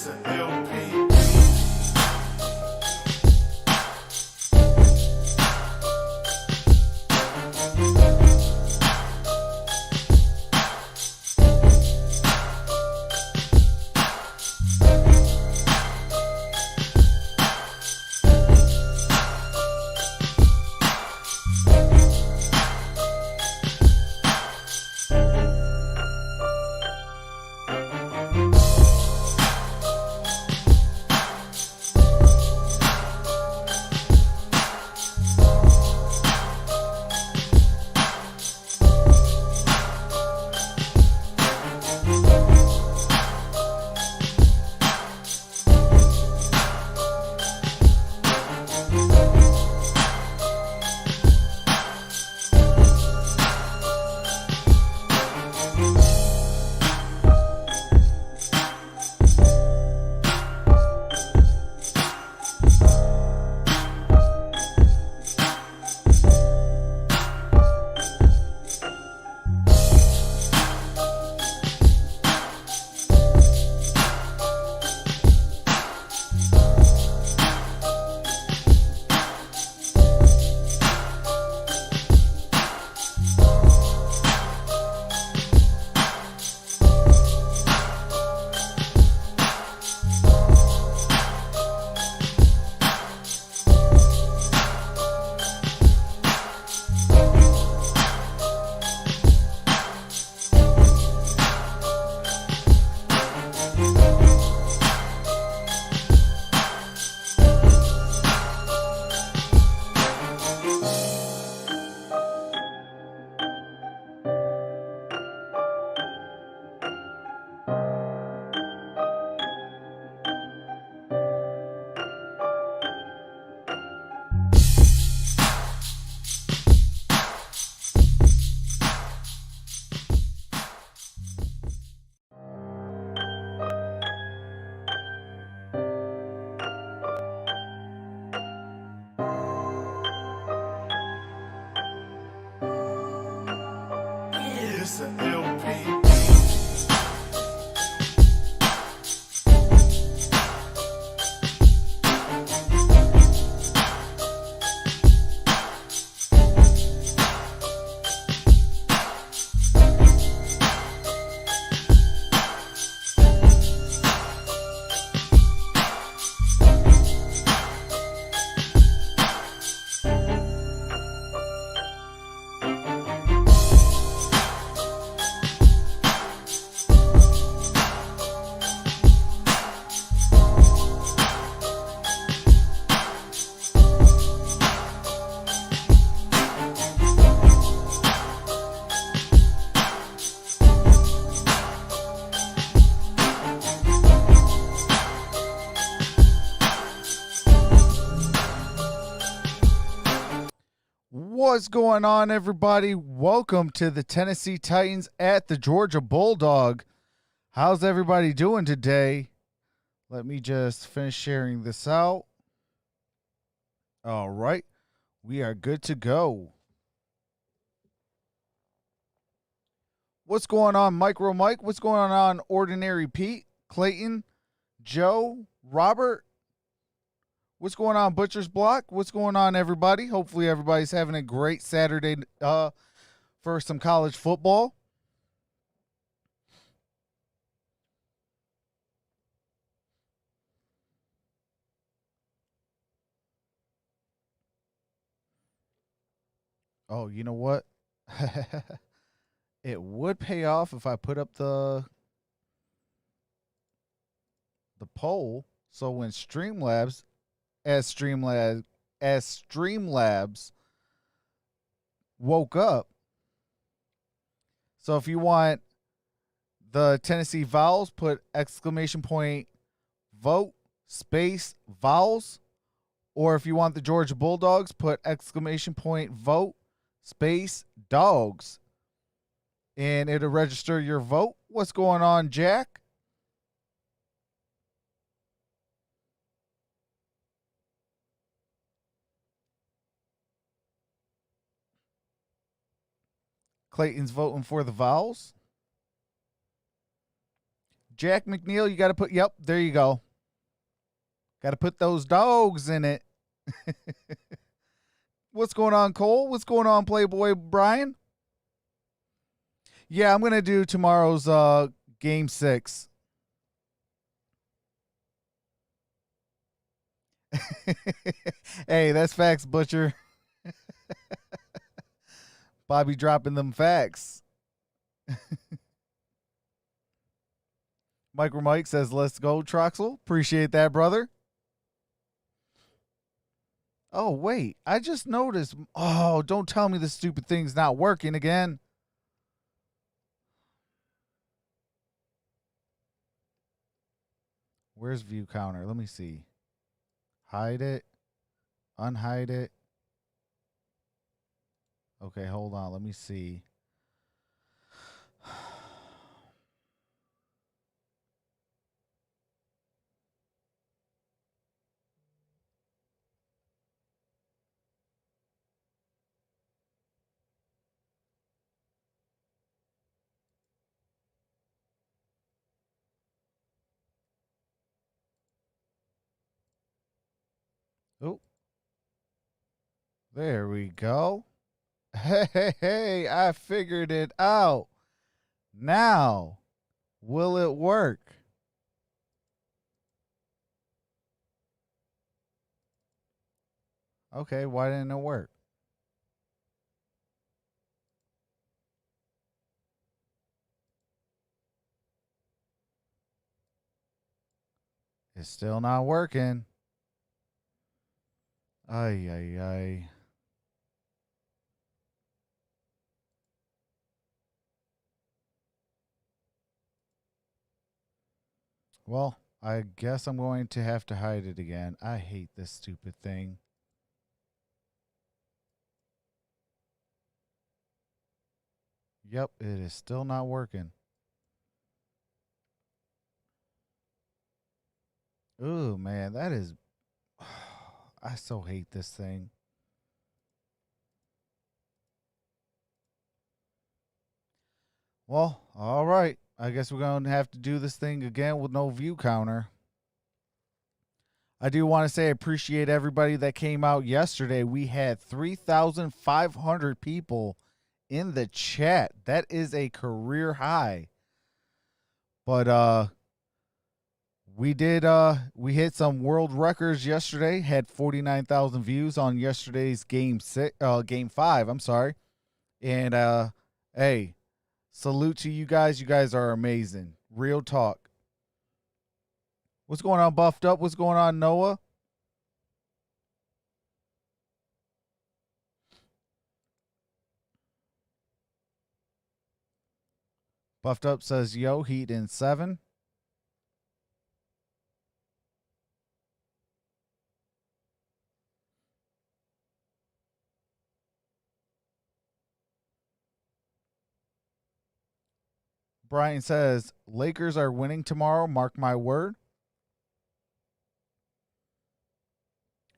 It's an LP. It's an LP. What's going on, everybody? Welcome to the Tennessee Titans at the Georgia Bulldog. How's everybody doing today? Let me just finish sharing this out. All right. We are good to go. What's going on, MicroMike? What's going on, Ordinary Pete, Clayton, Joe, Robert? What's going on, Butcher's Block? What's going on, everybody? Hopefully everybody's having a great Saturday for some college football. Oh, you know what? It would pay off if I put up the poll. So when Streamlabs woke up. So if you want the Tennessee Vols, put exclamation point vote space Vols. Or if you want the Georgia Bulldogs, put exclamation point vote space DAWGS. And it'll register your vote. What's going on, Jack? Clayton's voting for the Vols. Jack McNeil, you got to put, yep, there you go. Got to put those dogs in it. What's going on, Cole? What's going on, Playboy Brian? Yeah, I'm going to do tomorrow's game 6. Hey, that's facts, Butcher. Bobby dropping them facts. MicroMike says, let's go, Troxel. Appreciate that, brother. Oh, wait. I just noticed. Oh, don't tell me this stupid thing's not working again. Where's view counter? Let me see. Hide it. Unhide it. Okay, hold on. Let me see. Oh, there we go. Hey, I figured it out. Now, will it work? Okay, why didn't it work? It's still not working. Ay, ay, ay. Well, I guess I'm going to have to hide it again. I hate this stupid thing. Yep, it is still not working. Ooh, man, that is... I so hate this thing. Well, all right. I guess we're going to have to do this thing again with no view counter. I do want to say I appreciate everybody that came out yesterday. We had 3,500 people in the chat. That is a career high. But we hit some world records yesterday. Had 49,000 views on yesterday's game 5, I'm sorry. And hey, salute to you guys. You guys are amazing. Real talk. What's going on, Buffed Up? What's going on, Noah? Buffed Up says, yo, Heat in 7. Brian says, Lakers are winning tomorrow. Mark my word.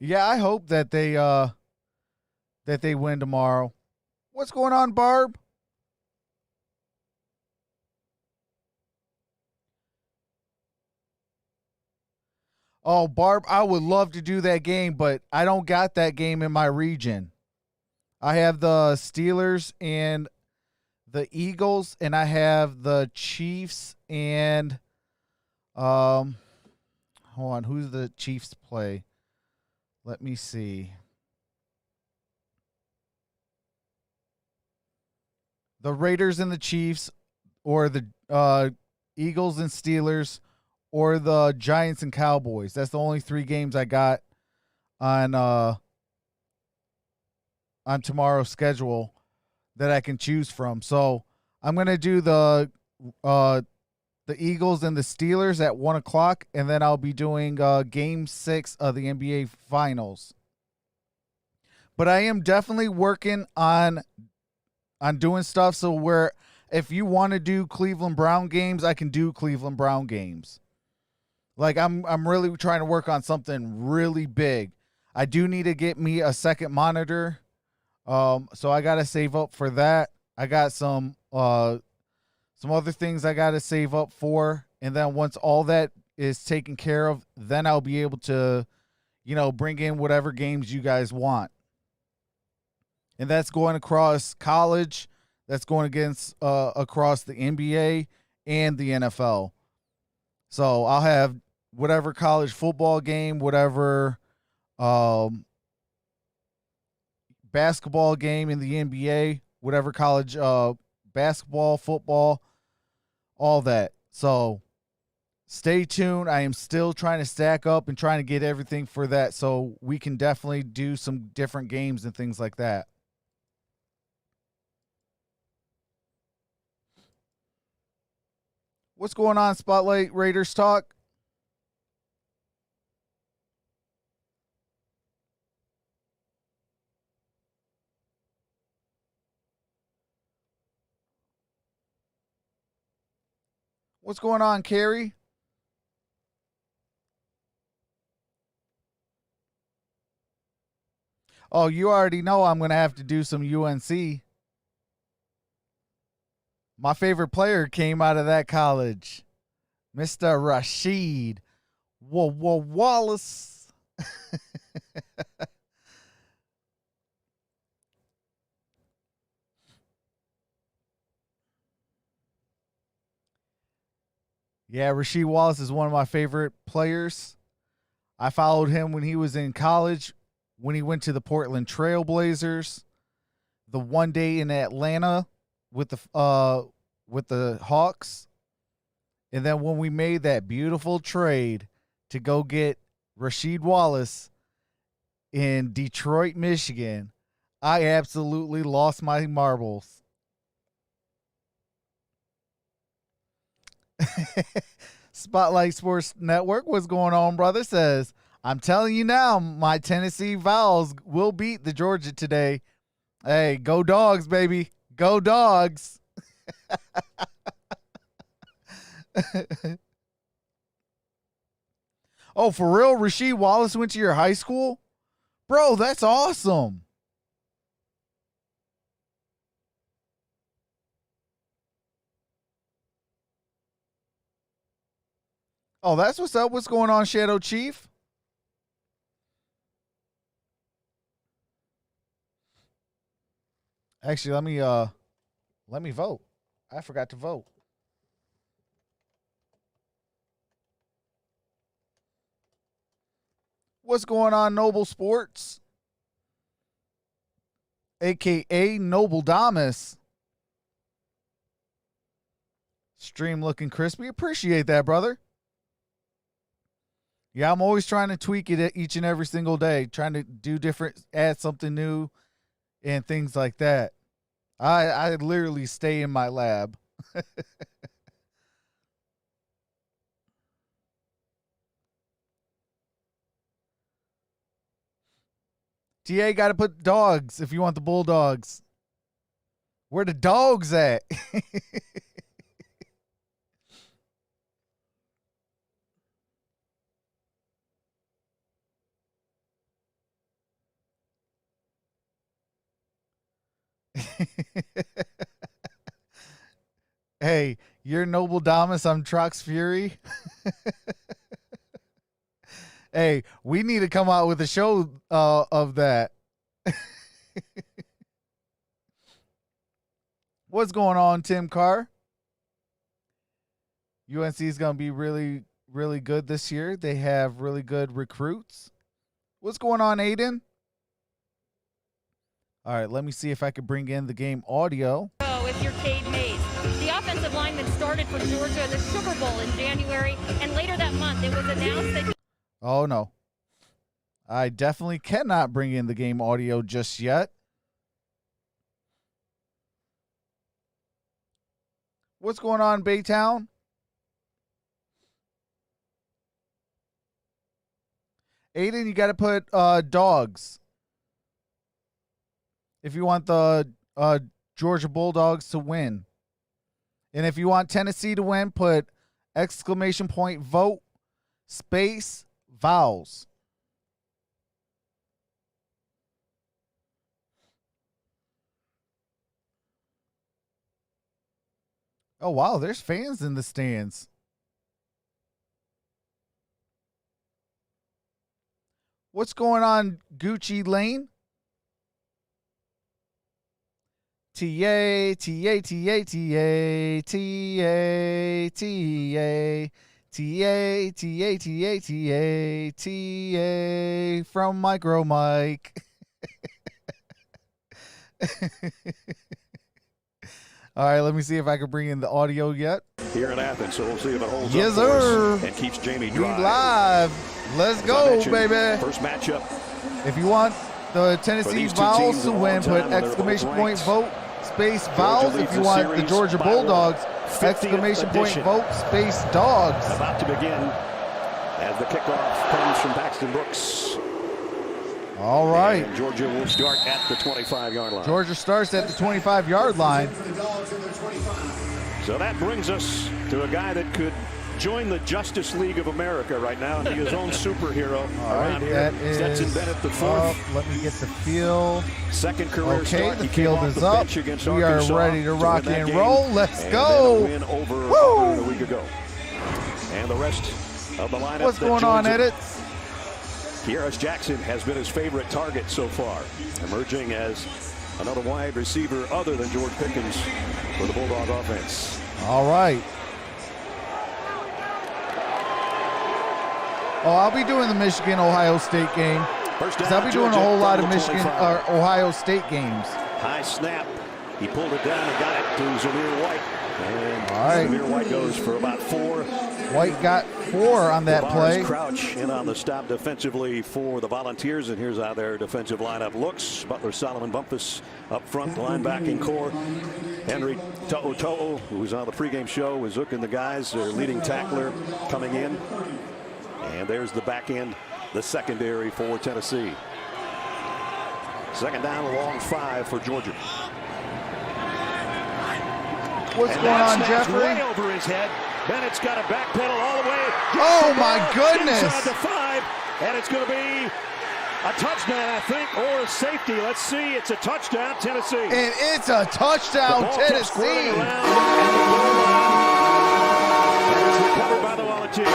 Yeah, I hope that they win tomorrow. What's going on, Barb? Oh, Barb, I would love to do that game, but I don't got that game in my region. I have the Steelers and the Eagles, and I have the Chiefs and hold on, who's the Chiefs play? Let me see. The Raiders and the Chiefs, or the Eagles and Steelers, or the Giants and Cowboys. That's the only 3 games I got on tomorrow's schedule that I can choose from. So I'm gonna do the Eagles and the Steelers at 1:00, and then I'll be doing Game 6 of the NBA Finals. But I am definitely working on doing stuff so where if you want to do Cleveland Brown games, I can do Cleveland Brown games. Like I'm really trying to work on something really big. I do need to get me a second monitor. So I got to save up for that. I got some other things I got to save up for, And then once all that is taken care of, then I'll be able to, bring in whatever games you guys want. And that's going across college. That's going across the NBA and the NFL. So I'll have whatever college football game, whatever basketball game in the NBA, whatever college basketball, football, all that. So stay tuned. I am still trying to stack up and trying to get everything for that, so we can definitely do some different games and things like that. What's going on, Spotlight Raiders Talk? What's going on, Carrie? Oh, you already know I'm going to have to do some UNC. My favorite player came out of that college, Mr. Rashid Wallace. Yeah, Rasheed Wallace is one of my favorite players. I followed him when he was in college, when he went to the Portland Trail Blazers, the one day in Atlanta with the Hawks, and then when we made that beautiful trade to go get Rasheed Wallace in Detroit, Michigan, I absolutely lost my marbles. Spotlight Sports Network, what's going on, brother? Says, I'm telling you now, my Tennessee Vols will beat the Georgia today. Hey, go Dogs, baby. Go Dogs. Oh, for real? Rasheed Wallace went to your high school? Bro, that's awesome. Oh, that's what's up. What's going on, Shadow Chief? Actually, let me vote. I forgot to vote. What's going on, Noble Sports? AKA Noble Damas. Stream looking crispy. Appreciate that, brother. Yeah, I'm always trying to tweak it each and every single day, trying to do different, add something new and things like that. I literally stay in my lab. TA got to put dogs if you want the Bulldogs. Where the dogs at? Hey, you're Noble Damas. I'm Trox Fury. Hey, we need to come out with a show of that. What's going on, Tim Carr? UNC is going to be really, really good this year. They have really good recruits. What's going on, Aiden? All right, let me see if I can bring in the game audio. So if you're Cade Mays, the offensive lineman started for Georgia the Sugar Bowl in January, and later that month it was announced that. Oh, no. I definitely cannot bring in the game audio just yet. What's going on, Baytown? Aiden, you got to put dogs if you want the Georgia Bulldogs to win. And if you want Tennessee to win, put exclamation point vote space Vols. Oh, wow, there's fans in the stands. What's going on, Gucci Lane? T-A, T-A, T-A, T-A, T-A, T-A, T-A, T-A, T-A, T-A, T-A from MicroMike. All right, let me see if I can bring in the audio yet. Here in Athens, so we'll see if it holds yes, up sir. And keeps Jamie We dry. live. Let's go, baby. First matchup. If you want the Tennessee Vols to win, put exclamation point vote space Vols. If you want the Georgia Bulldogs, exclamation point vote space Dogs. About to begin as the kickoff comes from Paxton Brooks. All right. And Georgia will start at the 25-yard line. Georgia starts at the 25-yard line. So that brings us to a guy that could join the Justice League of America right now and be his own superhero around here. That is Stetson Bennett the fourth. Let me get the field. Second career Okay, start. the He came field off is the up. bench against We are Arkansas ready to rock win that and game. roll. Let's And go. then a win over Woo! Auburn a week ago. And the rest of the lineup. What's that going on, joins it. Edits? Kieras Jackson has been his favorite target so far, emerging as another wide receiver other than George Pickens for the Bulldog offense. All right. Oh, I'll be doing the Michigan-Ohio State game. First Because down, I'll be doing a Georgia whole lot from of the Michigan 25. or Ohio State games. High snap. He pulled it down and got it to Zamir White. And All right. Zamir White goes for about 4. White got 4 on that Barnes play. Crouch in on the stop defensively for the Volunteers, and here's how their defensive lineup looks. Butler, Solomon, Bumpus up front, linebacking core. Henry To'o, who was on the pregame show, was hooking the guys. Their leading tackler coming in. And there's the back end, the secondary for Tennessee. Second down, a long 5 for Georgia. What's And going that on, snaps Jeffrey? way over his head. Bennett's got a backpedal all the way. Oh, my goodness. Inside the 5, and it's going to be a touchdown, I think, or a safety. Let's see. It's a touchdown, Tennessee. And it's a touchdown, The ball kept Tennessee. squirting around, and the goal line. And it's recovered by the Volunteers.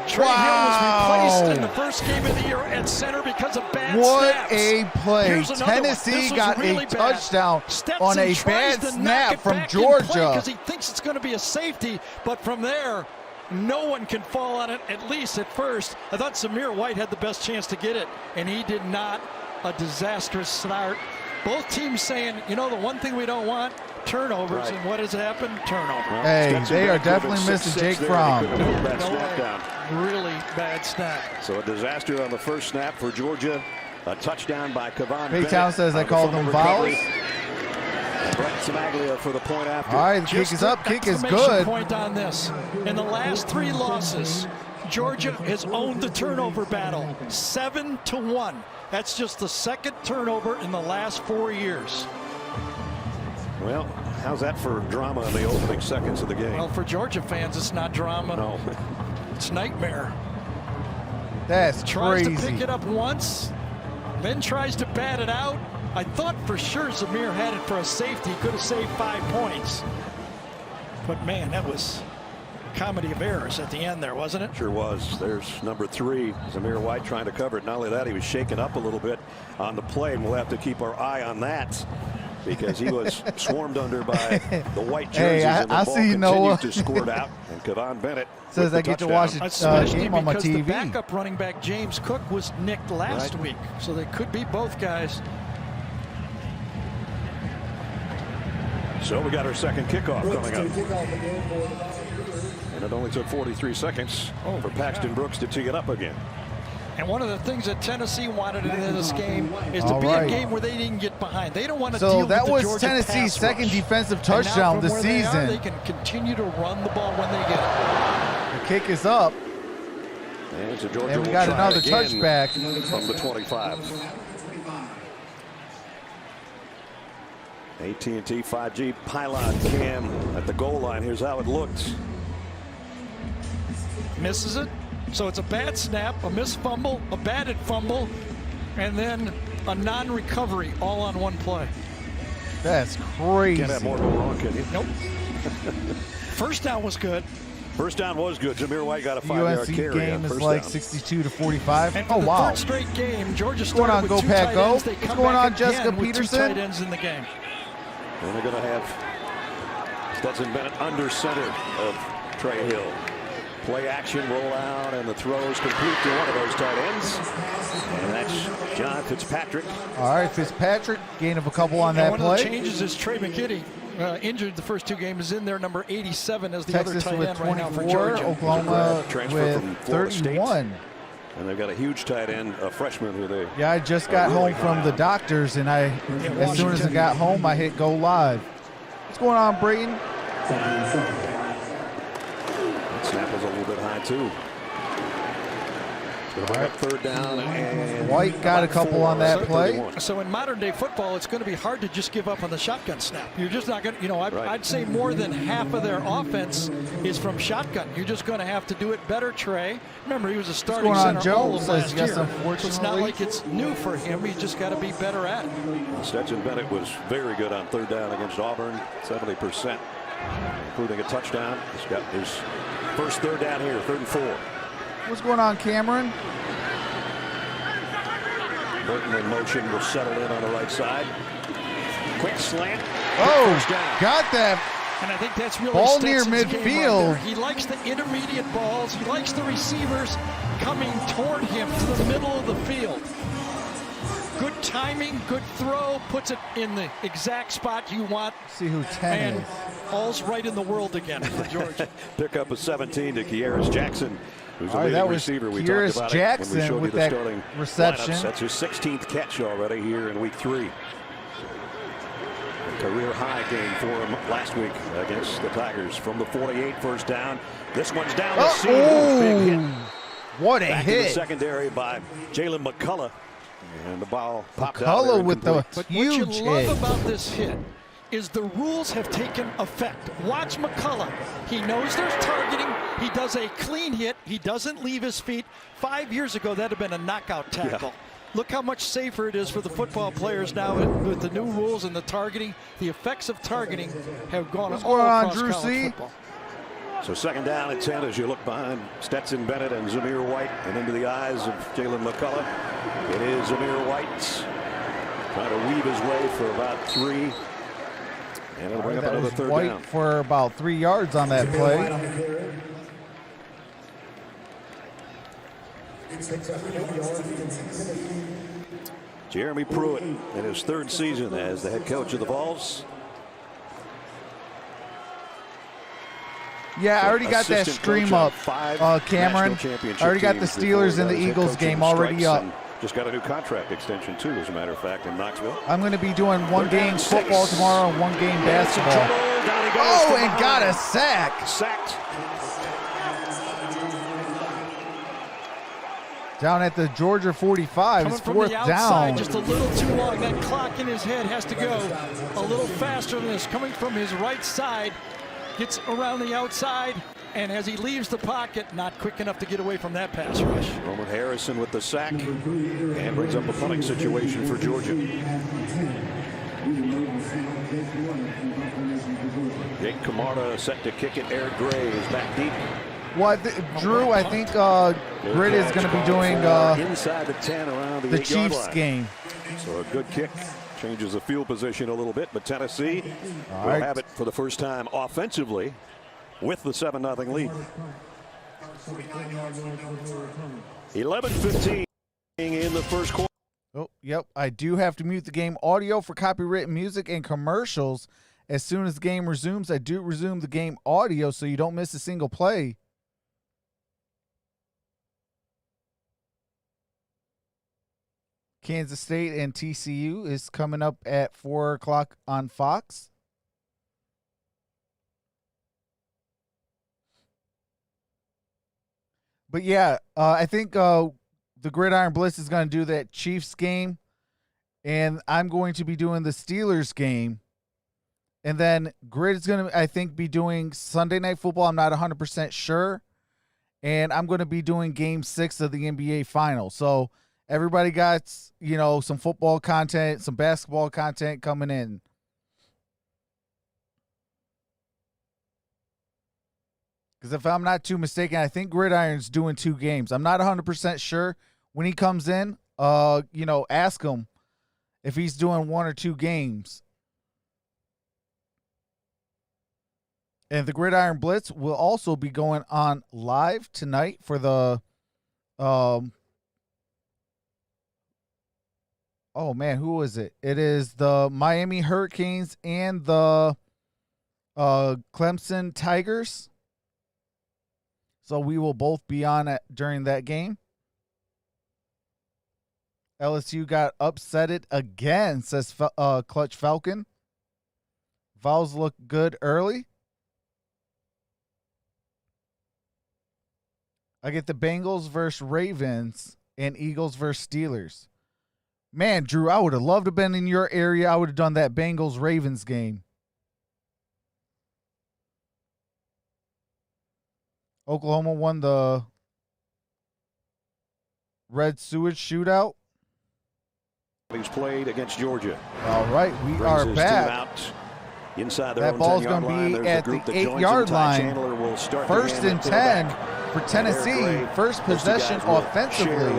Trey Hill was replaced in the first game of the year at center because of bad What snaps. a play. Here's another one. Tennessee This was got really a bad. touchdown Stetson on a tries bad to knock snap it from back Georgia. Because he thinks it's going to be a safety, but from there, no one can fall on it, at least at first. I thought Zamir White had the best chance to get it, and he did not. A disastrous start. Both teams saying, you know, the one thing we don't want, turnovers. Right. And what has happened? Turnover. Hey, Stetson they are Bennett could've been definitely missing 6'6" Jake there. Fromm. He couldn't hold that No snap way. down. Really bad snap. So a disaster on the first snap for Georgia. A touchdown by Kevon Big Bennett. Town says I on the called fumble them fouls. recovery. And Brett Samaglia for the point after. All right, the kick Just is up. an Kick is exclamation good. Point on this. In the last 3 losses, Georgia has owned the turnover battle 7-1. That's just the second turnover in the last 4 years. Well, how's that for drama in the opening seconds of the game? Well, for Georgia fans, it's not drama. No. It's nightmare. That's Tries to crazy. pick it up once, then tries to bat it out. I thought for sure Zamir had it for a safety. Could have saved 5 points. But man, that was comedy of errors at the end there, wasn't it? Sure was. There's number 3, Zamir White, trying to cover it. Not only that, he was shaken up a little bit on the play, and we'll have to keep our eye on that because he was swarmed under by the white jerseys, Hey, and the I ball see continued Noah. to squirt out. And Kevon Bennett Says with the I get to touchdown. watch it. Especially game on my because the TV. backup running back James Cook was nicked last Right. week, so they could be both guys. So we got our second kickoff coming up. And it only took 43 seconds for Paxton Brooks to tee it up again. And one of the things that Tennessee wanted in this game is to All be right. a game where they didn't get behind. They don't want to deal So with that the was Georgia Tennessee's pass second rush. defensive And now touchdown from this where they are, season. they can continue to run the ball when they get it. The kick is up. And so Georgia And we will got try another it again touchback. from the 25. AT&T 5G pylon cam at the goal line. Here's how it looked. Misses it. So it's a bad snap, a missed fumble, a batted fumble, and then a non-recovery all on one play. That's crazy. Can't have more go wrong, can you? Nope. First down was good. First down was good. Jameer White got a 5-yard UNC carry. game on is first like down. 62-45. And for Oh, the wow. third straight game, Georgia What's going on, started Go with two Pack tight Go? ends. They What's come going back on, Jessica again with two Peterson? tight ends in the game. And they're going to have Stetson Bennett under center of Trey Hill. Play action, roll out, and the throw is complete to one of those tight ends. And that's John Fitzpatrick. All right, Fitzpatrick, gain of a couple on And that one play. of the changes is Trey McKitty, injured the first two games, is in there, number 87 as the Texas other tight with end right now for 24, Georgia. Oklahoma Transfer from with Florida State. 31. And they've got a huge tight end, a freshman who they. Yeah, I just got home from the doctors, and as soon as I got home, I hit go live. What's going on, Brayton? That snap was a little bit high, too. So they'll bring up third down, and White got a couple on that play. 31. So in modern day football, it's going to be hard to just give up on the shotgun snap. You're just not going to, Right. I'd say more than half of their offense is from shotgun. You're just going to have to do it better, Trey. Remember, he was a starting going on, center Joe? all of Says last yes, year. So it's not unfortunately. like it's new for him. He's just got to be better at it. Stetson Bennett was very good on third down against Auburn, 70%, including a touchdown. He's got his first third down here, 3rd and 4. What's going on, Cameron? Burton in motion will settle in on the right side. Quick slant. Oh, First down. got that. And I think that's really Ball near Stetson's game right midfield. there. He likes the intermediate balls. He likes the receivers coming toward him to the middle of the field. Good timing, good throw, puts it in the exact spot you want. See who 10 And is. all's right in the world again for Georgia. Pick up a 17 to Kieris Jackson, who's All a right, leading that was receiver. We Kieris talked about it when we Jackson showed you with the that starting reception. lineups. That's his 16th catch already here in week 3. A career high game for him last week against the Tigers from the 48, first down. This one's down the seam. Big hit. What a Back in the hit. secondary by Jalen McCullough. And the ball popped out. McCullough there with the incomplete. But huge what you love hit. about this hit is the rules have taken effect. Watch McCullough. He knows there's targeting. He does a clean hit. He doesn't leave his feet. 5 years ago, that would have been a knockout tackle. Yeah. Look how much safer it is for the football players now with the new rules and the targeting. The effects of targeting have gone all going on, across Drew college C? football. So 2nd down at 10 as you look behind Stetson Bennett and Zamir White and into the eyes of Jalen McCullough. It is Zamir White trying to weave his way for about 3. And it'll bring up That another was third White down. for about 3 yards on that play. Jeremy Pruitt in his 3rd season as the head coach of the Vols. Yeah, I already got that Assistant stream coach on up, 5 Cameron. national championship I already got the teams before Steelers he and the got his head Eagles coaching game already stripes up. and just got a new contract extension too, as a matter of fact, in Knoxville. I'm going to be doing one They're down game 6. football tomorrow and one game basketball. Down he goes Oh, from and got a behind. sack. Sacked. Down at the Georgia 45. Coming It's from 4th the outside, down. just a little too long. That clock in his head has to go a little faster than this. Coming from his right side, gets around the outside, and as he leaves the pocket, not quick enough to get away from that pass rush. Roman Harrison with the sack and brings up a punting situation for Georgia. Jake Camarda set to kick it. Eric Gray is back deep. Drew, I think Grid is going to be doing inside the 10 around the the 8-yard Chiefs line. game. So a good kick changes the field position a little bit, but Tennessee will right. have it for the first time offensively with the 7-0 lead. 11:15 in the first quarter. Oh, yep. I do have to mute the game audio for copyrighted music and commercials. As soon as the game resumes, I do resume the game audio so you don't miss a single play. Kansas State and TCU is coming up at 4 o'clock on Fox. But yeah, I think the Gridiron Blitz is going to do that Chiefs game, and I'm going to be doing the Steelers game. And then Grid is going to, I think, be doing Sunday Night Football. I'm not 100% sure. And I'm going to be doing Game 6 of the NBA Finals. So everybody got, some football content, some basketball content coming in. Because if I'm not too mistaken, I think Gridiron's doing 2 games. I'm not 100% sure. When he comes in, ask him if he's doing 1 or 2 games. And the Gridiron Blitz will also be going on live tonight for the oh man, who is it? It is the Miami Hurricanes and the Clemson Tigers. So we will both be on it during that game. LSU got upsetted again, says Clutch Falcon. Vols look good early. I get the Bengals versus Ravens and Eagles versus Steelers. Man, Drew, I would have loved to have been in your area. I would have done that Bengals-Ravens game. Oklahoma won the Red Sewage Shootout. He's played against Georgia. All right, we are back. Inside that ball's going to be at the 8-yard line. First and 10 for Tennessee. First possession offensively.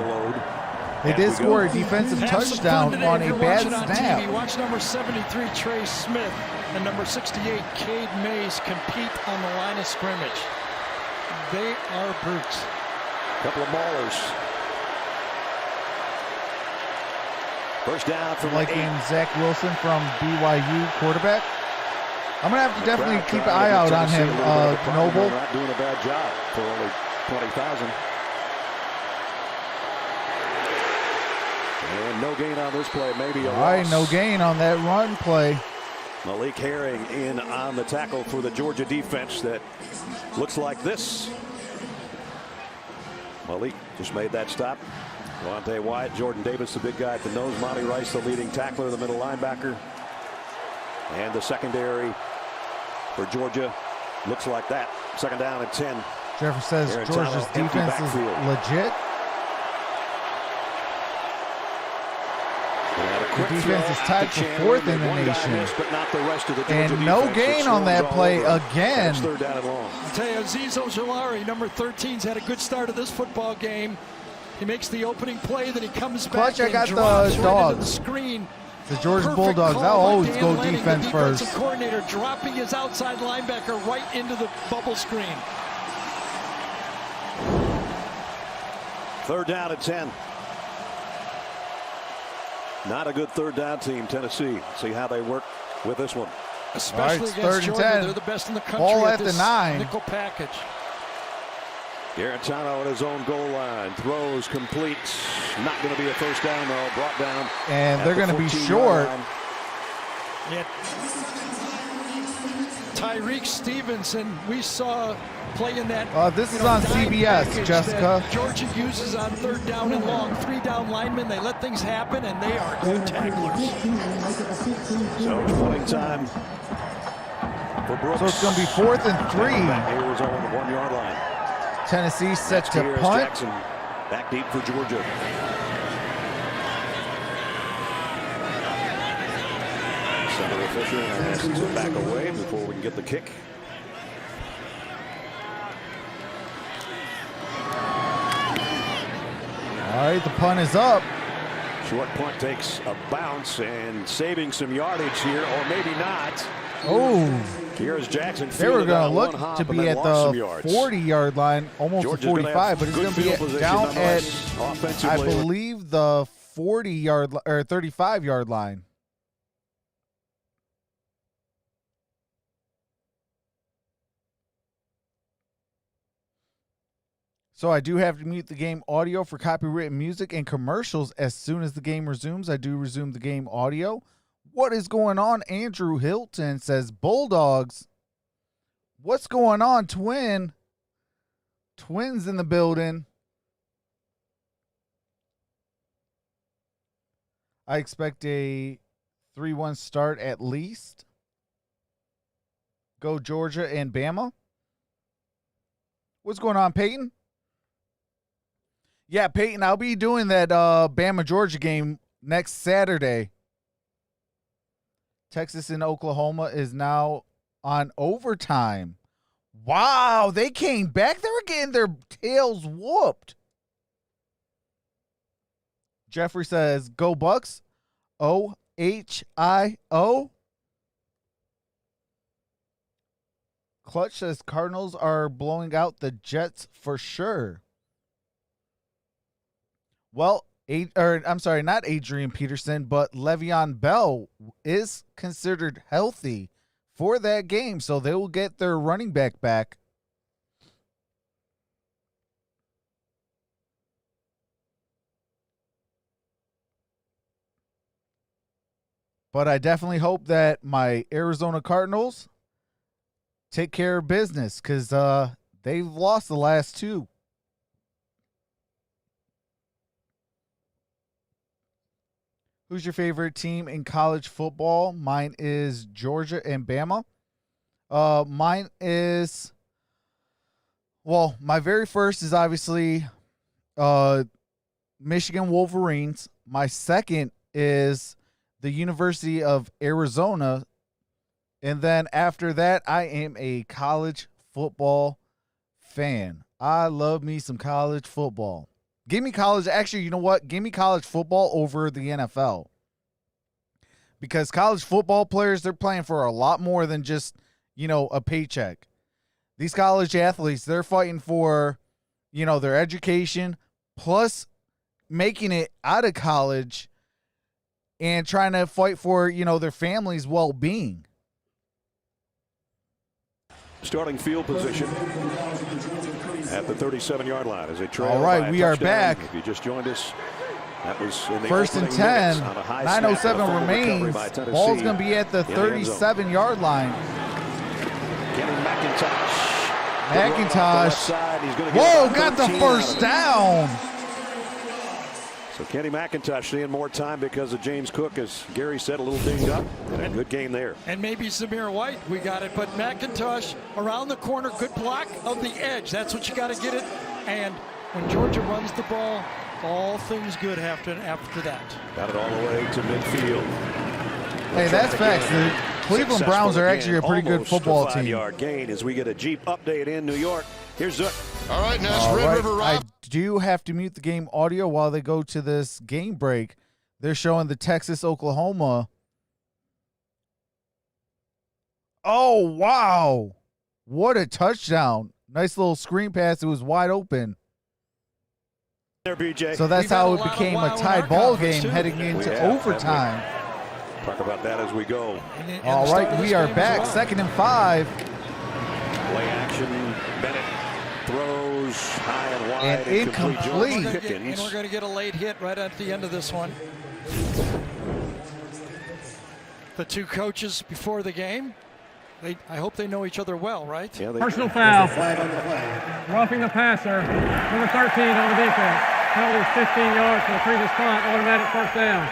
They did score a defensive touchdown on a bad snap. Watch number 73, Trey Smith, and number 68, Cade Mays, compete on the line of scrimmage. They are brutes. Couple of maulers. First down from liking Zach Wilson from BYU quarterback. I'm going to have to definitely keep an eye out on him, Noble. Not doing a bad job for only 20,000. And no gain on this play, maybe a loss. All right, no gain on that run play. Malik Herring in on the tackle for the Georgia defense that looks like this. Malik just made that stop. Devontae Wyatt, Jordan Davis, the big guy at the nose. Monty Rice, the leading tackler, the middle linebacker. And the secondary for Georgia looks like that. Second down and 10. Jeffrey says Georgia's defense is legit. The defense is tied for 4th in the nation. And no gain on that play again. I'll tell you, Azeez Ojulari, number 13's had a good start of this football game. He makes the opening play, then he comes back. Clutch, I got the Dogs. Dogs. The screen. The Georgia Bulldogs, they'll always go defense first. The coordinator dropping his outside linebacker right into the bubble screen. Third down at 10. Not a good third down team, Tennessee. See how they work with this one. Especially right, against Georgia, 10. they're the best in the country. Ball at this the 9. nickel package. Garantano at his own goal line. Throws complete. Not going to be a first down, though. Brought down. And they're going to be short. Yeah. Tyreek Stevenson, we saw playing that. This is on CBS, Jessica. Georgia uses on third down and long. 3-down linemen. They let things happen, and they are good tacklers. So it's playing time for Brooks. So it's going to be 4th and 3. Here is on the 1-yard line. Tennessee set to Here's punt. Jackson back deep for Georgia. Center official has to back away before we can get the kick. All right, the punt is up. Short punt takes a bounce and saving some yardage here, or maybe not. Oh, here's Jackson. They were going to look to be at the 40-yard line, almost the 45, but it's going to be down at, I believe, the 40-yard or 35-yard line. So I do have to mute the game audio for copywritten music and commercials. As soon as the game resumes, I do resume the game audio. What is going on? Andrew Hilton says, Bulldogs. What's going on, Twin? Twins in the building. I expect a 3-1 start at least. Go Georgia and Bama. What's going on, Peyton? Yeah, Peyton, I'll be doing that Bama-Georgia game next Saturday. Texas and Oklahoma is now on overtime. Wow, they came back. They were getting their tails whooped. Jeffrey says, go Bucks. OHIO. Clutch says Cardinals are blowing out the Jets for sure. Well, I'm sorry, not Adrian Peterson, but Le'Veon Bell is considered healthy for that game, so they will get their running back back. But I definitely hope that my Arizona Cardinals take care of business because they've lost the last two. Who's your favorite team in college football? Mine is Georgia and Bama. Mine is, well, my very first is obviously Michigan Wolverines. My second is the University of Arizona. And then after that, I am a college football fan. I love me some college football. Give me college. Actually, you know what? Give me college football over the NFL. Because college football players, they're playing for a lot more than just, you know, a paycheck. These college athletes, they're fighting for, you know, their education, plus making it out of college and trying to fight for, you know, their family's well-being. Starting field position at the 37-yard line as they trail. All right, we are back. If you just joined us, that was in the first and 10. 9:07 remains. Ball's going to be at the 37-yard line. Kenny McIntosh. Whoa, got the first down. So Kenny McIntosh seeing more time because of James Cook, as Gary said, a little dinged up. And a good game there. And maybe Zamir White, we got it. But McIntosh around the corner, good block of the edge. That's what you got to get it. And when Georgia runs the ball, all things good after that. Got it all the way to midfield. Hey, that's facts. The Cleveland Browns are actually a pretty good football team. 5-yard gain as we get a Jeep update in New York. Here's Zook. All right, now it's All Red right. River I Rob. do have to mute the game audio while they go to this game break. They're showing the Texas-Oklahoma. Oh, wow. What a touchdown. Nice little screen pass. It was wide open. There, BJ. So that's how it became a tied ball game heading into overtime. Talk about that as we go. All right, we are back. 2nd and 5. Play action. Bennett throws high and wide. And incomplete. And we're going to get a late hit right at the end of this one. The two coaches before the game, I hope they know each other well, right? Yeah, Personal foul. Roughing the passer. Number 13 on the defense. Penalty 15 yards for the previous punt. Automatic first down.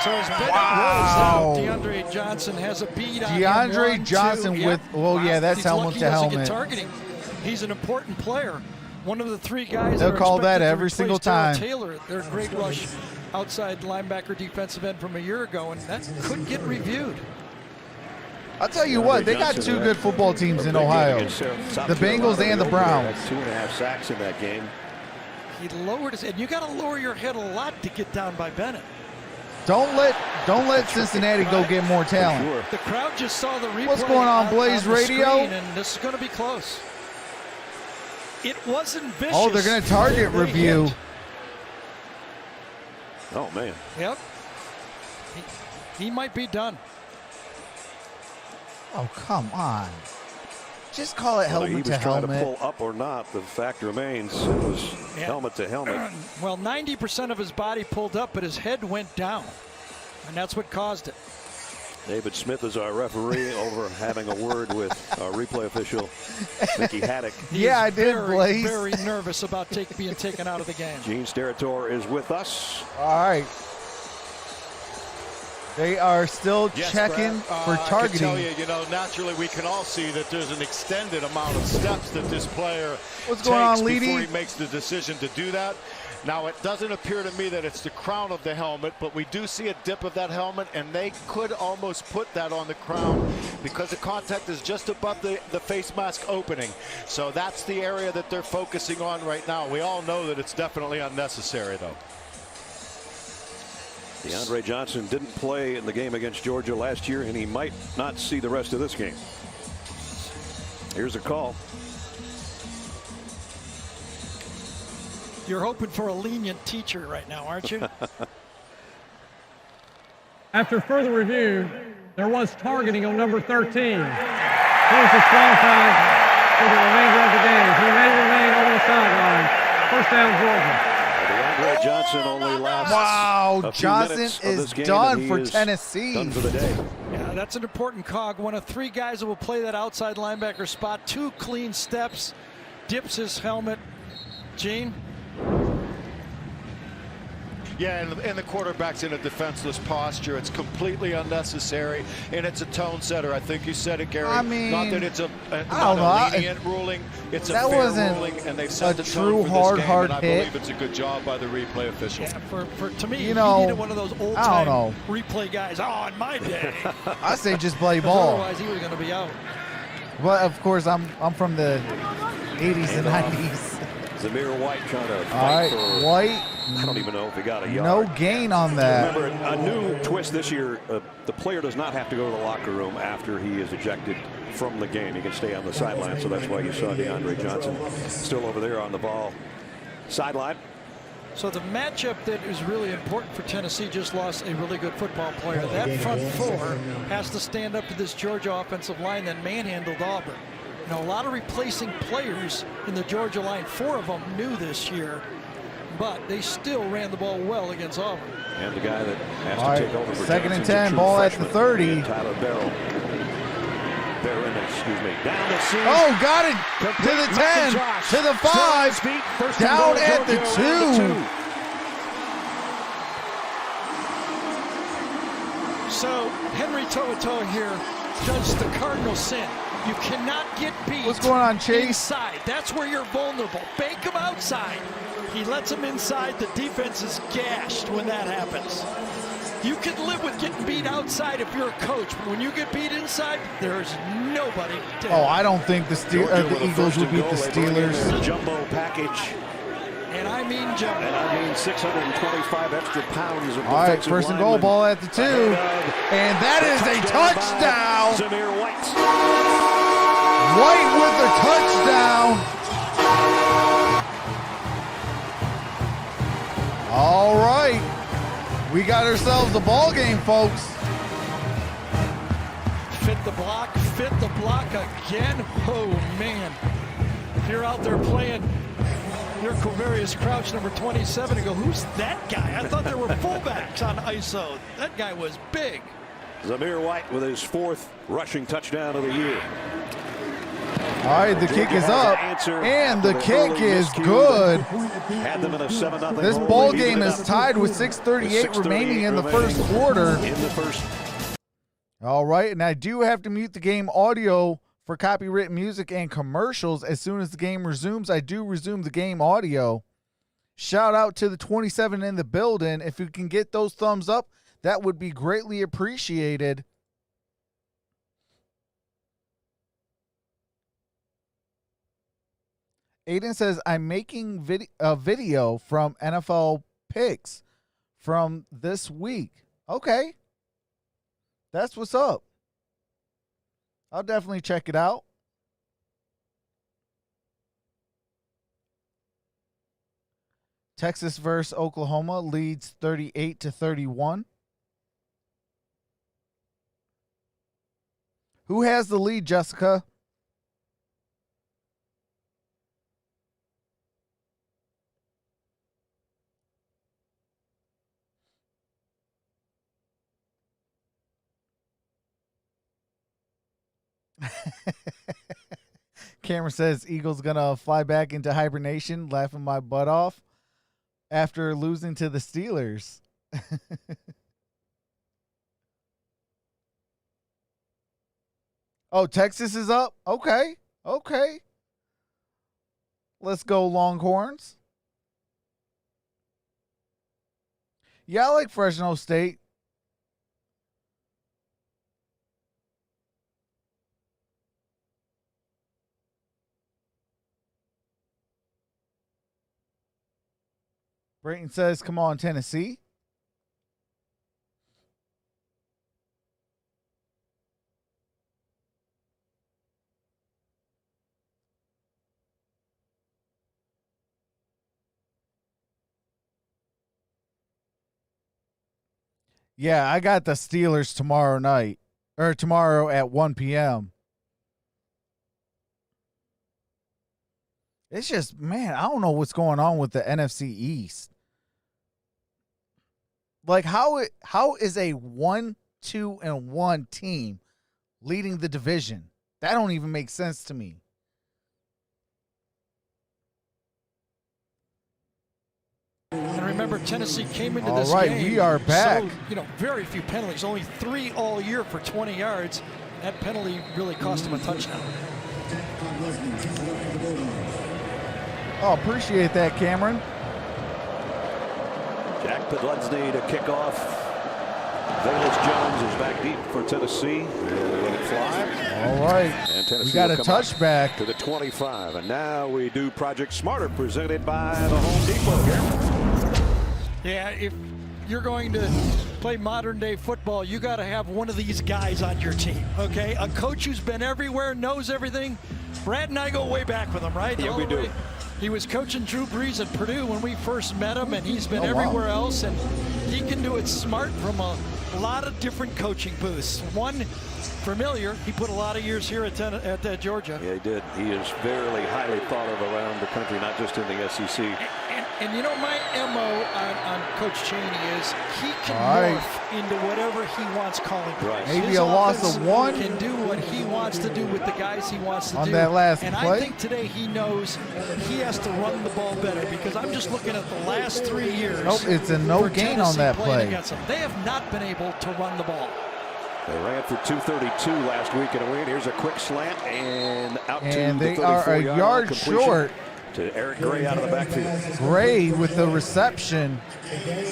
So as Bennett rolls out, DeAndre Johnson has a beat on DeAndre him. Johnson with, well, yeah, that's helmet to helmet. Targeting. He's an important player. One of the three guys. They'll call that every replace single Darrell time. Taylor, their great rush outside linebacker defensive end from a year ago, and that could get reviewed. I'll tell you what, they got two good football teams in Ohio. The Bengals and the Browns. 2.5 sacks in that game. He lowered his head. You got to lower your head a lot to get down by Bennett. Don't let Cincinnati go get more talent. The crowd just saw the replay. What's going on, Blaze the Radio? screen, and this is going to be close. It wasn't vicious. Oh, they're going to target review. Hit. Oh, man. Yep. He might be done. Oh, come on. Just call it helmet to helmet. He was trying to pull up or not. The fact remains it was helmet to helmet. Well, 90% of his body pulled up, but his head went down. And that's what caused it. David Smith is our referee over having a word with our replay official, Mickey Haddock. Yeah, I did, Blaze. Very nervous about being taken out of the game. Gene Steratore is with us. All right. They are still Yes, checking Brad. for I can targeting. tell you, naturally we can all see that there's an extended amount of steps that this player What's going on, takes Leedy? before he makes the decision to do that. Now, it doesn't appear to me that it's the crown of the helmet, but we do see a dip of that helmet, and they could almost put that on the crown because the contact is just above the face mask opening. So that's the area that they're focusing on right now. We all know that it's definitely unnecessary, though. DeAndre Johnson didn't play in the game against Georgia last year, and he might not see the rest of this game. Here's a call. You're hoping for a lenient teacher right now, aren't you? After further review, there was targeting on number 13. He was disqualified for the remainder of the game. He may remain on the sideline. First down, Georgia. DeAndre Johnson only lasts Wow, a few Johnson minutes of is this game, done and he for is Tennessee. Done for the day. Yeah, that's an important cog. One of 3 guys that will play that outside linebacker spot. 2 clean steps, dips his helmet. Gene? Yeah, and the quarterback's in a defenseless posture. It's completely unnecessary, and it's a tone setter. I think you said it, Gary. I mean, not that it's I don't know. a lenient ruling. It's a That fair wasn't ruling, and they've set a the true tone for this game, hard and I hit. believe it's a good job by the replay official. Yeah, to me, You know, he needed one of those I don't old-time know. replay guys. Oh, in my day. I say just play 'Cause ball. otherwise, he was going to be out. But of course, I'm from the 80s and 90s. Zamir White trying to All fight right, for, White. I don't even know if he got a yard. No gain on that. Remember, a new twist this year, the player does not have to go to the locker room after he is ejected from the game. He can stay on the sideline, so that's why you saw DeAndre Johnson still over there on the ball sideline. So the matchup that is really important for Tennessee just lost a really good football player. That front 4 has to stand up to this Georgia offensive line that manhandled Auburn. You know, a lot of replacing players in the Georgia line. 4 of them new this year, but they still ran the ball well against Auburn. And the guy that has All to right, take over for second and Johnson's a 10, true ball at the freshman, 30. Tyler Derrn, down the seam. Oh, got it to the 10, to the 5, down at the 2. So Henry To'oTo'o here does the cardinal sin. You cannot get beat. What's going on, Chase? Inside. That's where you're vulnerable. Bake him outside. He lets him inside. The defense is gashed when that happens. You can live with getting beat outside if you're a coach, but when you get beat inside, there's nobody to Oh, I don't think the Eagles would beat the Steelers. Jumbo package. And I mean jumbo. And I mean 625 extra pounds of All right, defensive first and goal, linemen ball at the 2. And that is a touchdown. Zamir White. White with the touchdown. All right. We got ourselves a ball game, folks. Fit the block again. Oh, man. If you're out there playing your Quavarius Crouch, number 27, and go, who's that guy? I thought there were fullbacks on ISO. That guy was big. Zamir White with his 4th rushing touchdown of the year. All right, the kick is up, and the kick is good. Had them in a 7-0 This hole ball lead, game even is up tied with 6:38 remaining in the first quarter. In the first. All right, and I do have to mute the game audio for copyrighted music and commercials. As soon as the game resumes, I do resume the game audio. Shout out to the 27 in the building. If you can get those thumbs up, that would be greatly appreciated. Aiden says, I'm making a video from NFL picks from this week. Okay. That's what's up. I'll definitely check it out. Texas versus Oklahoma leads 38-31. Who has the lead, Jessica? Cameron says Eagles gonna fly back into hibernation, laughing my butt off after losing to the Steelers. Oh, Texas is up? Okay. Okay. Let's go Longhorns. Yeah, I like Fresno State. Brayton says, come on, Tennessee. Yeah, I got the Steelers tomorrow night, or tomorrow at 1 p.m. It's just, man, I don't know what's going on with the NFC East. Like, how is a 1-2-1 team leading the division? That don't even make sense to me. And remember, Tennessee came into All this right, game. we are back. So, very few penalties, only 3 all year for 20 yards. That penalty really cost him a touchdown. Oh, appreciate that, Cameron. Jack Podlesny to kick off. Velus Jones is back deep for Tennessee. And let it fly. All right. And Tennessee We got will a come out touchback. to the 25. And now we do Project Smarter, presented by the Home Depot here. Yeah, if you're going to play modern day football, you got to have one of these guys on your team, okay? A coach who's been everywhere, knows everything. Brad and I go way back with him, right? Yeah, we do. He was coaching Drew Brees at Purdue when we first met him, and he's been everywhere else, and he can do it smart from a lot of different coaching booths. One familiar, he put a lot of years here at Georgia. Yeah, he did. He is very highly thought of around the country, not just in the SEC. And my MO on Coach Chaney is he can morph into whatever he wants calling. Right. Maybe His a loss offense of 1. Can do what he wants to do with the guys he wants to do. On that last and play. I think today he knows he has to run the ball better, because I'm just looking at the last 3 years. Nope, it's a no for gain on Tennessee that playing play. against them. They have not been able to run the ball. They ran for 232 last week in a win. Here's a quick slant and out And to they the are a 34-yard yard completion short. to Eric Gray out of the backfield. Gray with the reception. It's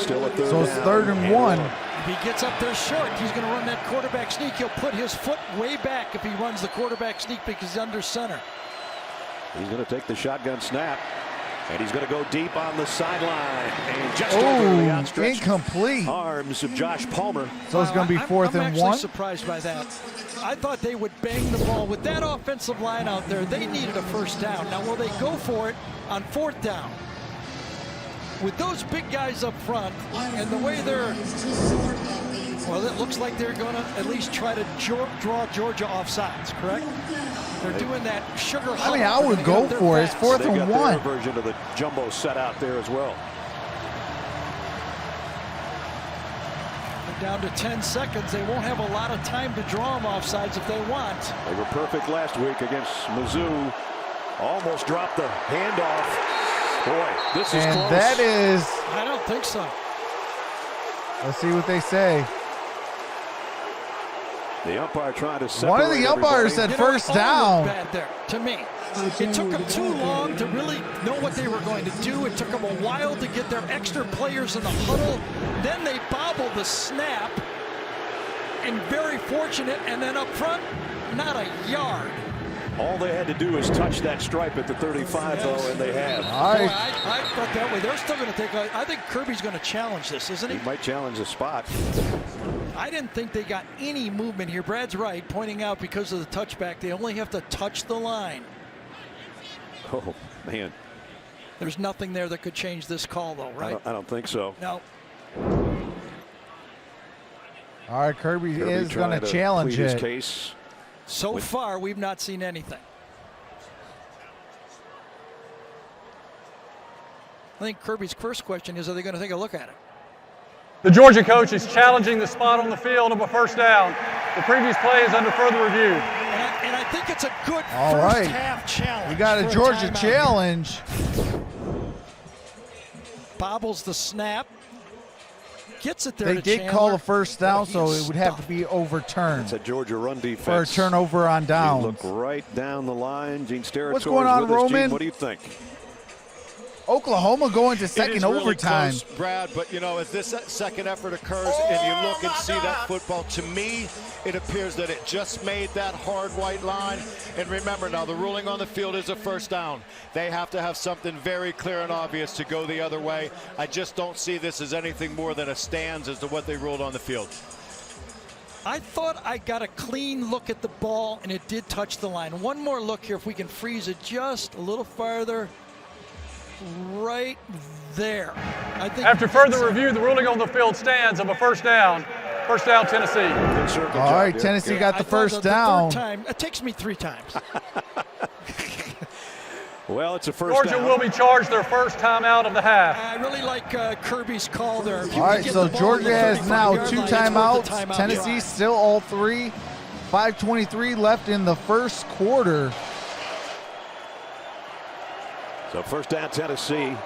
still a third So it's down 3rd and 1. If he gets up there short, he's going to run that quarterback sneak. He'll put his foot way back if he runs the quarterback sneak because he's under center. He's going to take the shotgun snap, and he's going to go deep on the sideline. And just over the outstretched Incomplete. arms of Josh Palmer. So it's going to be 4th I'm and actually 1. surprised by that. I thought they would bang the ball. With that offensive line out there, they needed a first down. Now, will they go for it on 4th down? With those big guys up front and the way they're, well, it looks like they're going to at least try to draw Georgia off sides, correct? They're doing that sugar huddle. I mean, I would go for it. It's 4th They've and got 1. their version of the jumbo set out there as well. Down to 10 seconds. They won't have a lot of time to draw them off sides if they want. They were perfect last week against Mizzou. Almost dropped the handoff. Boy, this is And close. that is, I don't think so. let's see what they say. The umpire trying to separate One of the umpires said You know, first all looked down. bad there, to me. It took them too long to really know what they were going to do. It took them a while to get their extra players in the huddle. Then they bobbled the snap. And very fortunate. And then up front, not a yard. All they had to do is touch that stripe at the 35, though, and they have. All Boy, right. I thought that way. They're still going to take a, I think Kirby's going to challenge this, isn't he? He might challenge the spot. I didn't think they got any movement here. Brad's right, pointing out because of the touchback, they only have to touch the line. Oh, man. There's nothing there that could change this call, though, right? I don't think so. No. All right, Kirby is going trying to challenge plead his it. case. So far, we've not seen anything. I think Kirby's first question is, are they going to take a look at it? The Georgia coach is challenging the spot on the field of a first down. The previous play is under further review. And I think it's a good All first right. half challenge. We got a for Georgia timeout. challenge. Bobbles the snap. gets it there They to did Chandler. call a first down, He so is it would have to stuffed. be overturned It's a Georgia run defense. for a turnover on You downs. look right down the line. Gene Steratore What's going on, with us. Gene, Roman? what do you think? Oklahoma going to It second is really overtime. close, Brad, but you know, as this second effort occurs and you look and see that football, to me, it appears that it just made that hard white line. And remember now, the ruling on the field is a first down. They have to have something very clear and obvious to go the other way. I just don't see this as anything more than a stands as to what they ruled on the field. I thought I got a clean look at the ball, and it did touch the line. One more look here, if we can freeze it just a little farther. Right there. I think After further review, the ruling on the field stands of a first down. First down, Tennessee. Good circle All job, right, yeah. Tennessee got the I thought first the down. third time, it takes me 3 times. Well, it's a first Georgia down. will be charged their first timeout of the half. I really like Kirby's call there. If you All can right, get so the ball to Georgia the has 35 now yard 2 line, it's worth the timeouts. timeout Tennessee drive. still all 3. 5:23 left in the first quarter. So first down, Tennessee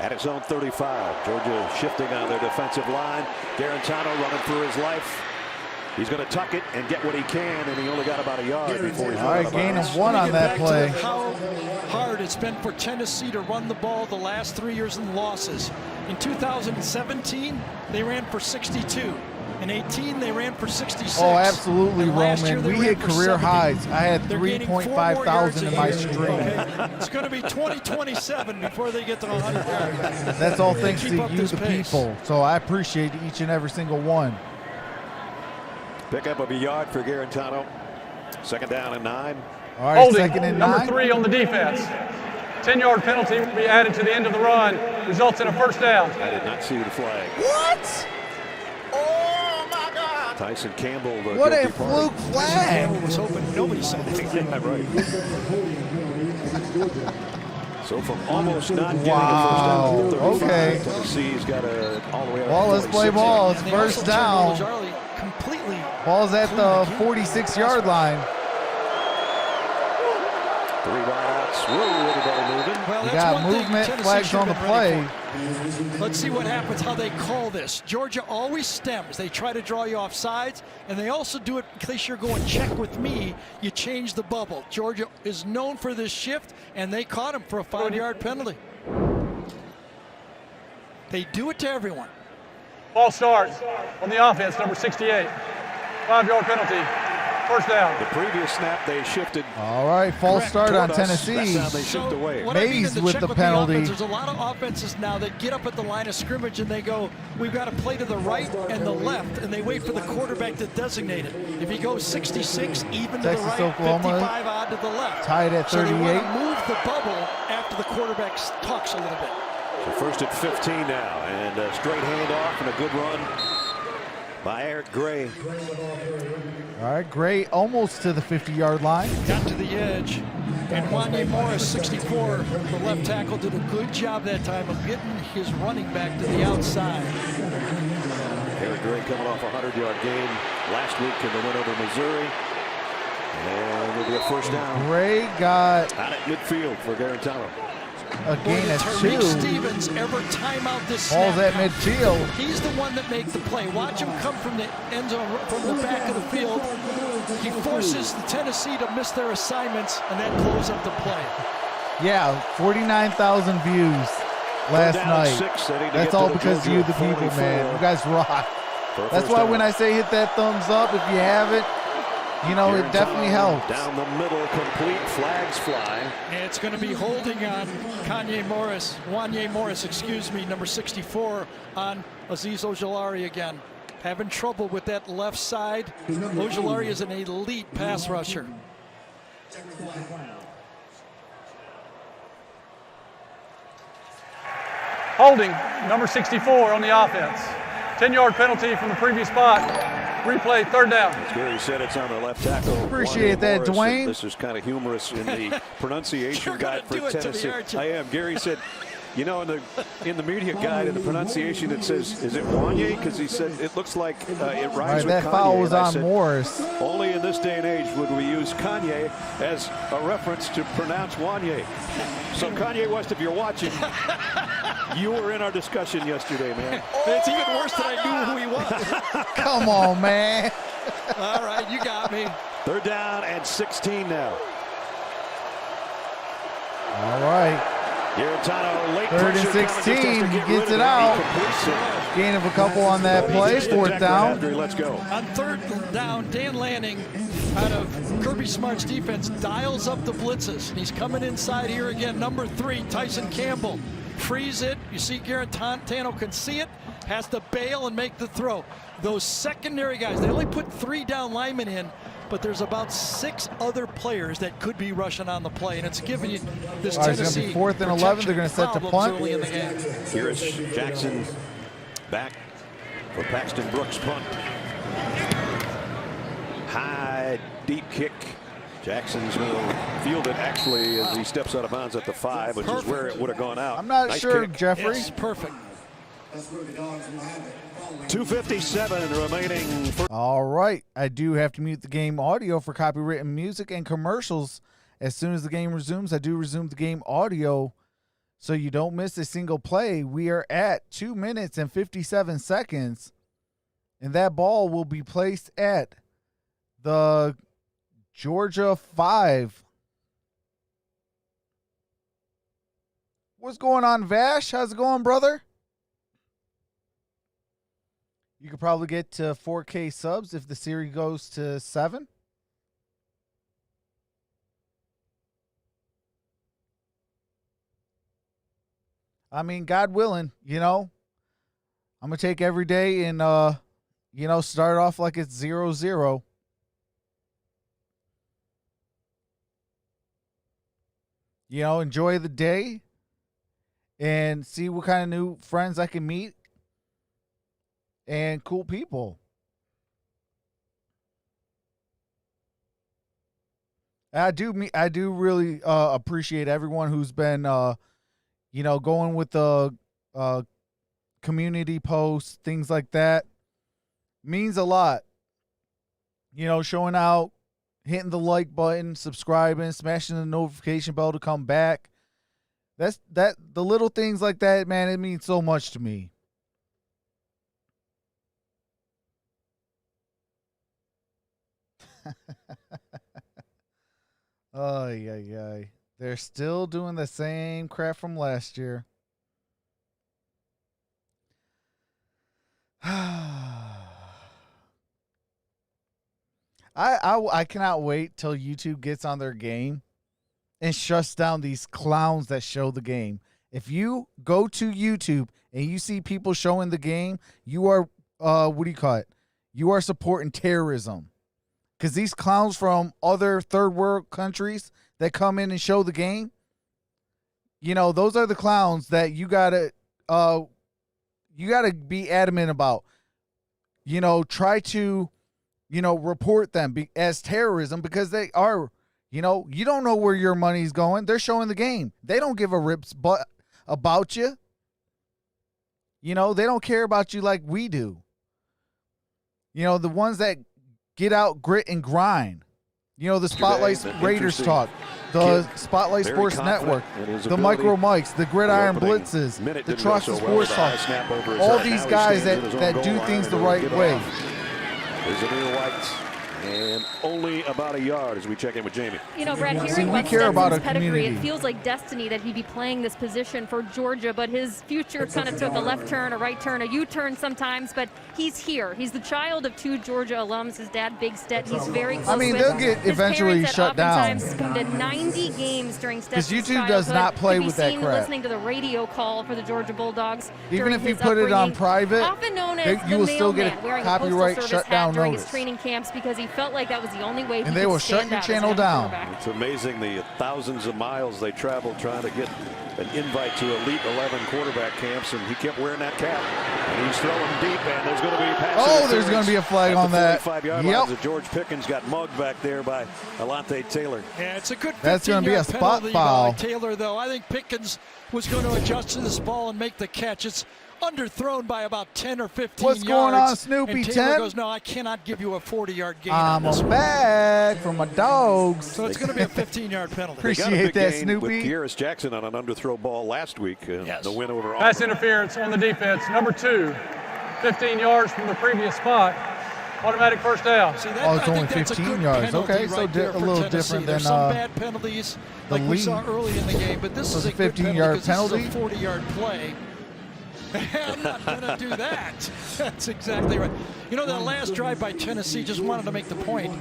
at its own 35. Georgia shifting on their defensive line. Derrn running through his life. He's going to tuck it and get what he can, and he only got about a yard before he All right, gain of 1 on that play. How hard it's been for Tennessee to run the ball the last 3 years in losses. In 2017, they ran for 62. In 18, they ran for 66. Oh, absolutely, And last year, Roman. they We ran hit for career 70. highs. I had They're gaining 4 more 3.5 yards thousand a in my year. stream. Okay. It's going to be 20-27 before they get to 100 yards. That's all thanks to Keep up you, this the pace. people. So I appreciate each and every single one. Pick up of a yard for Garantano. Second down and 9. All right, Holding, second and number 9. 3 on the defense. 10-yard penalty will be added to the end of the run. Results in a first down. I did not see the flag. What? Oh, my God! Tyson Campbell. The What a guilty party. fluke flag. I was hoping nobody saw it. Yeah, right. So from almost not getting Wow, a first down to 35, okay. Tennessee's got a all the way up. Well, to let's play 46. ball. It's And they first also down. turned Charlie completely. Ball's at the 46-yard line. 3 wideouts. Whoa, everybody moving. Well, We that's got one thing movement, Tennessee flags should on the have been ready play. for. Let's see what happens, how they call this. Georgia always stems. They try to draw you off sides, and they also do it in case you're going check with me. You change the bubble. Georgia is known for this shift, and they caught him for a 5-yard penalty. They do it to everyone. Ball starts on the offense, number 68. 5-yard penalty. First down. The previous snap, they shifted All right, false start on toward us. Tennessee. That's how they shift away. what I mean Mays in with check the penalty. offense, there's a lot of offenses now that get up at the line of scrimmage and they go, we've got to play to the right and the left, and they wait for the quarterback to designate it. If he goes 66, even to Texas, the right, Oklahoma, 55 odd to the left. tied at So they 38. want to move the bubble after the quarterback talks a little bit. So first at 15 now, and a straight handoff and a good run by Eric Gray. All right, Gray almost to the 50-yard line. Got to the edge, and Wanye Morris, 64, the left tackle, did a good job that time of getting his running back to the outside. Eric Gray coming off a 100-yard game last week in the win over Missouri. And it'll be a first down Gray got out at midfield for Garantano. a gain of Tariq 2. Stevens ever timeout this Ball's snap at count. midfield. He's the one that makes the play. Watch him come from the end zone, from the back of the field. He forces the Tennessee to miss their assignments, and that blows up the play. Yeah, 49,000 views last down night. 6, they need to That's get all to the because of you, the Georgia people, 44 man. You guys rock. for a That's first why down. when I say hit that thumbs up, if you haven't, you know, it Garantano definitely helps. Down the middle, complete, flags fly. And it's going to be holding on Wanye Morris, excuse me, number 64, on Azeez Ojulari again. Having trouble with that left side. Ojulari is an elite pass rusher. Holding, number 64 on the offense. 10-yard penalty from the previous spot. Replay, third down. As Gary said, it's on the left tackle. Appreciate Wanye that, Morris. Dwayne. This is kind of humorous in the pronunciation You're gonna guide for do it to me, Tennessee. aren't you? I am. Gary said You know, in the media guide, in the pronunciation, it says, is it Wanye? Because he said it looks like it rhymes Right, with that Kanye. foul was And I on said, Morris. only in this day and age would we use Kanye as a reference to pronounce Wanye. So Kanye West, if you're watching, you were in our discussion yesterday, man. It's even worse that I knew who he was. Come on, man. All right, you got me. They're down and 16 now. All right. Garantano, late 3rd and pressure coming, just has to 16. get He rid gets of it out. He completes it. Gain of a couple on that play. He just 4th attacked right after down. he lets go. On 3rd down, Dan Lanning, out of Kirby Smart's defense, dials up the blitzes. And he's coming inside here again. Number 3, Tyson Campbell. Frees it. You see Garantano can see it. Has to bail and make the throw. Those secondary guys, they only put 3 down linemen in, but there's about 6 other players that could be rushing on the play, and it's giving you this All right, it's Tennessee gonna be 4th and 11. They're gonna set the punt. early in the game. Here is Jackson back for Paxton Brooks' punt. High, deep kick. Jackson's going to field it actually as he steps out of bounds at the 5, which is where it would have gone out. I'm not Nice sure, kick. Jeffrey. Yes, perfect. 2:57 remaining. All right. I do have to mute the game audio for copywritten music and commercials. As soon as the game resumes, I do resume the game audio so you don't miss a single play. We are at 2 minutes and 57 seconds, and that ball will be placed at the Georgia 5. What's going on, Vash? How's it going, brother? You could probably get to 4K subs if the series goes to 7. I mean, God willing, you know, I'm going to take every day and, you know, start off like it's 0-0. You know, enjoy the day and see what kind of new friends I can meet and cool people. I do really appreciate everyone who's been, you know, going with the community posts, things like that. Means a lot. You know, showing out, hitting the like button, subscribing, smashing the notification bell to come back. The little things like that, man, it means so much to me. Oh, yeah. They're still doing the same crap from last year. I cannot wait till YouTube gets on their game and shuts down these clowns that show the game. If you go to YouTube and you see people showing the game, you are, what do you call it? You are supporting terrorism. Because these clowns from other third world countries that come in and show the game, you know, those are the clowns that you gotta be adamant about. You know, try to, you know, report them as terrorism because they are, you know, you don't know where your money's going. They're showing the game. They don't give a rip's butt about you. You know, they don't care about you like we do. You know, the ones that get out, grit, and grind. You know, the Spotlight Raiders talk, the Spotlight Sports Network, the MicroMikes, the GRIDIRON Blitzes, the Troxel Sports Talk. All these guys that do things the right way. There's Amir White, and only about a yard as we check in with Jamie. You know, Brad, See, hearing we about care about Stetson's our pedigree, community. it feels like destiny that he be playing this position for Georgia, but his future kind of took a left turn, a right turn, a U-turn sometimes, but he's here. He's the child of 2 Georgia alums. His dad, Big Stet, he's very close I mean, with. they'll get His eventually parents shut down. oftentimes come to 90 games during Stetson's YouTube does childhood. not play Could be with that seen crap. listening to the radio call for the Georgia Bulldogs. Even during if you his put it on upbringing. private, Often known as you will the still get mailman, a wearing copyright a Postal Service shutdown hat during notice. his training camps because he felt like that was the only way he And they could will shut stand your out as a channel young down. quarterback. It's amazing the thousands of miles they traveled trying to get an invite to Elite 11 quarterback camps, and he kept wearing that cap. And he's throwing deep, and there's going to be pass Oh, there's going to be a flag on that. 45-yard Yep. lines. George Pickens got mugged back there by Alante Taylor. Yeah, it's a good 15-yard That's gonna be a spot penalty foul. by Taylor, though. I think Pickens was going to adjust to this ball and make the catch. It's underthrown by about 10 or 15 What's yards. going on, Snoopy? And Taylor 10? goes, no, I cannot give you a 40-yard gain. I'm on this a one. bag from my dogs. So it's going to be a 15-yard penalty. They got a Appreciate big that, gain Snoopy. with Garris Jackson on an underthrow ball last week. Yes. The win over Pass Auburn. interference on the defense. Number 2, 15 yards from the previous spot. Automatic first down. See, that, Oh, it's I only think that's a 15 good yards. penalty Okay, so right there a for little Tennessee. different There's than, some bad penalties the like we saw lead. early in the game, but this So is a it's a good 15-yard penalty. penalty? This is a 40-yard play. I'm not going to do that. That's exactly right. You know, that last drive by Tennessee, just wanted to make the point.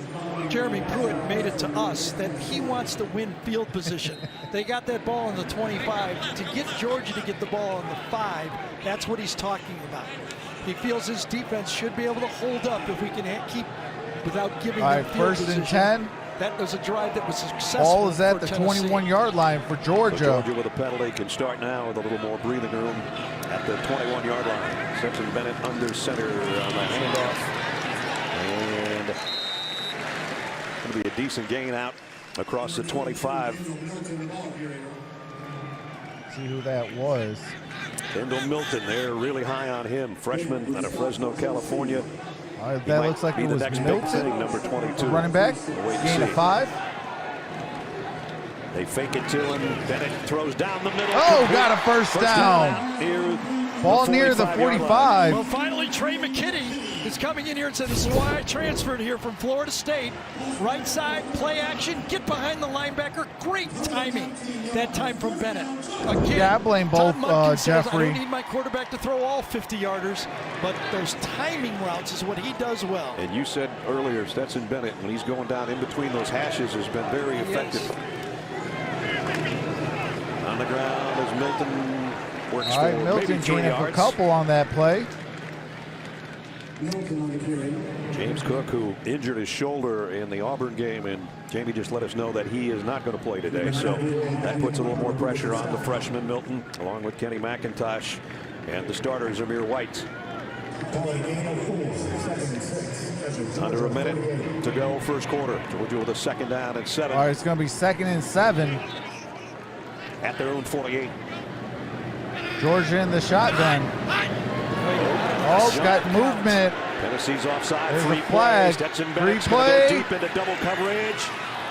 Jeremy Pruitt made it to us that he wants to win field position. They got that ball on the 25. To get Georgia to get the ball on the 5, that's what he's talking about. He feels his defense should be able to hold up if we can keep without giving All them right, field first and position. 10. That was a drive that was successful. Ball is at for the Tennessee. 21-yard line for So Georgia. Georgia with a penalty can start now with a little more breathing room at the 21-yard line. Stetson Bennett under center on the handoff. And going to be a decent gain out across the 25. See who that was. Kendall Milton, they're really high on him. Freshman out of Fresno, California. All right, He that might looks like be it the was next big Milton, thing, number 22. running back. We'll wait and Gain of see. 5. They fake it to him. Bennett throws down the middle. Oh, Complete. got a first down. Near Ball near the 45-yard line. 45. Well, finally, Trey McKinney is coming in here and said, this is why I transferred here from Florida State. Right side, play action, get behind the linebacker. Great timing that time from Bennett. Again, Yeah, I blame both, Todd Monken says, Jeffrey. I don't need my quarterback to throw all 50-yarders, but those timing routes is what he does well. And you said earlier, Stetson Bennett, when he's going down in between those hashes, has been very effective. On the ground as Milton works All right, for Milton maybe 3 gaining a yards. couple on that play. James Cook, who injured his shoulder in the Auburn game, and Jamie just let us know that he is not going to play today. So that puts a little more pressure on the freshman Milton, along with Kenny McIntosh and the starter Zamir White. Under a minute to go, first quarter. Georgia with a 2nd down and 7 All right, it's going to be 2nd and 7. at their own 48. Georgia in the shotgun. Oh, got movement. Tennessee's offside. There's a 3 flag. plays. Stetson Free Bennett's going play. to go deep into double coverage.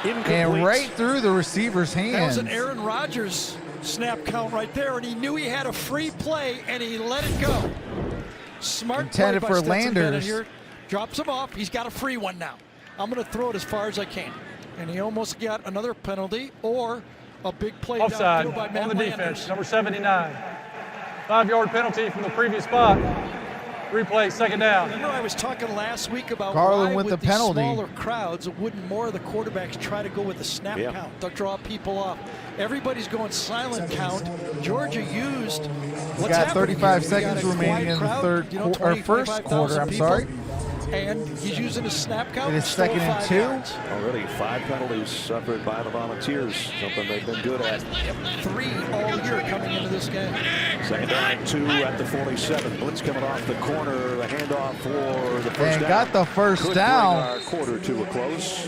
Incomplete. And right through the receiver's That was hands. an Aaron Rodgers snap count right there, and he knew he had a free play, and he let it go. Smart Intended play by for Stetson Bennett Landers. here. Drops him off. He's got a free one now. I'm going to throw it as far as I can. And he almost got another penalty or a big play Offside downfield by Matt on the Landers. defense. Number 79. 5-yard penalty from the previous spot. Replay, 2nd down. Remember, I was talking last week about Garland why with the these penalty. smaller crowds, wouldn't more of the quarterbacks try to go with the snap Yeah. count to draw people off? Everybody's going silent count. Georgia used. He's What's got happening 35 here? You got seconds a remaining quiet in the crowd, third you know, or first 25,000 quarter. I'm people, sorry. And he's using a snap count. It is still 2nd and 5 2. yards. Already 5 penalties suffered by the Volunteers, something they've been good at. 3 all year coming into this game. 2nd down, 2 at the 47. Blitz coming off the corner, the handoff for the first And down. got the first Could down. bring our quarter to a close.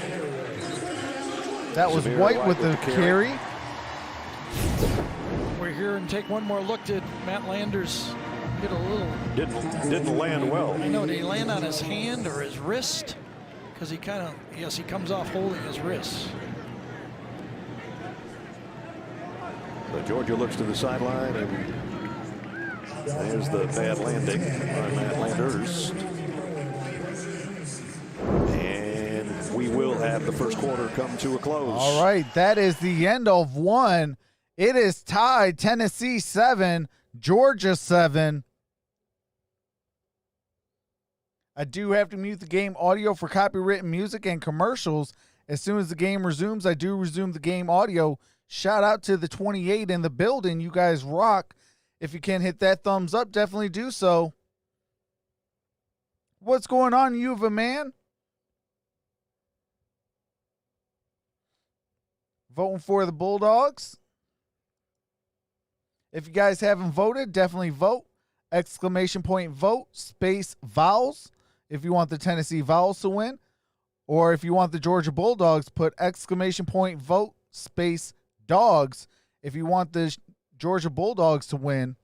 That was Zamir White with the carry. We're here and take one more look. Did Matt Landers get a little? Didn't land well. I know. Did he land on his hand or his wrist? Because he kind of, yes, he comes off holding his wrist. So Georgia looks to the sideline, and there's the bad landing by Matt Landers. And we will have the first quarter come to a close. All right, that is the end of one. It is tied, Tennessee 7, Georgia 7. I do have to mute the game audio for copywritten music and commercials. As soon as the game resumes, I do resume the game audio. Shout out to the 28 in the building. You guys rock. If you can hit that thumbs up, definitely do so. What's going on, you of a man? voting for the Bulldogs. If you guys haven't voted, definitely vote. Exclamation point vote, space Vols if you want the Tennessee Vols to win. Or if you want the Georgia Bulldogs, put exclamation point vote, space Dogs if you want the Georgia Bulldogs to win.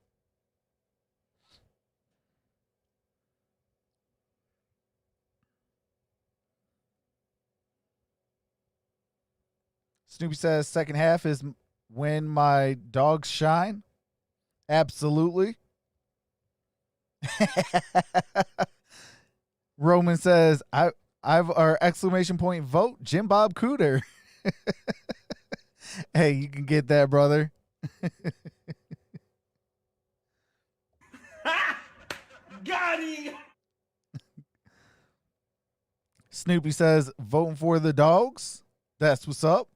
Snoopy says second half is when my dogs shine. Absolutely. Roman says I've our exclamation point vote Jim Bob Cooter. Hey, you can get that, brother. Got him. Snoopy says voting for the Dogs. That's what's up.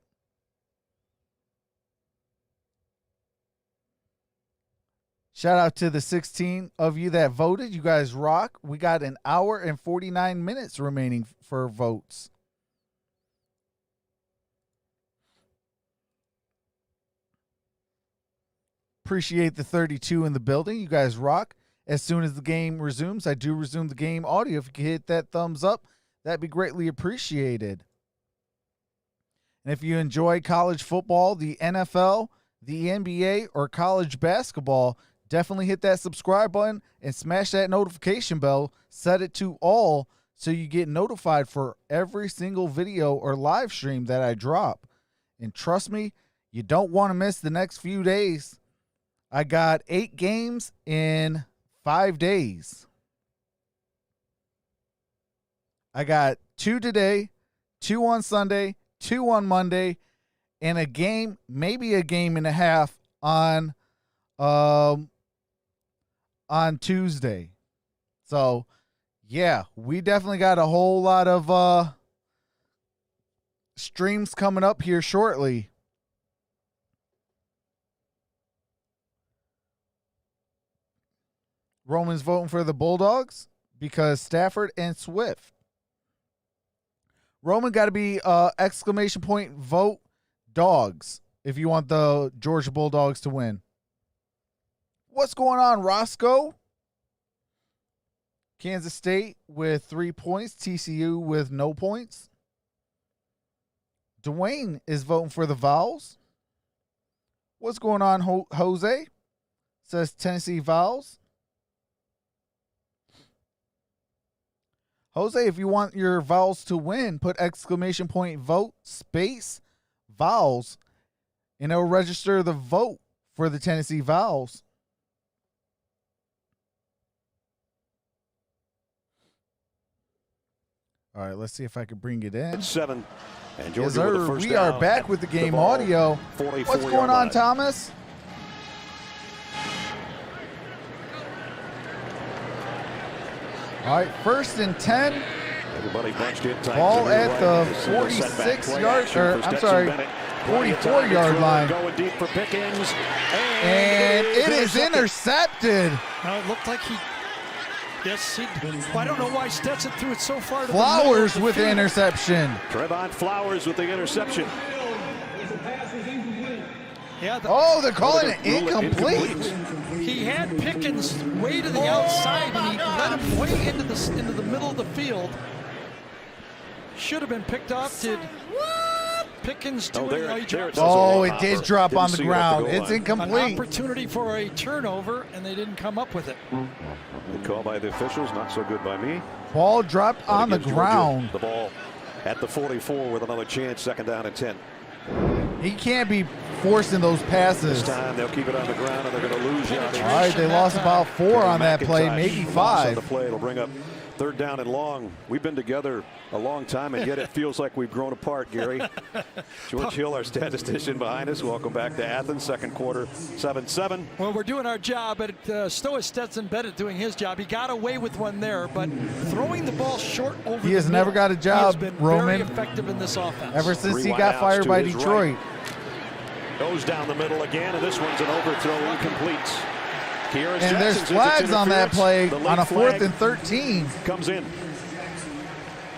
Shout out to the 16 of you that voted. You guys rock. We got an hour and 49 minutes remaining for votes. Appreciate the 32 in the building. You guys rock. As soon as the game resumes, I do resume the game audio. If you could hit that thumbs up, that'd be greatly appreciated. And if you enjoy college football, the NFL, the NBA, or college basketball, definitely hit that subscribe button and smash that notification bell. Set it to all so you get notified for every single video or live stream that I drop. And trust me, you don't want to miss the next few days. I got 8 games in 5 days. I got 2 today, 2 on Sunday, 2 on Monday, and a game, maybe a game and a half on Tuesday. So, yeah, we definitely got a whole lot of streams coming up here shortly. Roman's voting for the Bulldogs because Stafford and Swift. Roman got to be exclamation point vote Dogs if you want the Georgia Bulldogs to win. What's going on, Roscoe? Kansas State with 3 points. TCU with no points. Dwayne is voting for the Vols. What's going on, Jose? Says Tennessee Vols. Jose, if you want your Vols to win, put exclamation point vote space Vols, and it'll register the vote for the Tennessee Vols. All right, let's see if I can bring it in. 7. And Georgia Yes, sir. with the first We down are back with the game ball, audio. 44 What's going yard on, line. Thomas? All right, 1st and 10. Everybody bunched in tight. Ball to the at right. the This is a setback 46 play yard, action or for I'm Stetson sorry, Bennett. Plenty of 44 time to yard throw, line. Going deep for Pickens. And it is intercepted. Now it looked like he. Yes, he. I don't know why Stetson threw it so far. To Flowers the middle with of the the field. interception. Trevon Flowers with the interception. Yeah. Oh, they're calling it Rule incomplete. He had Pickens way to the outside, and he let him way into the middle of the field. Should have been picked up. Did Pickens do it? No, he dropped it. Oh, it did drop Didn't on the see it at ground. goal It's line. An incomplete. opportunity for a turnover, and they didn't come up with it. Good call by the officials, not so good by me. Ball dropped But on the it gives Georgia ground. The ball at the 44 with another chance, 2nd down and 10. He can't be forcing those This passes. time they'll keep it on the ground and they're going to lose yardage. All right, they lost about 4 on that play, maybe Loss on the 5. play. It'll bring up 3rd down and long. We've been together a long time, and yet it feels like we've grown apart, Gary. George Hill, our statistician behind us. Welcome back to Athens. 2nd quarter, 7-7. Well, we're doing our job, but so is Stetson Bennett doing his job. He got away with one there, but throwing the ball short over He has the never middle, got a job, he has been Roman. very effective in this offense. Ever since 3 he wide got outs fired to by his Detroit. Goes down the middle again, and this one's an overthrow, incomplete. Kearis And there's Jackson says it's flags on that interference. play The late on a 4th flag and 13. comes in.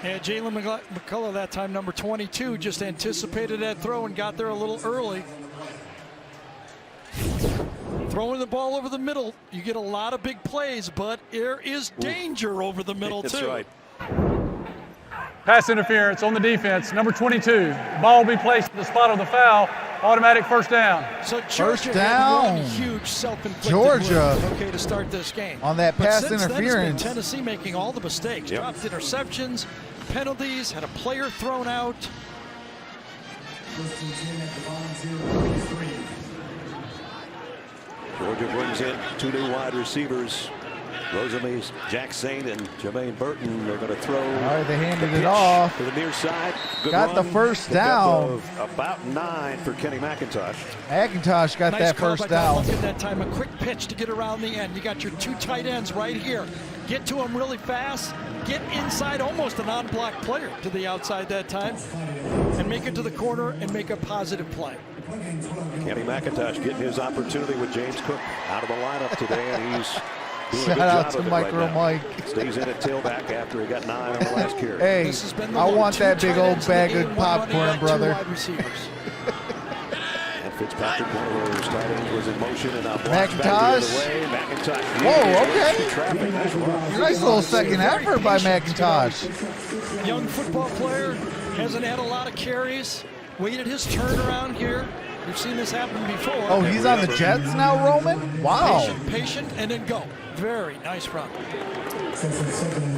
Yeah, Jalen McCullough that time, number 22, just anticipated that throw and got there a little early. Throwing the ball over the middle, you get a lot of big plays, but there is danger over the middle, too. That's right. Pass interference on the defense, number 22. Ball will be placed at the spot of the foul. Automatic first down. So First Georgia down. had one huge self-inflicted Georgia. wound, okay, to start this game. On that But pass since then, interference. it's been Tennessee making all the mistakes. Yep. Dropped interceptions, penalties, had a player thrown out. Georgia brings in 2 new wide receivers. Rosalie Jackson and Jermaine Burton. They're going to throw. All right, they handed the it pitch off. to the near side. Good Got the run. first Pickup down. of about 9 for Kenny McIntosh. McIntosh got Nice that call first by down. Luck at that time. A quick pitch to get around the end. You got your 2 tight ends right here. Get to them really fast. Get inside, almost a non-block player to the outside that time, and make it to the corner and make a positive play. Kenny McIntosh getting his opportunity with James Cook out of the lineup today, and he's doing a Shout good out job to of it right now. MicroMike. Stays in at tailback after he got 9 on the last carry. Hey, This has been the I look. want 2 that big tight old ends in the bag game, of one running popcorn, back, 2 brother. wide receivers. And Fitzpatrick, one of those tight ends, was in motion and now blocks back the McIntosh. other way. McIntosh. Whoa, really okay. through traffic. Nice run. Nice little second effort by McIntosh. Young football player, hasn't had a lot of carries. Waited his turn around here. We've seen this happen before. Oh, he's on the Jets now, Roman? Wow. Patient, and then go. Very nice run.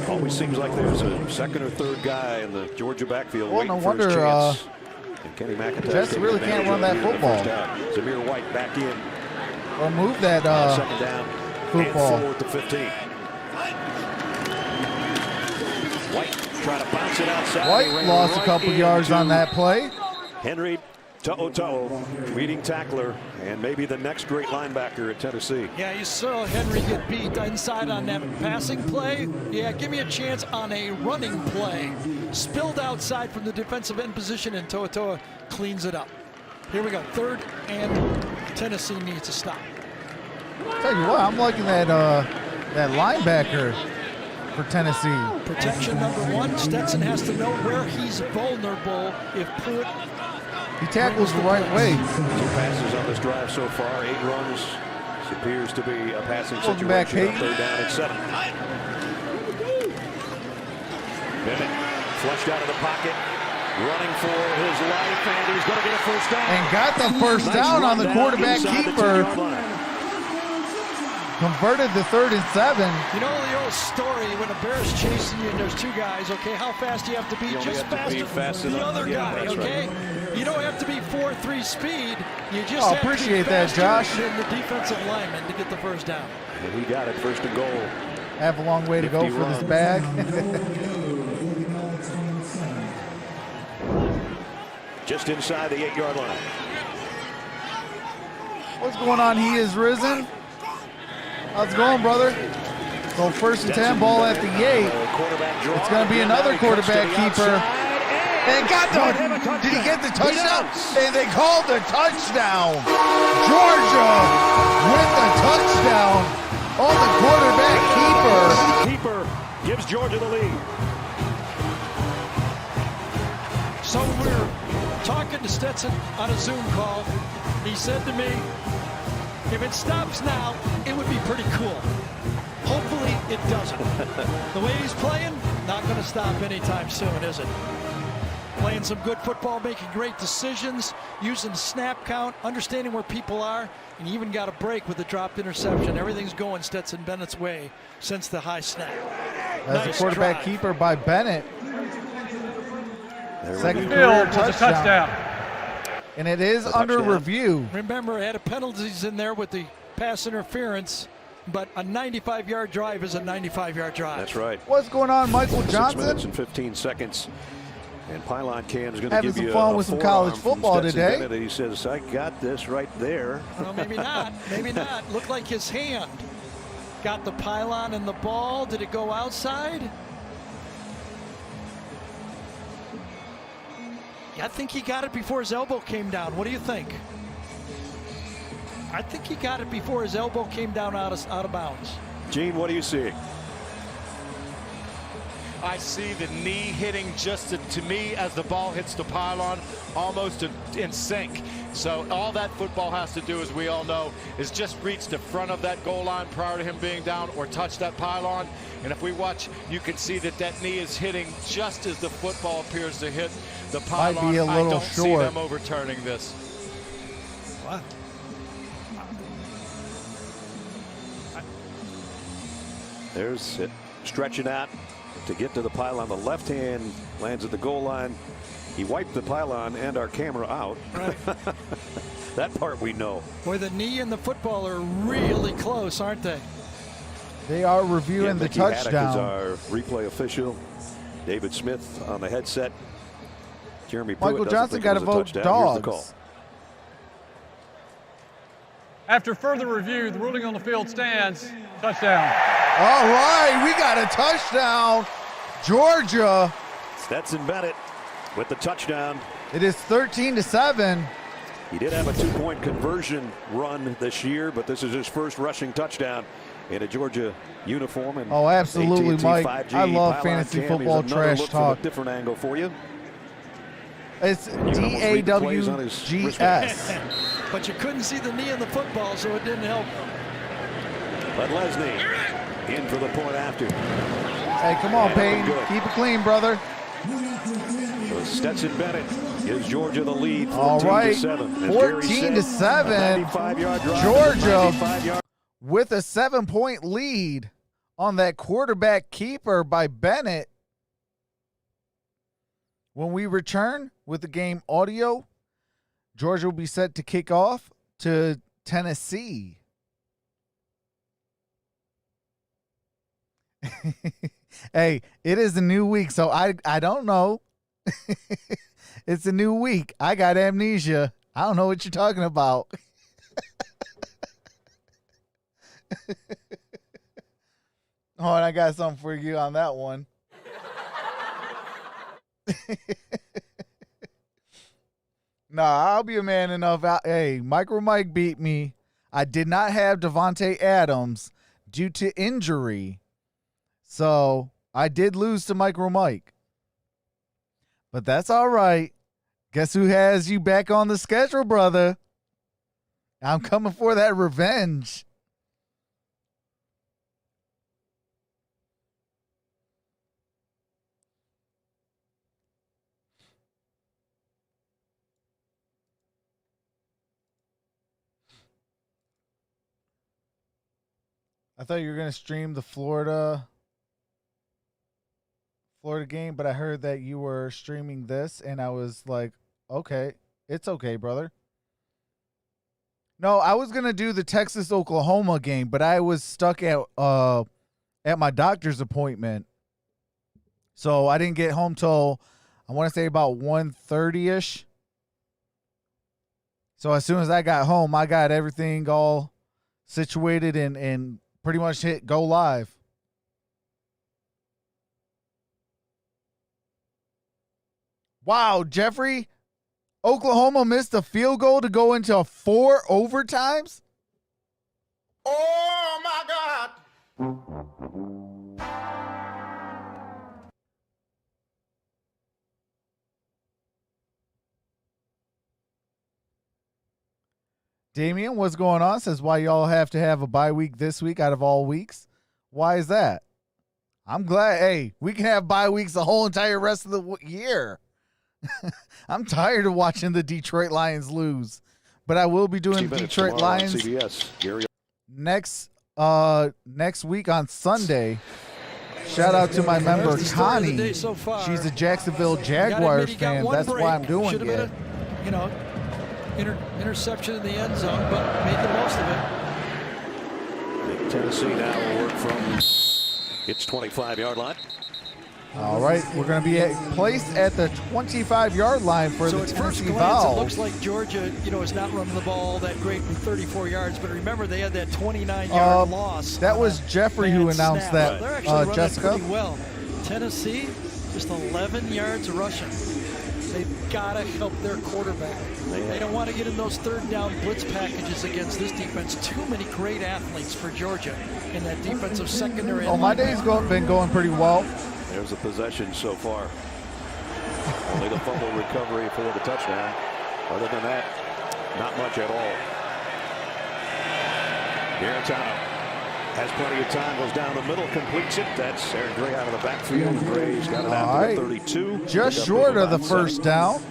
Always seems like there's a second or third guy in the Georgia backfield Well, waiting no for his wonder, chance. And Kenny McIntosh Jets taking really can't advantage run of that it in the football. first down. Zamir White back in. Or move that Second down. football. And forward to 15. White trying to bounce it outside. White He ran lost a right couple yards on into that play. Henry To'o, leading tackler, and maybe the next great linebacker at Tennessee. Yeah, you saw Henry get beat inside on that passing play. Yeah, give me a chance on a running play. Spilled outside from the defensive end position, and To'o cleans it up. Here we go, 3rd, and Tennessee needs to stop. Tell you what, I'm liking that that linebacker for Tennessee. Protection number 1, Stetson has to know where he's vulnerable if Pruitt. He tackles the right way. 2 passes on this drive so far, 8 runs. This appears to be a passing Welcome situation. back, Pete. 3rd down and 7. Bennett flushed out of the pocket, running for his life, and he's going to get a first down. And got the first Nice down on run the down quarterback inside the keeper. 10-yard line. Converted the 3rd and 7. You know the old story when a bear's chasing you and there's 2 guys, okay, how fast do you have to be? You only Just have to faster be fast than the enough. other Yeah, guy, that's okay? You don't have to be 4.3 speed. You just Oh, have to appreciate be that, faster Josh. than the defensive lineman to get the first down. And he got it, 1st and goal. Have a long way to go 50 for this runs. bag. Just inside the 8-yard line. What's going on? He is risen. How's it going, brother? So 1st and 10, ball at the 8. It's going to be another quarterback keeper. And got the, did he get the touchdown? And they called the touchdown. Georgia with the touchdown on the quarterback keeper. Keeper gives Georgia the lead. So we're talking to Stetson on a Zoom call. He said to me, if it stops now, it would be pretty cool. Hopefully it doesn't. The way he's playing, not going to stop anytime soon, is it? Playing some good football, making great decisions, using the snap count, understanding where people are, and he even got a break with the dropped interception. Everything's going Stetson Bennett's way since the high snap. That's Nice a quarterback drive. keeper by Bennett. Second Field career was a touchdown. touchdown. And it is A under touchdown. review. Remember, had a penalties in there with the pass interference, but a 95-yard drive is a 95-yard drive. That's right. What's going on, Michael 6 Johnson? minutes and 15 seconds. And Pylon Cam's going to Having give some you fun a with some forearm college from football Stetson today. Bennett. He says, I got this right there. Well, maybe not. Maybe not. Looked like his hand got the pylon and the ball. Did it go outside? Yeah, I think he got it before his elbow came down. What do you think? I think he got it before his elbow came down out of bounds. Gene, what do you see? I see the knee hitting just to me as the ball hits the pylon, almost in sync. So all that football has to do, as we all know, is just reach the front of that goal line prior to him being down or touch that pylon. And if we watch, you can see that that knee is hitting just as the football appears to hit the pylon. Might be a little I don't see short. them overturning this. Wow. There's it, stretching out to get to the pylon. The left hand lands at the goal line. He wiped the pylon and our camera out. Right. That part we know. Boy, the knee and the football are really close, aren't they? They are reviewing the Mickey Haddock touchdown. is our replay official. David Smith on the headset. Jeremy Michael Pruitt Johnson got got to vote dogs. Call. After further review, the ruling on the field stands. Touchdown. All right, we got a touchdown. Georgia. Stetson Bennett with the touchdown. It is 13-7. He did have a 2-point conversion run this year, but this is his first rushing touchdown in a Georgia uniform. And Oh, absolutely, AT&T Mike. 5G I love pylon fantasy cam. football Here's another trash look from talk. a different angle for you. It's You can almost read the plays on his DAWGS. But you couldn't see the knee and the football, so it didn't help. But Lesney in for the point after. Hey, come on, And Payne. good. Keep it clean, brother. So Stetson Bennett gives Georgia the lead, 14-7. All right, As Gary said, 14-7. 95-yard drive, Georgia 95-yard. with a 7-point lead on that quarterback keeper by Bennett. When we return with the game audio, Georgia will be set to kick off to Tennessee. Hey, it is a new week, so I don't know. It's a new week. I got amnesia. I don't know what you're talking about. Oh, and I got something for you on that one. Nah, I'll be a man enough. Hey, MicroMike beat me. I did not have Devontae Adams due to injury. So I did lose to MicroMike. But that's all right. Guess who has you back on the schedule, brother? I'm coming for that revenge. I thought you were going to stream the Florida game, but I heard that you were streaming this, and I was like, okay, it's okay, brother. No, I was going to do the Texas-Oklahoma game, but I was stuck at my doctor's appointment. So I didn't get home till, I want to say about 1:30-ish. So as soon as I got home, I got everything all situated and pretty much hit go live. Wow, Jeffrey, Oklahoma missed a field goal to go into 4 overtimes? Oh my God. Damian, what's going on? Says, why y'all have to have a bye week this week out of all weeks? Why is that? I'm glad. Hey, we can have bye weeks the whole entire rest of the year. I'm tired of watching the Detroit Lions lose, but I will be doing Detroit Lions CBS. Gary. next week on Sunday. Shout out to my member There's the story of the Connie. day so far. She's a Jacksonville Gotta Jaguars admit, he got fan. one That's break. why I'm doing Should've it. been a, interception in the end zone, but made the most of it. Tennessee now will work from its 25-yard line. All right, we're going to be placed at the 25-yard line for So the at first Tennessee glance, it Vols. looks like Georgia, is not running the ball that great with 34 yards. But remember, they had that 29-yard loss. That on was a Jeffrey who bad announced snap. that, They're actually running Jessica. pretty well. Tennessee, just 11 yards rushing. They've got to help their quarterback. They don't want to get in those third down blitz packages against this defense. Too many great athletes for Georgia in that defensive secondary. Oh, my day's been going pretty well. There's the possession so far. Only the fumble recovery for the touchdown. Other than that, not much at all. Derrn has plenty of time, goes down the middle, completes it. That's Aaron Gray out of the backfield. Gray's got it out to the 32. Just short of the first down.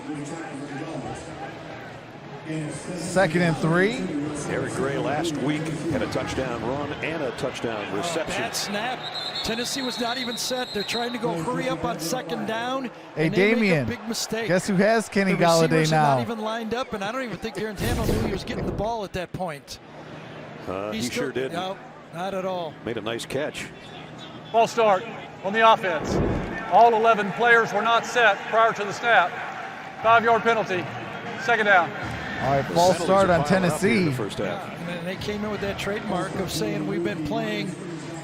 2nd and 3. Aaron Gray last week had a touchdown run and a touchdown reception. Bad snap. Tennessee was not even set. They're trying to go hurry up on 2nd down. Hey, and they make Damien, a big mistake. guess who has Kenny The Galladay receivers are now? not even lined up, and I don't even think Derrn knew he was getting the ball at that point. He sure did. No, not at all. Made a nice catch. False start on the offense. All 11 players were not set prior to the snap. 5-yard penalty. 2nd down. All right, false start on Tennessee. First half. And then they came in with that trademark of saying we've been playing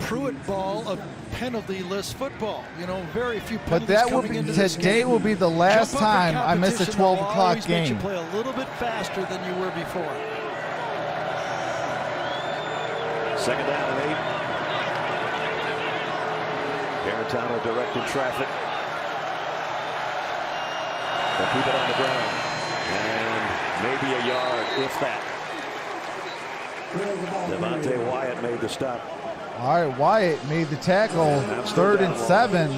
Pruitt ball of penalty-less football. You know, very few penalties But that will coming be into this today game. will be the last Jump up in time I miss a competition 12 will o'clock always make you game. play a little bit faster than you were before. 2nd down and 8. Derrn directing traffic. They'll keep it on the ground. And maybe a yard, if that. Devontae Wyatt made the stop. All right, Wyatt made the tackle. 3rd and 7.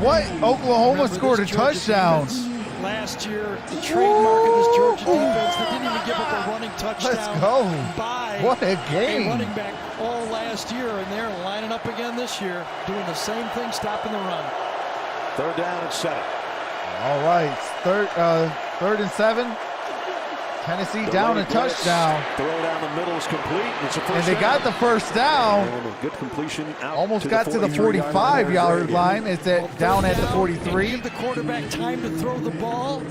What? Oklahoma Remember, scored a this Georgia touchdown. defense last year, the trademark of this Georgia defense, they didn't even give up a running touchdown. Let's go. By What a game. running back all last year, and they're lining up again this year, doing the same thing, stopping the run. 3rd down and 7. All right, 3rd and 7. Tennessee down a touchdown. Throw down the middle is complete. It's a first And they down. got the first down. And a good completion out Almost to got to the 45-yard line. It's down at the And 43. give the quarterback time to throw the ball.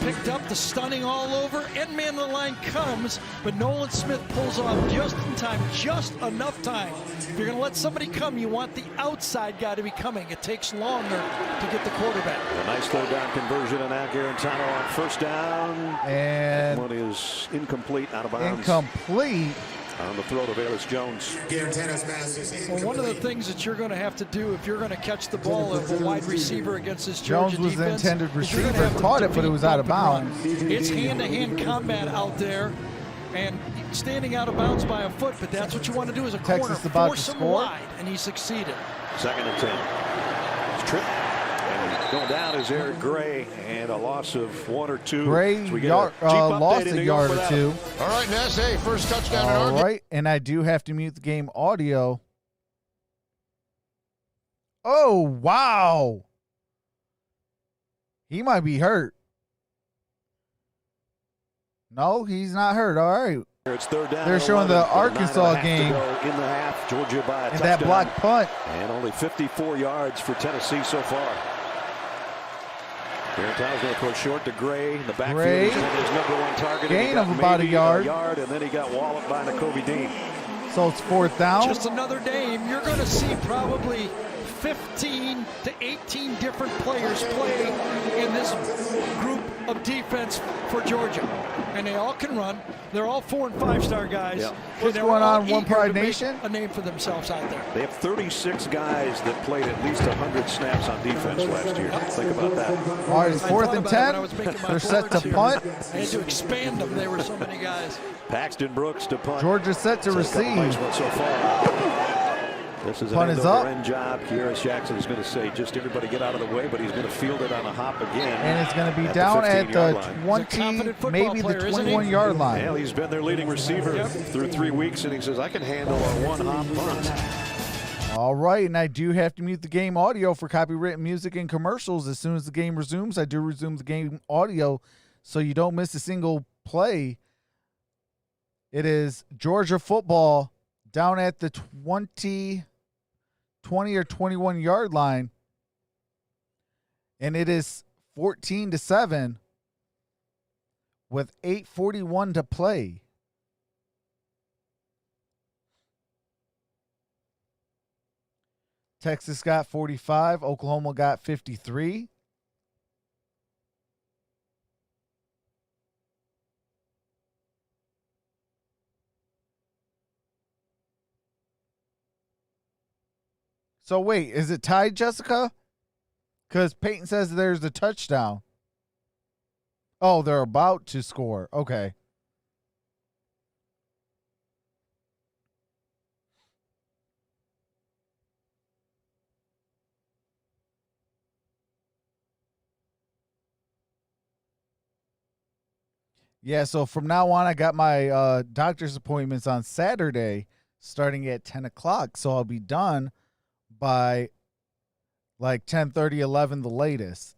Picked up the stunning all over. End man of the line comes, but Nolan Smith pulls off just in time, just enough time. If you're going to let somebody come, you want the outside guy to be coming. It takes longer to get the quarterback. A nice 3rd down conversion, and now Derrn on 1st down. And One is incomplete, out of bounds. incomplete. On the throw to Velus Jones. Well, one of the things that you're going to have to do if you're going to catch the ball of a wide receiver against this Georgia Jones was the defense, intended is you're gonna receiver, have to caught it, but it defeat was out of bump and bounds. run. It's hand-to-hand combat out there, and standing out of bounds by a foot, but that's what you want to do as a Texas corner. about to Force him score. wide, and he succeeded. 2nd and 10. It's tripped. And going down is Aaron Gray, and a loss of 1 or 2. Gray So we get a Jeep update lost in a New yard York or without two. him. All right, Ness. Hey, first touchdown in All our right, and I do have to mute the game audio. Oh, wow. He might be hurt. No, he's not hurt. All right. It's 3rd down. They're and showing the 11, but Arkansas 9.5 to game. go in the half. Georgia by a And touchdown. that block punt. And only 54 yards for Tennessee so far. Derrn going to throw short to Gray. In the backfield, Gray. he's his #1 target. Gain He got of about a maybe yard. And then he got walloped by Nakobe Dean. So it's 4th down. Just another game. You're going to see probably 15 to 18 different players play in this group of defense for Georgia. And they all can run. They're all 4- and 5-star guys. Yeah. And What's they're going all on, One eager Pride to make Nation? a name for themselves out there. They have 36 guys that played at least 100 snaps on defense last year. Think about that. All right, it's I 4th thought and about it 10. when I was making my They're set to boards here. punt. I had to expand them. There were so many guys. Paxton Brooks to punt. Georgia set to It's a couple receive. nice ones so far. This is an Punt is end over up. end job. Kieran Jackson is going to say, just everybody get out of the way, but he's going to field it on a hop again. And it's going to be at down the at 15-yard the line. 20, confident football maybe the player, isn't he? 21-yard line. Well, he's been their leading receiver through 3 weeks, and he says, I can handle a one-hop punt. All right, and I do have to mute the game audio for copyrighted music and commercials. As soon as the game resumes, I do resume the game audio so you don't miss a single play. It is Georgia football down at the 20 or 21-yard line, and it is 14-7 with 8:41 to play. Texas got 45. Oklahoma got 53. So wait, is it tied, Jessica? Because Peyton says there's a touchdown. Oh, they're about to score. Okay. Yeah, so from now on, I got my doctor's appointments on Saturday starting at 10 o'clock. So I'll be done by like 10:30, 11 the latest.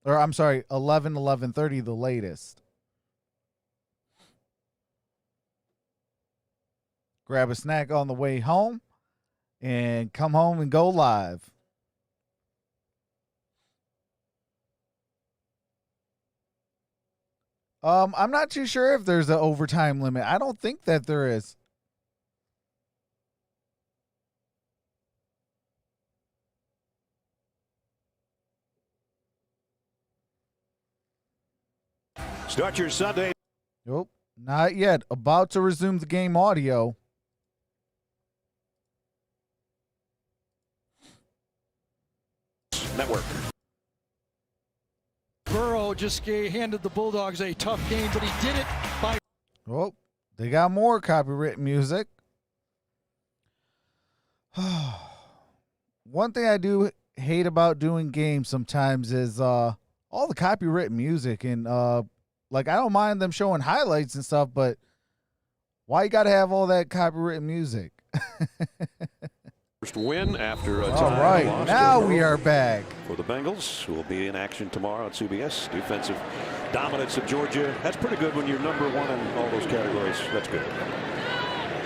Or I'm sorry, 11, 11:30 the latest. Grab a snack on the way home and come home and go live. I'm not too sure if there's an overtime limit. I don't think that there is. Start your Sunday. Nope, not yet. About to resume the game audio. Network. Burrow just handed the Bulldogs a tough game, but he did it by. Oh, they got more copyright music. One thing I do hate about doing games sometimes is all the copyright music, and like I don't mind them showing highlights and stuff, but why you got to have all that copyright music? First win after a All time right, lost now to we are back. for the Bengals, who will be in action tomorrow at CBS. Defensive dominance of Georgia. That's pretty good when you're number one in all those categories. That's good.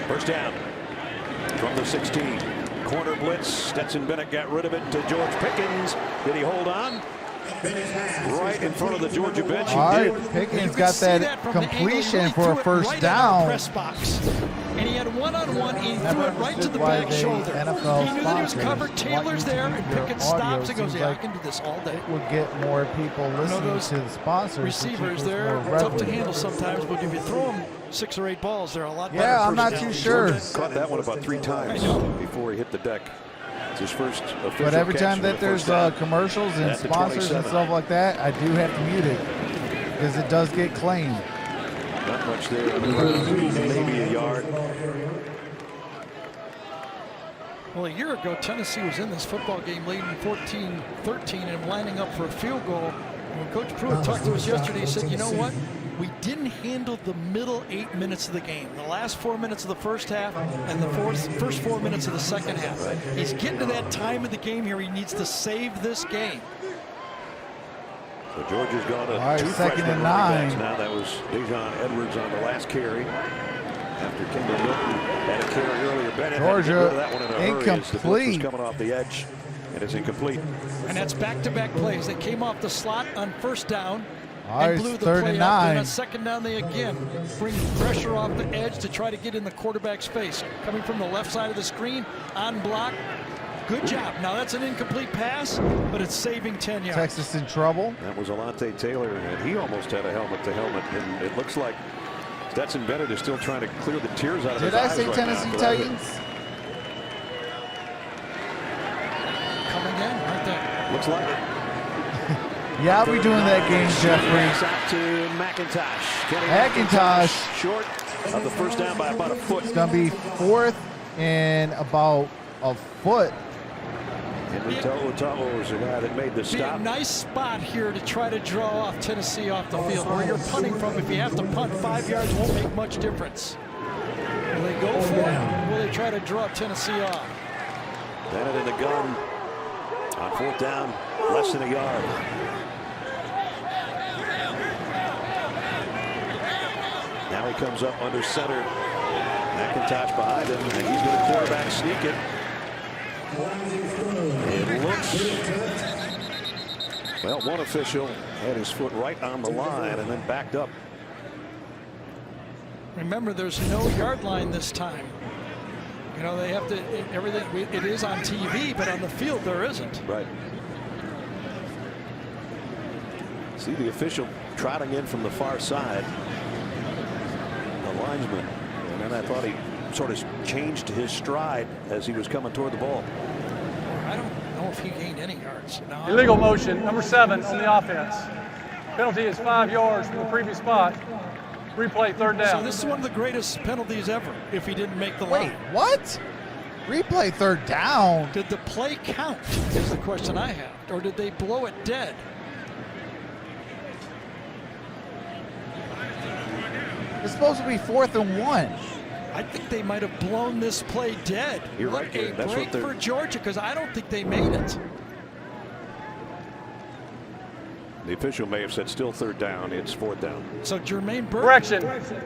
First down from the 16. Corner blitz. Stetson Bennett got rid of it to George Pickens. Did he hold on? Right in front of the Georgia bench. All He right, did. Pickens got that completion for a first down. Press box. And he had one-on-one. He threw it right to the Why back they shoulder. NFL He knew that he was sponsors covered. Taylor's there, and want you to Pickens use their stops and goes, audio. yeah, I Seems can do this all day. It would get more people listening those to the sponsors. which Receivers, equals they're more tough to revenue. handle sometimes, but if you throw them 6 or 8 balls, they're a lot better. Yeah, I'm first not down. too sure. Caught that one about 3 times before he hit the deck. It's his first official But every catch time for that the there's first down. commercials and At the sponsors and 27. stuff like that, I do have to mute it because it does get claimed. Not much there on the ground, maybe a yard. Well, a year ago, Tennessee was in this football game leading 14-13 and lining up for a field goal. And when Coach Pruitt talked to us yesterday, he said, you know what? We didn't handle the middle 8 minutes of the game. The last 4 minutes of the first half and the first 4 minutes of the second half. He's getting to that time of the game here. He needs to save this game. So Georgia's gone to All right, 2 second freshman and running backs 9. now. That was Dejon Edwards on the last carry. After Kendall Milton had a carry earlier. Bennett had to get rid of that one in a hurry as the blitz was incomplete. coming off the edge, and it's incomplete. And that's back-to-back plays. They came off the slot on first down All and right, blew it's the third play and up. Then 9. on second down, they again bring pressure off the edge to try to get in the quarterback's face. Coming from the left side of the screen, on block. Good job. Now that's an incomplete pass, but it's saving 10 yards. Texas in trouble. That was Alante Taylor, and he almost had a helmet-to-helmet, and it looks like Stetson Bennett is still trying to clear the tears out of his Did I eyes say right Tennessee now for that hit. Titans? Coming in, aren't they? Looks like it. Yeah, I'll be doing that game, Jeffrey. Out to McIntosh. Kenny McIntosh. Short of the first down by about a foot. It's going to be 4th and about a foot. Henry To'o is the guy that made the Be a stop. nice spot here to try to draw off Tennessee off the field. Where you're punting from, if you have to punt 5 yards, won't make much difference. Will they go for it, or will they try to draw Tennessee off? Bennett in the gun on 4th down, less than a yard. Now he comes up under center. McIntosh behind him, and he's going to quarterback sneak it. It looks, well, one official had his foot right on the line and then backed up. Remember, there's no yard line this time. You know, they have to, everything, it is on TV, but on the field there isn't. Right. See the official trotting in from the far side. The linesman. And then I thought he sort of changed his stride as he was coming toward the ball. know if he gained any yards. No. Illegal motion, number 7 on the offense. Penalty is 5 yards from the previous spot. Replay, third down. So this is one of the greatest penalties ever if he didn't make the Wait, line. what? Replay third down. Did the play count is the question I have, or did they blow it dead? It's supposed to be 4th and 1. I think they might have blown this play dead. You're What right, a that's break what they're- for Georgia, because I don't think they made it. The official may have said still third down. It's 4th down. So Jermaine Burton. Correction.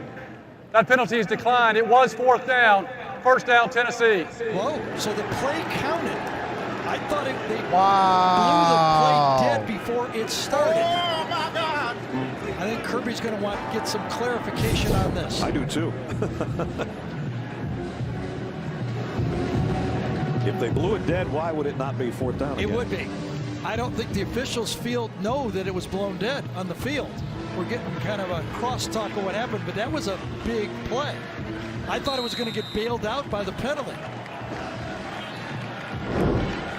That penalty is declined. It was 4th down. First down, Tennessee. Whoa, so the play counted. I thought they blew Wow. the play dead before it started. Oh, my God. I think Kirby's going to want to get some clarification on this. I do too. If they blew it dead, why would it not be 4th down again? It would be. I don't think the officials know that it was blown dead on the field. We're getting kind of a crosstalk of what happened, but that was a big play. I thought it was going to get bailed out by the penalty.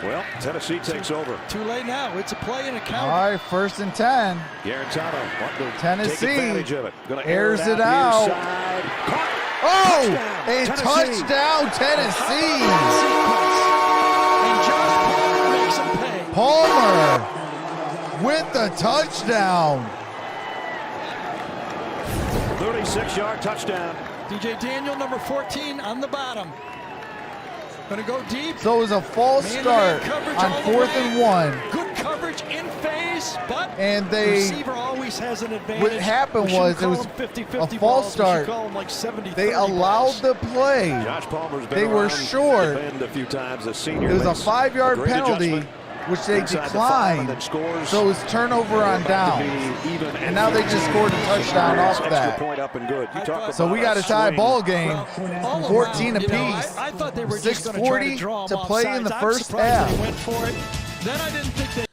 Well, Tennessee takes over. Too late now. It's a play and a All count. right, 1st and 10. Garantano wanting to Tennessee take advantage of it. Gonna airs air it out. near side. Caught. Oh, Touchdown, and Tennessee. touchdown Tennessee. And Josh Palmer makes him pay. Palmer with the touchdown. 36-yard touchdown. DJ Daniel, number 14, on the bottom. Going to go deep. So it was a false Man-to-man start coverage on all the 4th way. and 1. Good coverage in phase, but And the they, receiver always has an advantage. what happened We shouldn't was it call was them 50-50 a false balls. We should start. call them like 70-30 They allowed balls. the play. Josh Palmer's been They were around short. the bend a few times. The senior It was a makes 5-yard great penalty, adjustment which they inside the 5 and declined. then scores. So it was turnover on To down. be even And now they just scored a touchdown off extra that. point up and good. You talk So about we got a tie swing. ball game, Well, all 14 around, you know, apiece. I thought they were just going to try 6:40 to draw to them off play in sides. the I'm first surprised half. They went for it. Then I didn't think they.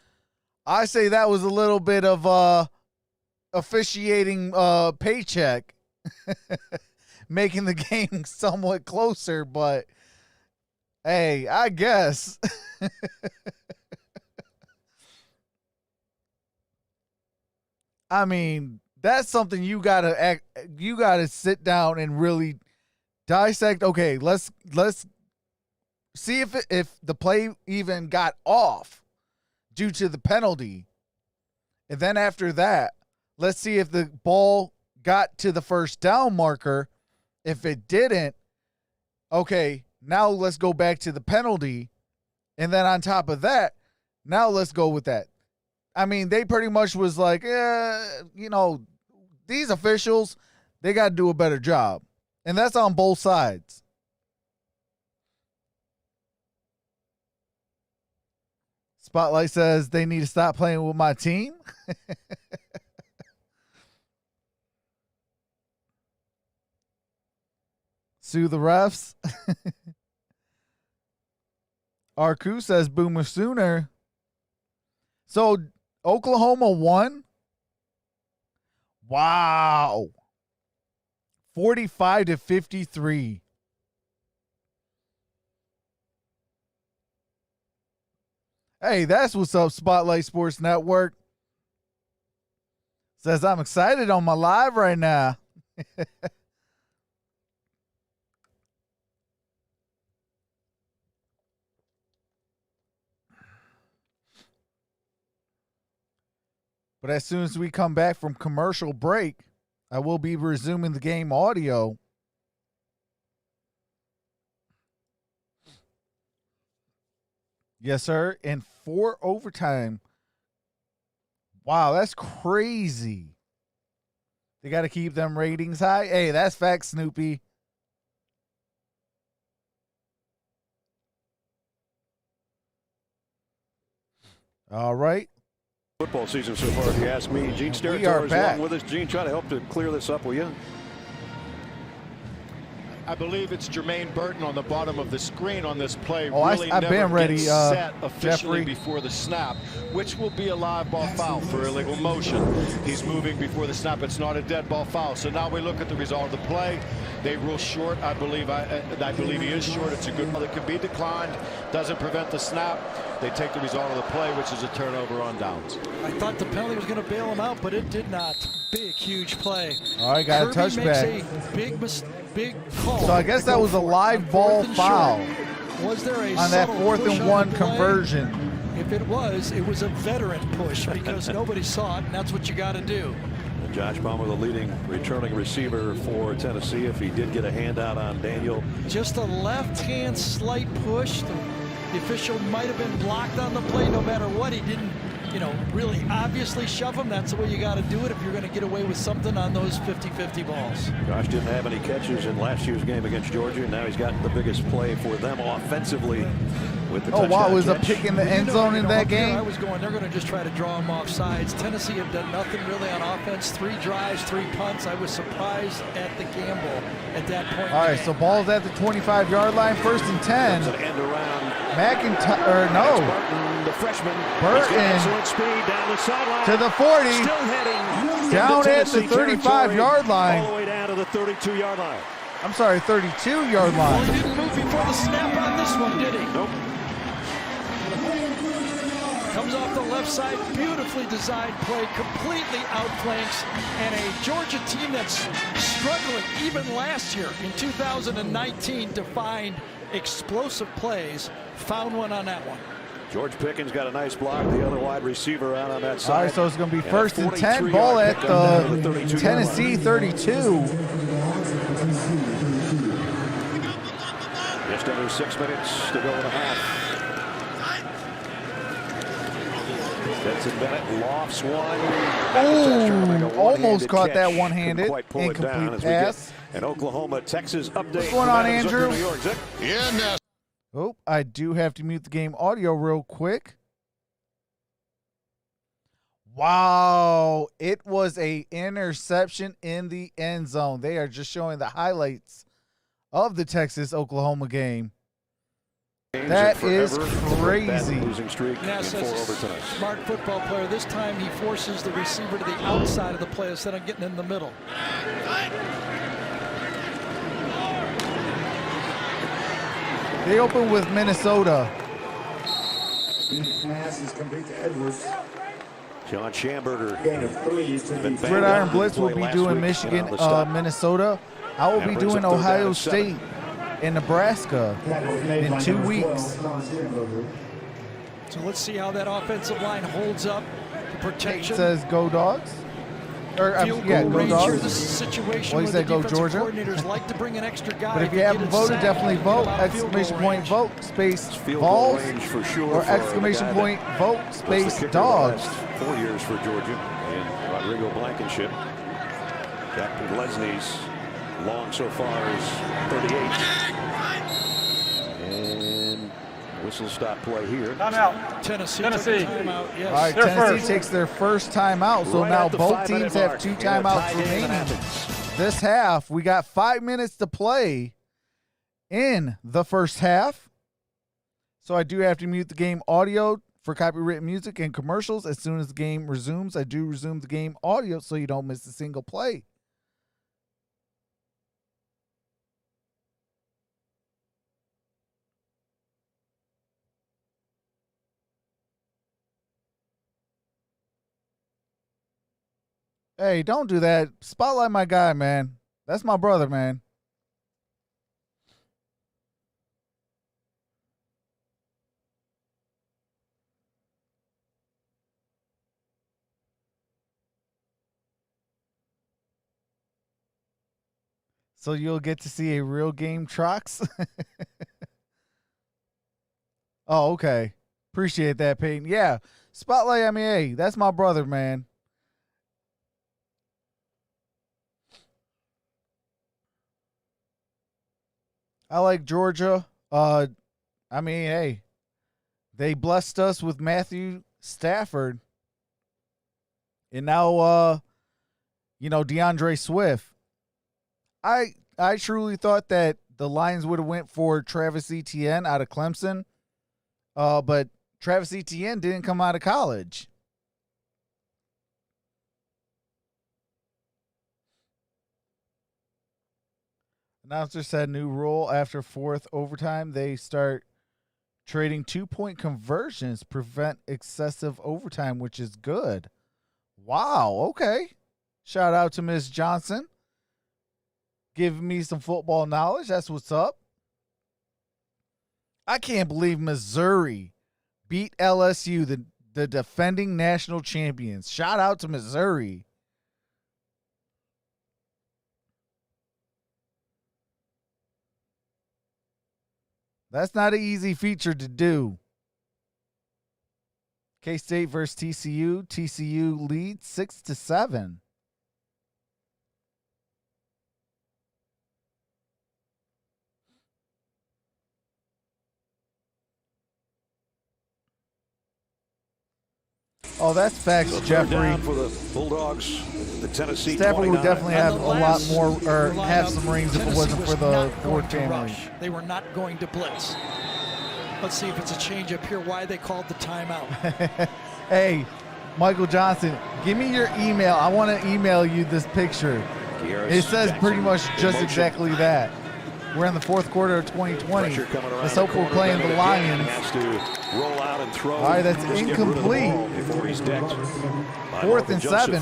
I say that was a little bit of officiating paycheck, making the game somewhat closer, but hey, I guess. I mean, that's something you gotta sit down and really dissect. Okay, let's see if the play even got off due to the penalty. And then after that, let's see if the ball got to the first down marker. If it didn't, okay, now let's go back to the penalty. And then on top of that, now let's go with that. I mean, they pretty much was like, these officials, they got to do a better job. And that's on both sides. Spotlight says they need to stop playing with my team. Sue the refs. Arku says Boomer Sooner. So Oklahoma won. Wow. 45-53. Hey, that's what's up, Spotlight Sports Network. Says I'm excited on my live right now. But as soon as we come back from commercial break, I will be resuming the game audio. Yes, sir. And 4 overtime. Wow, that's crazy. They got to keep them ratings high. Hey, that's facts, Snoopy. All right. Football season so far, if you ask me. Gene Steratore is along with us. Gene, try to help to clear this up, will you? I believe it's Jermaine Burton on the bottom of the screen on this play. Oh, really I've never been ready, gets set officially Jeffrey. before the snap, which will be a live ball foul for illegal motion. He's moving before the snap. It's not a dead ball foul. So now we look at the result of the play. They rule short. I believe he is short. It's a good one that can be declined. Doesn't prevent the snap. They take the result of the play, which is a turnover on downs. I thought the penalty was going to bail him out, but it did not. Big, huge play. All right, got a Kirby touchback. makes a big call. So I guess that was a live ball foul Was there a on that subtle 4th push and on 1 the play? conversion. If it was a veteran push because nobody saw it, and that's what you got to do. And Josh Palmer, the leading returning receiver for Tennessee, if he did get a handout on Daniel. Just a left-hand slight push. The official might have been blocked on the play no matter what. He didn't, really obviously shove him. That's the way you got to do it if you're going to get away with something on those 50-50 balls. Josh didn't have any catches in last year's game against Georgia. Now he's got the biggest play for them offensively with the Oh, wow, it was a catch. pick in the end zone in that game. I was going, they're going to just try to draw him off sides. Tennessee had done nothing really on offense. 3 drives, 3 punts. I was surprised at the gamble at that point. All right, so ball's at the 25-yard line, 1st and 10. It's an end around. McIntyre, no. Burton, the freshman. Burton. He's got excellent speed down the sideline. To the 40. Still heading Down into at the Tennessee 35-yard line. All the way down to the 32-yard line. I'm sorry, 32-yard Well, line. he didn't move before the snap on this one, did he? Nope. Comes off the left side, beautifully designed play, completely outflanks, and a Georgia team that's struggling even last year in 2019 to find explosive plays, found one on that one. George Pickens got a nice block. The other wide receiver out on that side. All right, so it's going to be And a 1st and 10. 43-yard Ball at pickup down to the 32-yard Tennessee line. 32. Just under 6 minutes to go in a half. Benson Bennett lofts one. Oh, almost caught that Couldn't one-handed. quite pull it down Incomplete as we get pass. an Oklahoma, Texas update. What's going on, from Adams up to Andrew? New York. Zach? Yeah, Oh, I do have to mute the game audio real quick. Wow, it was a interception in the end zone. They are just showing the highlights of the Texas-Oklahoma game. That is crazy. Losing streak Now in says 4 overtimes. smart football player. This time he forces the receiver to the outside of the play instead of getting in the middle. They open with Minnesota. Pass is complete to Edwards. John Schamberger. Gain of 3 is to the Gridiron Blitz will be doing Michigan, Minnesota. I will be doing Ohio State and Nebraska in 2 weeks. So let's see how that offensive line holds up. The It protection. says go Dogs. Or Field yeah, goal go range here. Dogs. This is a situation Well, he where said the go defensive Georgia. coordinators like to bring an extra guy. But if you to haven't get it voted, sacked, definitely get vote. him out of field goal Exclamation point range. vote space Field goal Vols range for sure. or for exclamation the guy point vote that was the space kicker Dogs. the last 4 years for Georgia and Rodrigo Blankenship. Jack Lesney's long so far is 38. And whistle stop play here. Timeout. Tennessee. Tennessee. Took a timeout, yes. All right, They're Tennessee first. takes their first timeout. So Right now at the both 5-minute teams have mark 2 in a timeouts tie game in remaining. Athens. This half, we got 5 minutes to play in the first half. So I do have to mute the game audio for copyrighted music and commercials. As soon as the game resumes, I do resume the game audio so you don't miss a single play. Hey, don't do that. Spotlight my guy, man. That's my brother, man. So you'll get to see a real game, Trox. Oh, okay. Appreciate that, Peyton. Yeah, Spotlight, I mean, hey, that's my brother, man. I like Georgia. I mean, hey, they blessed us with Matthew Stafford. And now, DeAndre Swift. I truly thought that the Lions would have went for Travis Etienne out of Clemson, but Travis Etienne didn't come out of college. Announcer said new rule after fourth overtime. They start trading 2-point conversions, prevent excessive overtime, which is good. Wow, okay. Shout out to Ms. Johnson. Giving me some football knowledge. That's what's up. I can't believe Missouri beat LSU, the defending national champions. Shout out to Missouri. That's not an easy feature to do. K-State versus TCU. TCU leads 6-7. Oh, that's facts, So Jeffrey. down for the Bulldogs, the Tennessee Stafford would 29. definitely have a lot more, or have some rings if it wasn't for the Ford family. They were not going to blitz. Let's see if it's a change up here, why they called the timeout. Hey, Michael Johnson, give me your email. I want to email you this picture. It says pretty much just exactly that. We're in the fourth quarter of 2020. Let's hope we're playing the Lions. Has to roll out and throw. All right, that's Just get rid of the ball incomplete. before he's decked by 4th and Joseph. 7.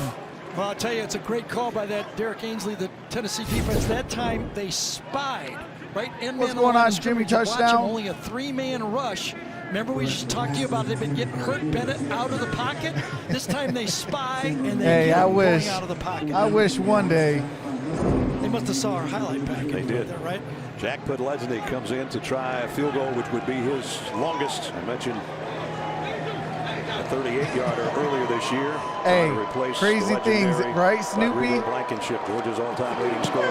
Well, I'll tell you, it's a great call by that Derek Ainsley, the Tennessee defense. That time they spied, right? What's going on, Jimmy? Touchdown? Only a 3-man rush. Remember we just talked to you about they've been getting Hurt Bennett out of the pocket? This time they spy and they get him going out of the pocket. I wish one day. They must have saw our highlight package. They did. There, right? Jack Podlesny comes in to try a field goal, which would be his longest. I mentioned a 38-yarder earlier this year. Hey, replace crazy things, right, Snoopy? Rodrigo Blankenship, Georgia's all-time leading scorer.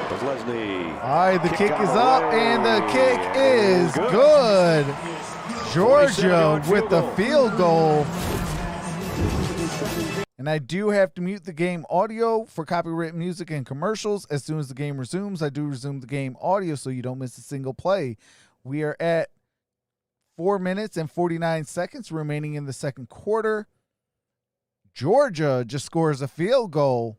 Podlesny. All right, the kick is up, away. and the kick is good. Georgia with the field goal. And I do have to mute the game audio for copyright music and commercials. As soon as the game resumes, I do resume the game audio so you don't miss a single play. We are at 4 minutes and 49 seconds remaining in the second quarter. Georgia just scores a field goal.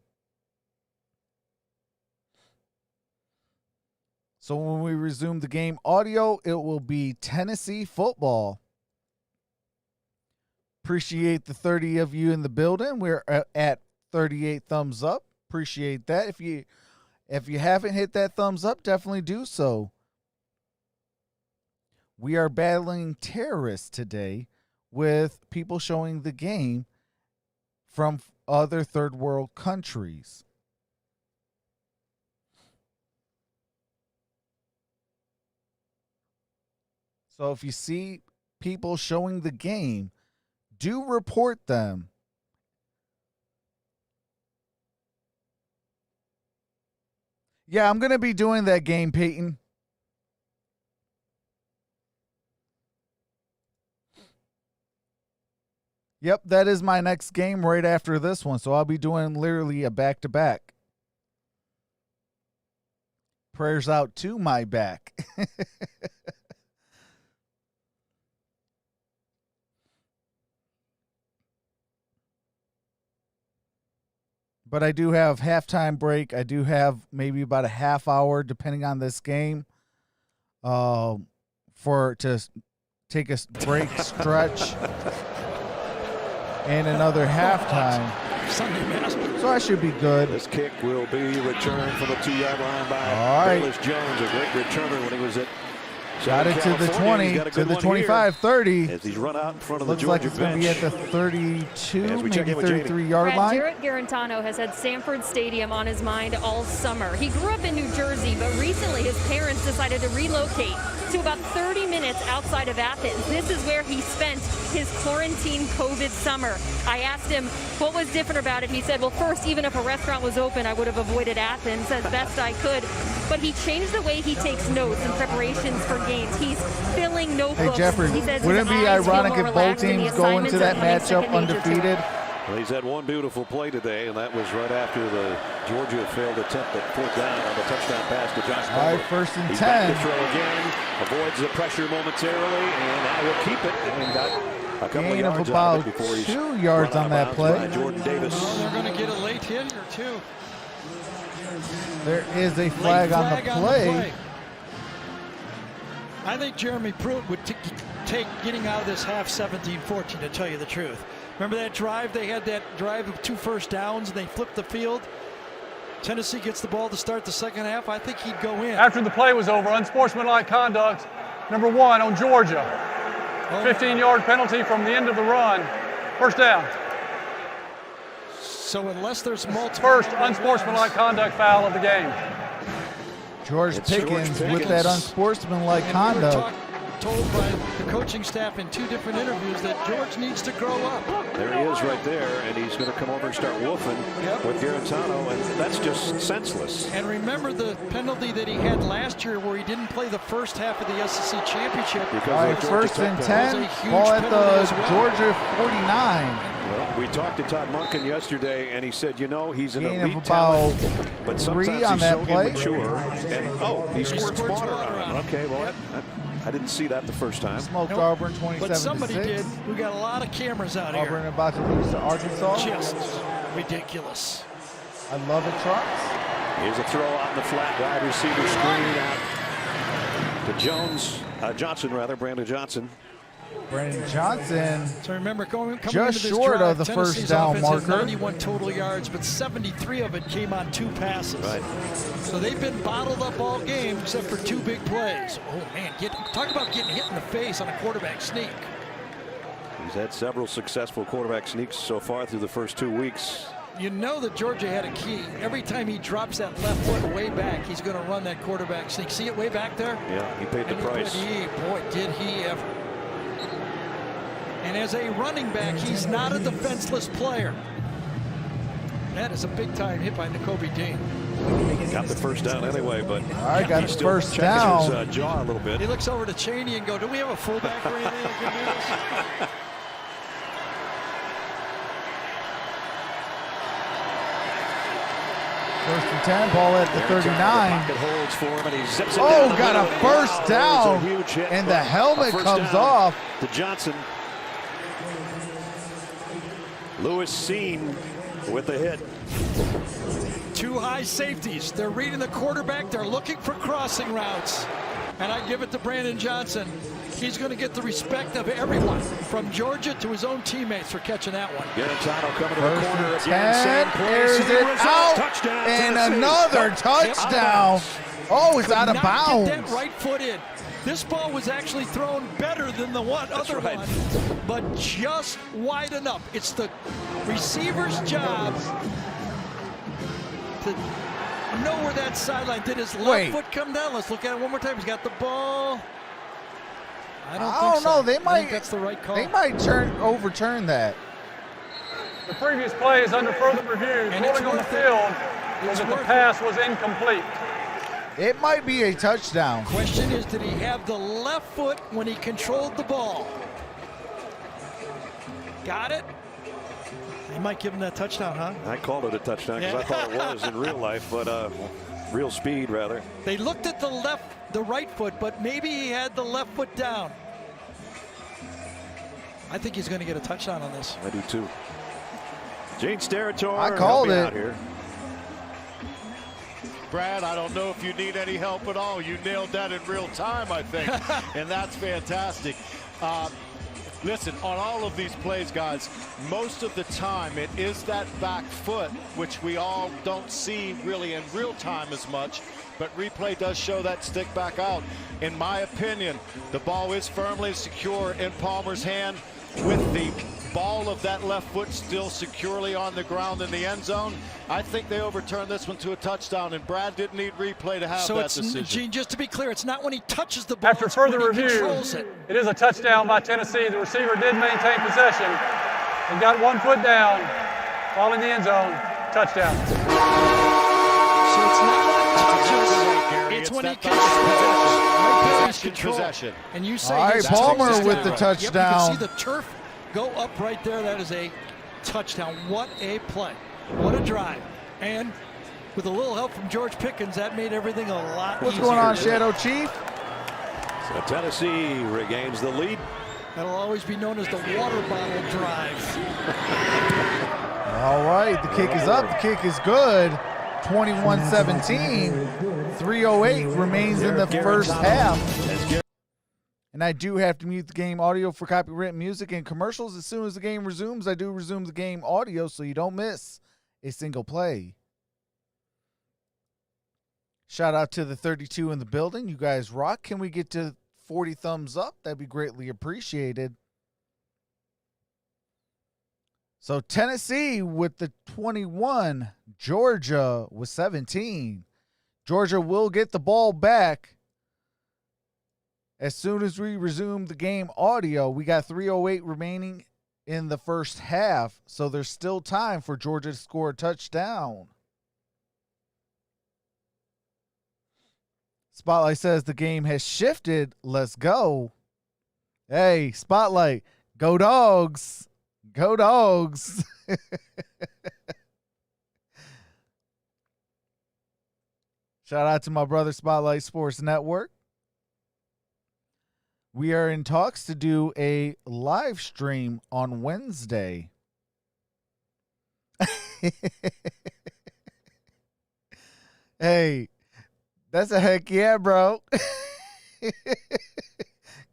So when we resume the game audio, it will be Tennessee football. Appreciate the 30 of you in the building. We're at 38 thumbs up. Appreciate that. If you haven't hit that thumbs up, definitely do so. We are battling terrorists today with people showing the game from other third world countries. So if you see people showing the game, do report them. Yeah, I'm going to be doing that game, Peyton. Yep, that is my next game right after this one. So I'll be doing literally a back-to-back. Prayers out to my back. But I do have halftime break. I do have maybe about a half hour, depending on this game, to take a break, stretch, and another halftime. So I should be good. This kick will be returned from the 2-yard line by Bayless Jones, a great returner when he was at Got it to the 20, to the 25, 30. As he's run out in front of Looks the like Georgia it's going to be at the 32, maybe 33-yard line. Jarrett Garantano has had Sanford Stadium on his mind all summer. He grew up in New Jersey, but recently his parents decided to relocate to about 30 minutes outside of Athens. This is where he spent his quarantine COVID summer. I asked him what was different about it. He said, well, first, even if a restaurant was open, I would have avoided Athens as best I could. But he changed the way he takes notes in preparations for games. He's filling notebooks. Hey, Jeffrey, he says wouldn't it be ironic if both teams go into that matchup undefeated Well, he's had one beautiful play today, and that was right after the Georgia failed attempt at 4th down on the touchdown pass to Josh Palmer. All right, 1st and 10. He's back to throw again, avoids the pressure momentarily, and now he'll keep it. And got a couple Gain of yards of about out of it before he's 2 yards run on out of that bounds play. by Jordan Davis. Oh, they're going to get a late hit here, too. There is a flag on the play. I think Jeremy Pruitt would take getting out of this half 17-14, to tell you the truth. Remember that drive? They had that drive of 2 first downs, and they flipped the field. Tennessee gets the ball to start the second half. I think he'd go in. After the play was over, unsportsmanlike conduct, number 1 on Georgia. 15-yard penalty from the end of the run. 1st down. So unless there's multiple... First unsportsmanlike conduct foul of the game. George Pickens with that unsportsmanlike conduct. Told by the coaching staff in 2 different interviews that George needs to grow up. There he is right there, and he's going to come over and start woofing with Garantano, and that's just senseless. And remember the penalty that he had last year where he didn't play the first half of the SEC championship. All right, 1st and 10, ball at the Georgia 49. Well, we talked to Todd Monken yesterday, and he said, you know, he's an Gain elite of talent, about but 3 sometimes on he's that so play. immature. And, he squirts water on it. Okay, well, I didn't see that the first time. Smoked Auburn 27-6. But somebody did. We got a lot of cameras out here. Auburn about to lose to Arkansas. Just ridiculous. I love it, Trox. Here's a throw out in the flat, wide receiver screen out to Johnson, Brandon Johnson. Brandon Johnson. So remember, coming just into this short drive, of the Tennessee's 1st down offense has marker. 91 total yards, but 73 of it came on 2 passes. Right. So they've been bottled up all game except for 2 big plays. Oh man, talk about getting hit in the face on a quarterback sneak. He's had several successful quarterback sneaks so far through the first 2 weeks. You know that Georgia had a key. Every time he drops that left foot way back, he's going to run that quarterback sneak. See it way back there? Yeah, he paid the price. Boy, did he ever. And as a running back, he's not a defenseless player. That is a big-time hit by Nakobe Dean. Got the 1st down anyway, but I got he's the still 1st checking down. his jaw a little bit. He looks over to Chaney and go, do we have a fullback or anything that can do this? 1st and 10, ball at the 39. Holds for him, and he zips it Oh, down got a 1st down, huge hit, and the helmet comes off. To Johnson. Lewis Seen with the hit. 2 high safeties. They're reading the quarterback. They're looking for crossing routes. And I give it to Brandon Johnson. He's going to get the respect of everyone, from Georgia to his own teammates, for catching that one. Garantano coming to the 1st corner and again. 10, airs it out, Touchdown, and Tennessee. another touchdown. Oh, it's out of bounds. Get that right foot in. This ball was actually thrown better than the other one, but just wide enough. It's the receiver's job to know where that sideline. Did his left foot come down? Let's look at it one more time. He's got the ball. I don't know. so. They I might. think that's the right call. They might overturn that. The previous play is under further review. And Ruling on the field was that the pass was incomplete. It might be a touchdown. Question is, did he have the left foot when he controlled the ball? Got it? He might give him that touchdown, huh? I called it a touchdown because I thought it was in real life, but real speed rather. They looked at the right foot, but maybe he had the left foot down. I think he's going to get a touchdown on this. I do too. Gene Steratore, I called it. out here. Brad, I don't know if you need any help at all. You nailed that in real time, I think, and that's fantastic. Listen, on all of these plays, guys, most of the time it is that back foot, which we all don't see really in real time as much, but replay does show that stick back out. In my opinion, the ball is firmly secure in Palmer's hand with the ball of that left foot still securely on the ground in the end zone. I think they overturned this one to a touchdown, and Brad didn't need replay to have that decision. Gene, just to be clear, it's not when he touches the ball. After further when he review, controls it. it is a touchdown by Tennessee. The receiver did maintain possession and got 1 foot down, ball in the end zone, touchdown. So it's not when he touches, it's when he controls. Possession. And you say All right, Palmer with the touchdown. Yep, you can see the turf go up right there. That is a touchdown. What a play. What a drive. And with a little help from George Pickens, that made everything a lot What's easier. going on, Shadow Chief? So Tennessee regains the lead. That'll always be known as the water bottle drive. All right, the kick is up. The kick is good. 21-17. 3:08 remains in the first half. And I do have to mute the game audio for copyright music and commercials. As soon as the game resumes, I do resume the game audio so you don't miss a single play. Shout out to the 32 in the building. You guys rock. Can we get to 40 thumbs up? That'd be greatly appreciated. So Tennessee with the 21, Georgia with 17. Georgia will get the ball back as soon as we resume the game audio. We got 3:08 remaining in the first half, so there's still time for Georgia to score a touchdown. Spotlight says the game has shifted. Let's go. Hey, Spotlight, go Dogs. Go Dogs. Shout out to my brother Spotlight Sports Network. We are in talks to do a live stream on Wednesday. Hey, that's a heck yeah, bro.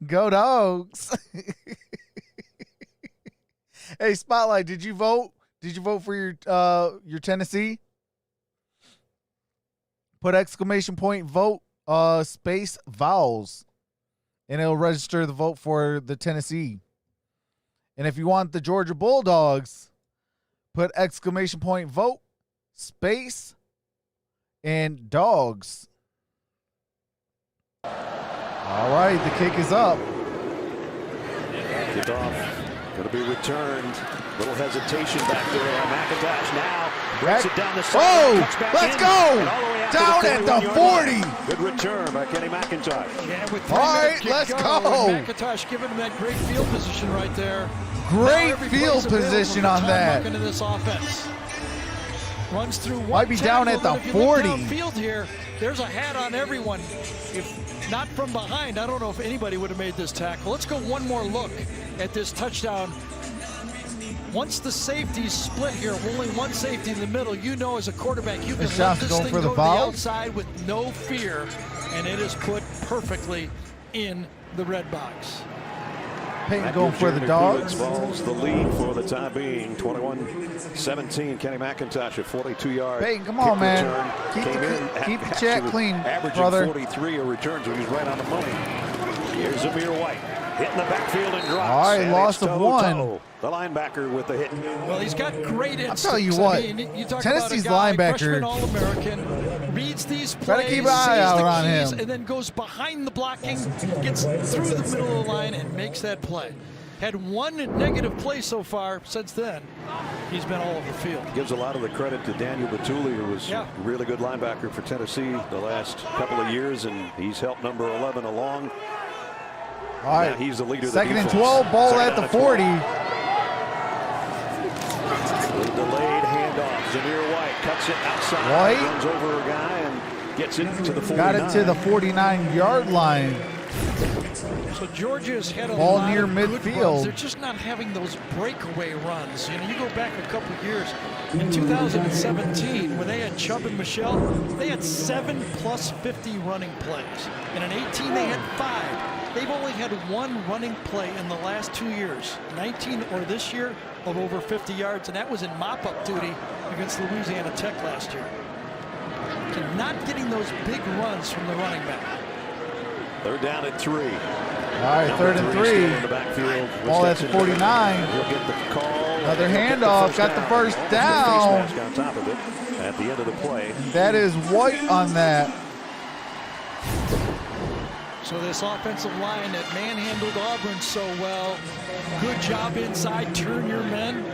Go Dogs. Hey, Spotlight, did you vote? Did you vote for your Tennessee? Put exclamation point vote space Vols, and it'll register the vote for the Tennessee. And if you want the Georgia Bulldogs, put exclamation point vote space and DAWGS. All right, the kick is up. Kicked off. Going to be returned. Little hesitation back there on McIntosh now. Breaks it down the side. Let's go! Down at the 40. Good return by Kenny McIntosh. Yeah, with all right, let's go. McIntosh giving him that great field position right there. Great field position on that. Into this offense. Runs through one. Might be down at the 40. Field here. There's a hat on everyone. If not from behind, I don't know if anybody would have made this tackle. Let's go one more look at this touchdown. Once the safeties split here, only one safety in the middle, you know as a quarterback, you can let this thing go to the outside with no fear, and it is put perfectly in the red box. Peyton going for the Dogs. Vols the lead for the time being, 21-17. Kenny McIntosh at 42 yards. Peyton, come on, man. Keep the chat clean, brother. 43 returns, so he's right on the money. Here's Amir White. Hitting the backfield and drops. All right, loss of one. The linebacker with the hit. Well, he's got great instincts. I'll tell you what, you talk Tennessee's about a guy, linebacker, freshman All-American, reads these plays, try to keep an eye out on him, and then goes behind the blocking, gets through the middle of the line, and makes that play. Had one negative play so far. Since then, he's been all over the field. Gives a lot of the credit to Daniel Batuli, who was a really good linebacker for Tennessee the last couple of years, and he's helped number 11 along. All right, now he's the leader. Second and 12, ball at the 40. Delayed handoff. Zamir White cuts it outside. Runs over a guy and gets it to the 49. Got it to the 49-yard line. So Georgia's had a ball lot near of midfield. Good runs. They're just not having those breakaway runs. You know, you go back a couple of years. In 2017, when they had Chubb and Michelle, they had 7 plus 50 running plays. And in 18, they had 5. They've only had one running play in the last 2 years, 19 or this year, of over 50 yards, and that was in mop-up duty against Louisiana Tech last year. So not getting those big runs from the running back. They're down at 3. All right, third and 3. In the backfield. Ball at the 49. He'll get the call. Another handoff. Got the first down. On top of it at the end of the play. That is White on that. So this offensive line that manhandled Auburn so well, good job inside, turn your men.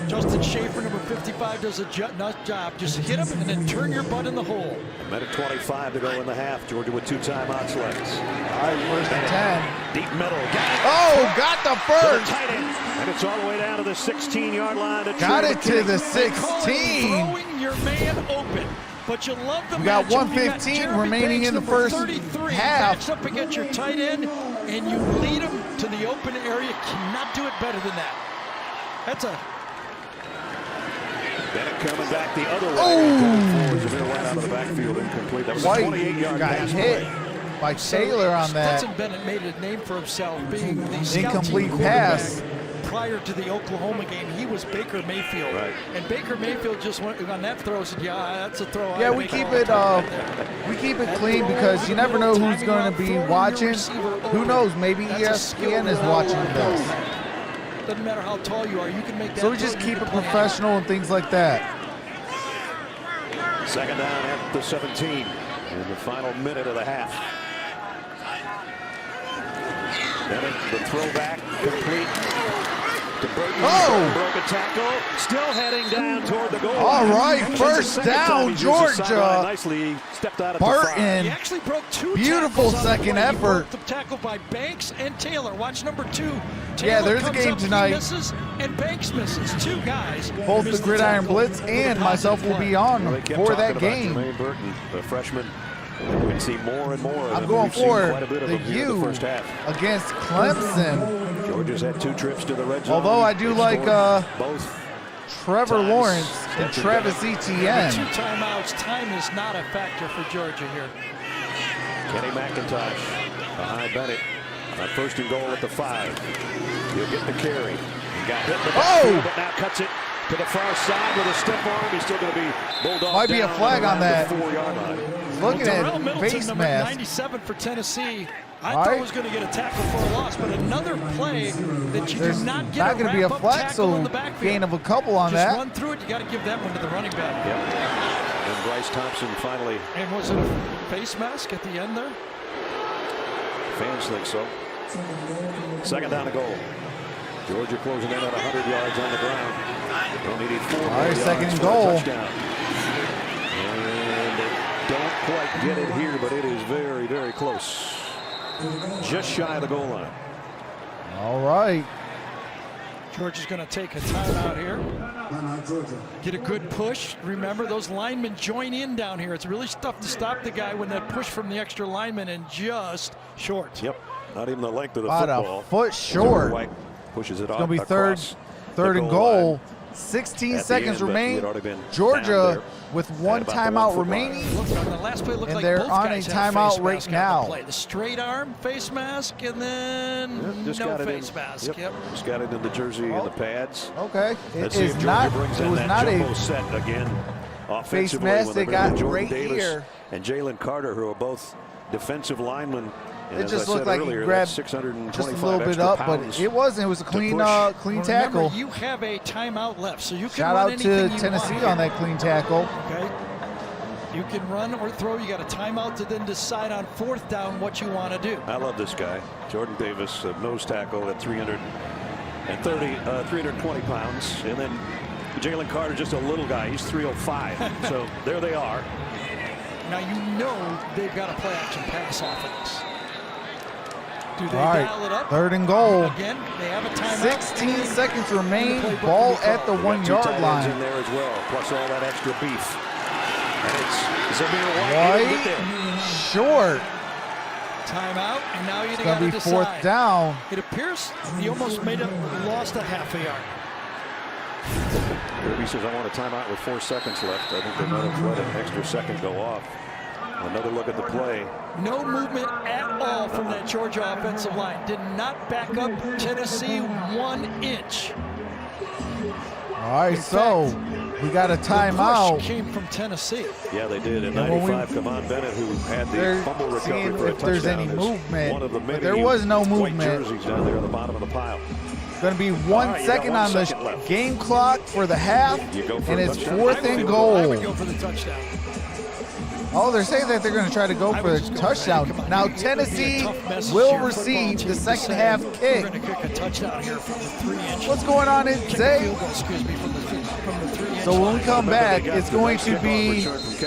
Justin Schaefer, number 55, does a nice job. Just hit him and then turn your butt in the hole. Minute 25 to go in the half. Georgia with 2 timeouts left. All right, first and 10. Deep middle. Oh, got the first. Tight end. And it's all the way down to the 16-yard line. Got it to the They call it 16. throwing your man open. But you love the We got matchup. 1:15 You got Jeremy remaining Banks, in the number first 33, half. matched up against your tight end, and you lead him to the open area. Cannot do it better than that. That's a Bennett coming back the other way. Oh. Right out of the backfield, incomplete. That was a White 28-yard got pass hit play. by Taylor on that Stetson Bennett made a name for himself being the scout incomplete team pass. quarterback. Prior to the Oklahoma game, he was Baker Mayfield. Right. And Baker Mayfield just went on that throw, said, yeah, that's a throw. Yeah, I'd we make keep all the it time right there. we keep it clean because you never know who's going to be watching. Who knows? Maybe ESPN is watching this. Doesn't matter how tall you are, you can make that. So we just throw, keep you it can play professional and things like that. Second down at the 17 in the final minute of the half. Bennett, the throwback complete to Burton. Oh! Broke a tackle, still heading down toward the goal. All right, Just first the second time down, he's used the sideline Georgia. nicely stepped out at the 5. Burton. He actually broke 2 Beautiful tackles on the second play. He effort. broke the tackle by Banks and Taylor. Watch number 2. Taylor Yeah, there's a comes game up, he tonight. misses, and Banks misses. 2 guys. Both miss the Gridiron tackle Blitz with a and myself positive will be play. on Well, they kept for talking that about game. Jermaine Burton, the freshman. We can see more and more of I'm him. going We've seen for quite a bit of the him here in the U first half. against Clemson. Georgia's had 2 trips to the red zone. Although I do They've like scored both. Trevor Times. Lawrence and Travis With 2 Etienne. timeouts, time is not a factor for Georgia here. Kenny McIntosh behind Bennett on 1st and goal at the 5. He'll get the carry. He got hit in the backfield, but now cuts it to the far side with a stiff arm. He's still going to be bulldog. Might be a down flag on around the that. 4-yard line. Looking Darrell at Middleton, face number mask. 97 for Tennessee. I All thought right. was going to get a tackle for a loss, but another play that you There's do not get not going to be a wrap-up flag, tackle in so the backfield. gain of a couple on Just that. run through it. You got to give that one to the running back. Yep. And Bryce Thompson finally. And was it a face mask at the end there? Fans think so. Second down to goal. Georgia closing in at 100 yards on the ground. Only need 4 All more right, yards second and for a goal. touchdown. And they don't quite get it here, but it is very, very close. Just shy of the goal line. All right. Georgia's going to take a timeout here. Timeout, Georgia. Get a good push. Remember, those linemen tough in down here. It's really tough to stop the guy when that push from the extra lineman and just short. Yep. Not even the length of the About football. a foot short. White pushes it off. It's going to be third and goal. 16 seconds remain. Georgia with 1 timeout remaining. Look, on the last play, it looked And like they're both on guys a had timeout face right mask on now. the play. The straight arm face mask, and then Just no got it face in. mask. Yep. Just got it in the jersey and the pads. Okay. Let's It see is if Georgia not. brings It in was that not jumbo a set again. Offensively, mask when they bring in got Jordan right Davis here. and Jalen Carter, who are both defensive linemen. And It as just I looked said like he earlier, grabbed that's 625 just a little bit extra up, but pounds it wasn't. It was a to clean, push. clean Well, tackle. remember, you have a timeout left, so you can Shout run out to anything you Tennessee want. on that clean tackle. Okay. You can run or throw. You got a timeout to then decide on 4th down what you want to do. I love this guy, Jordan Davis, nose tackle at 320 pounds, and then Jalen Carter, just a little guy. He's 305. So there they are. Now you know they've got a play action pass offense. Do they All dial it right. up? 3rd and goal. Again, they have a timeout. 16 seconds remain. Playbook Ball will be at the called. 1 Two yard tight ends line. in there as well, plus all that extra beef. And it's Zamir White. White short. Timeout, and now you It's got going to to be 4th decide. down. It appears he almost lost a half a yard. Kirby says, I want a timeout with 4 seconds left. I think they might have let an extra second go off. Another look at the play. No movement at all from that Georgia offensive line. Did not back up Tennessee 1 inch. All right, so we got a The timeout. push came from Tennessee. Yeah, they did. And And when 95, Kamon Bennett, who had the They're fumble recovery seeing for a if there's touchdown, any is movement, one of the but many there was no white movement. jerseys down there at the bottom of the pile. Going to be All 1 right, you got second 1 on the second left. game clock for the half, You go for and a it's touchdown. 4th and I goal. would go for the touchdown. Oh, they're saying that they're going to try to go for a touchdown. Now Tennessee will receive the second half kick. We're going to kick a touchdown here from the 3-inch. What's going on in Zay? Field goal, excuse me, from the 3-inch. So when we come back, it's going to be it's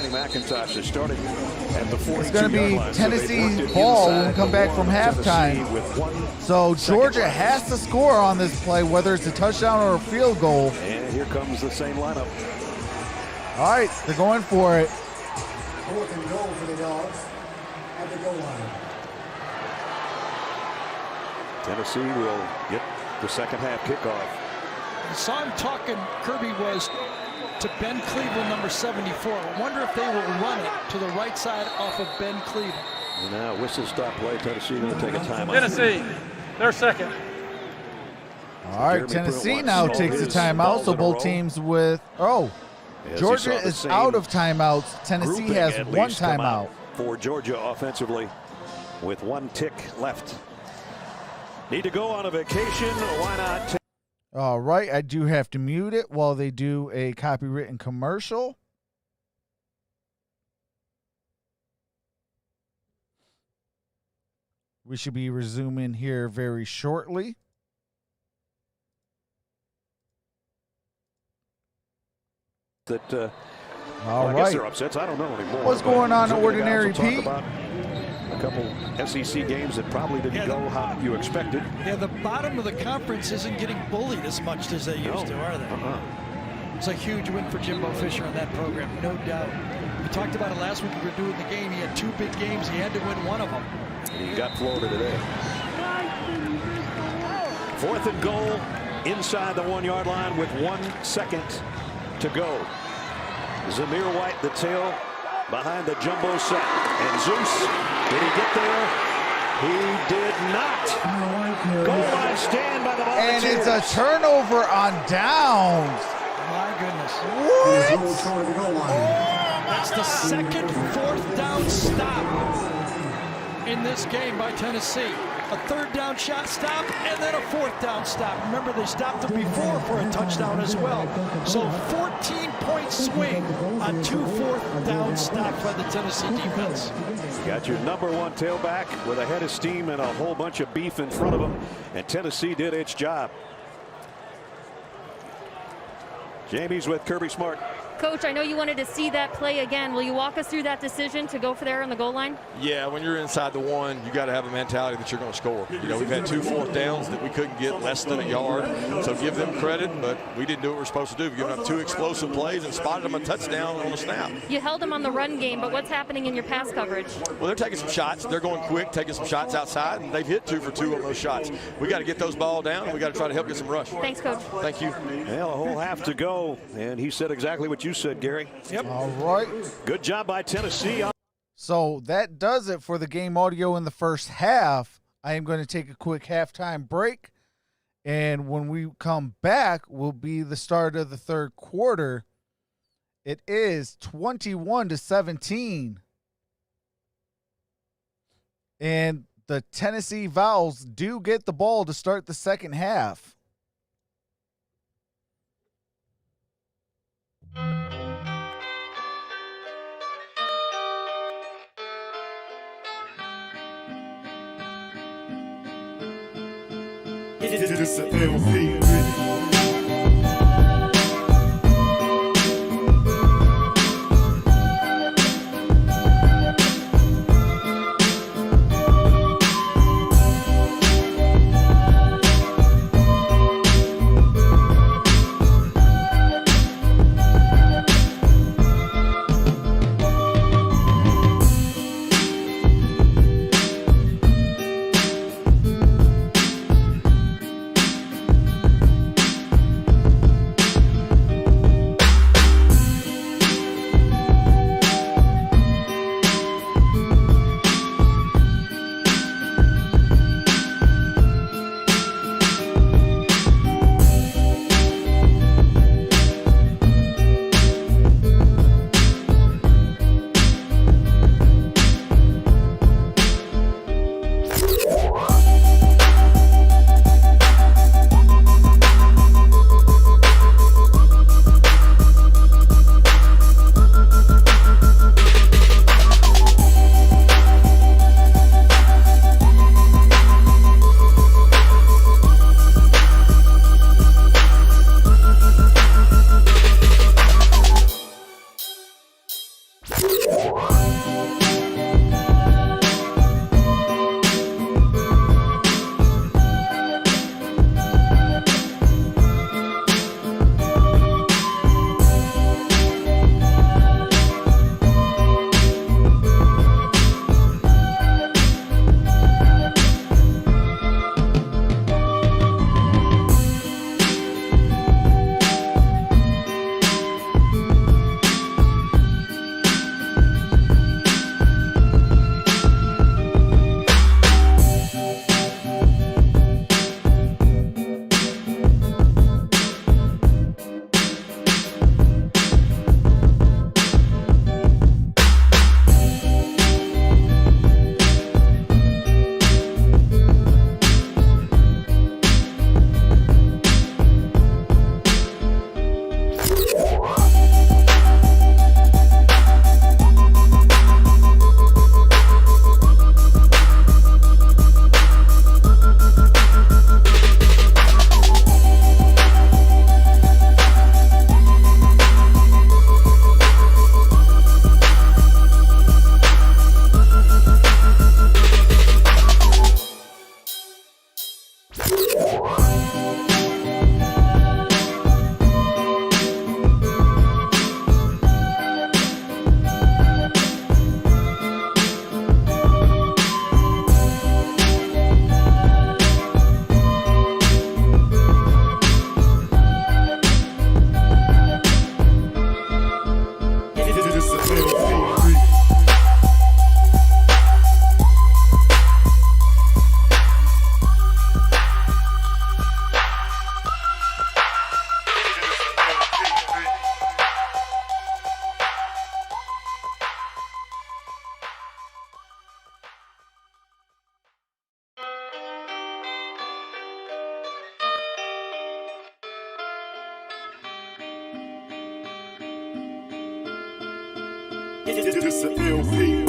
going to be Tennessee's ball when we come back from halftime. So Georgia has to score on this play, whether it's a touchdown or a field goal. And here comes the same lineup. All right, they're going for it. 4th and goal for the Dogs at the goal line. Tennessee will get the second half kickoff. I saw him talking, Kirby was to Ben Cleveland, number 74. I wonder if they will run it to the right side off of Ben Cleveland. And now whistle stop play. Tennessee going to take a timeout. Tennessee, they're second. All right, Tennessee now takes a timeout. So both teams with Georgia is out of timeouts. Tennessee has one timeout. For Georgia offensively with one tick left. Need to go on a vacation. Why not? All right, I do have to mute it while they do a copywritten commercial. We should be resuming here very shortly. That All I guess right. they're upsets. I don't know anymore. What's going on, Some of the guys Ordinary will talk Pete? about a couple SEC games that probably didn't go how you expected. Yeah, the bottom of the conference isn't getting bullied as much as they used to, are they? It's a huge win for Jimbo Fisher on that program, no doubt. We talked about it last week. We were doing the game. He had 2 big games. He had to win one of them. He got Florida today. 4th and goal inside the 1-yard line with 1 second to go. Zamir White, the tail behind the jumbo set. And Zeus, did he get there? He did not. Goal line stand by the Volunteers. And it's a turnover on downs. My goodness. What? That's the second 4th down stop in this game by Tennessee. A 3rd down shot stop and then a 4th down stop. Remember, they stopped them before for a touchdown as well. So 14-point swing on 2 4th down stops by the Tennessee defense. Got your number 1 tailback with a head of steam and a whole bunch of beef in front of him. And Tennessee did its job. Jamie's with Kirby Smart. Coach, I know you wanted to see that play again. Will you walk us through that decision to go for there on the goal line? Yeah, when you're inside the 1, you got to have a mentality that you're going to score. You know, we've had 2 4th downs that we couldn't get less than a yard. So give them credit, but we didn't do what we're supposed to do. We've given up 2 explosive plays and spotted them a touchdown on the snap. You held them on the run game, but what's happening in your pass coverage? Well, they're taking some shots. They're going quick, taking some shots outside, and they've hit 2 for 2 on those shots. We got to get those ball down, and we got to try to help get some rush. Thanks, Coach. Thank you. Well, a whole half to go, and he said exactly what you said, Gary. Yep. All right. Good job by Tennessee. So that does it for the game audio in the first half. I am going to take a quick halftime break. And when we come back, will be the start of the 3rd quarter. It is 21-17. And the Tennessee Vols do get the ball to start the second half. It's the LP. It's an LP.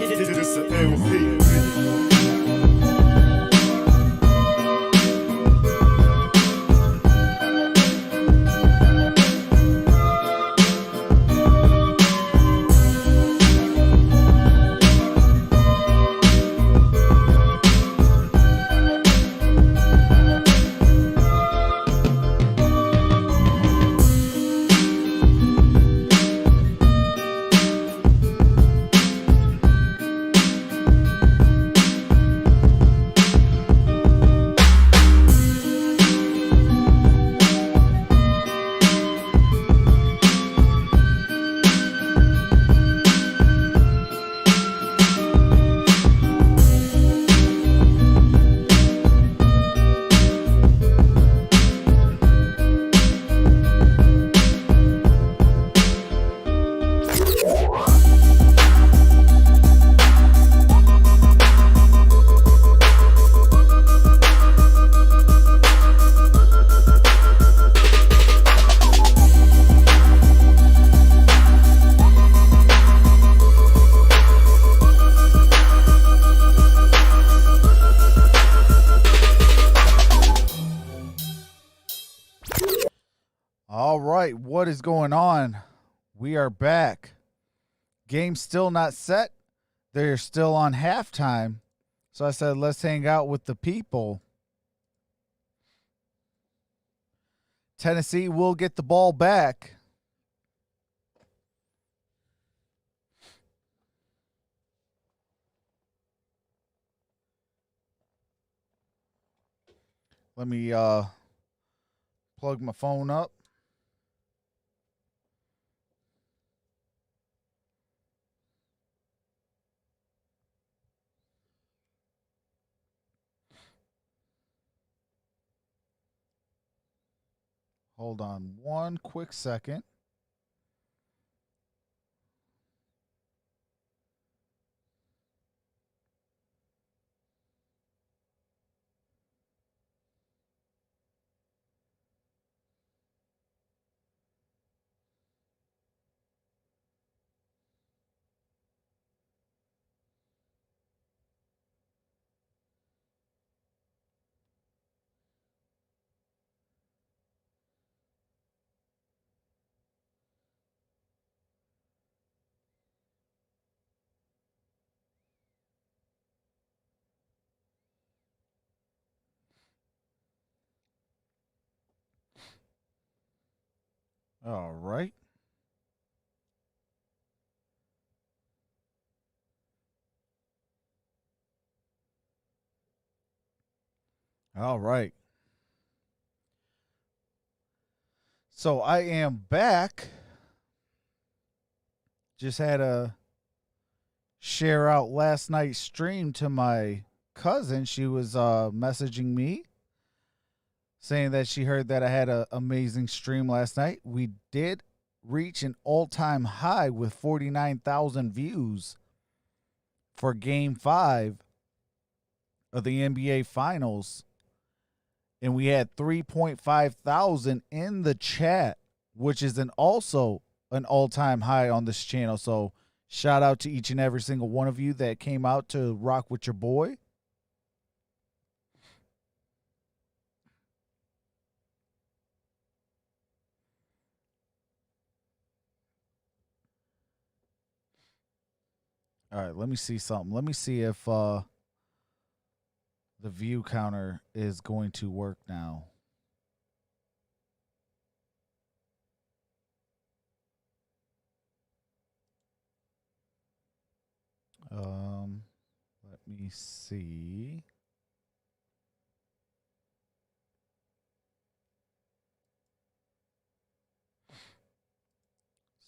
It's an LP. right, what is going on? We are back. Game still not set. They're still on halftime. So I said, let's hang out with the people. Tennessee will get the ball back. Let me plug my phone up. Hold on one quick second. All right. All right. So I am back. Just had to share out last night's stream to my cousin. She was messaging me saying that she heard that I had an amazing stream last night. We did reach an all-time high with 49,000 views for Game 5 of the NBA Finals. And we had 3.5 thousand in the chat, which is also an all-time high on this channel. So shout out to each and every single one of you that came out to rock with your boy. All right, let me see something. Let me see if the view counter is going to work now. Let me see.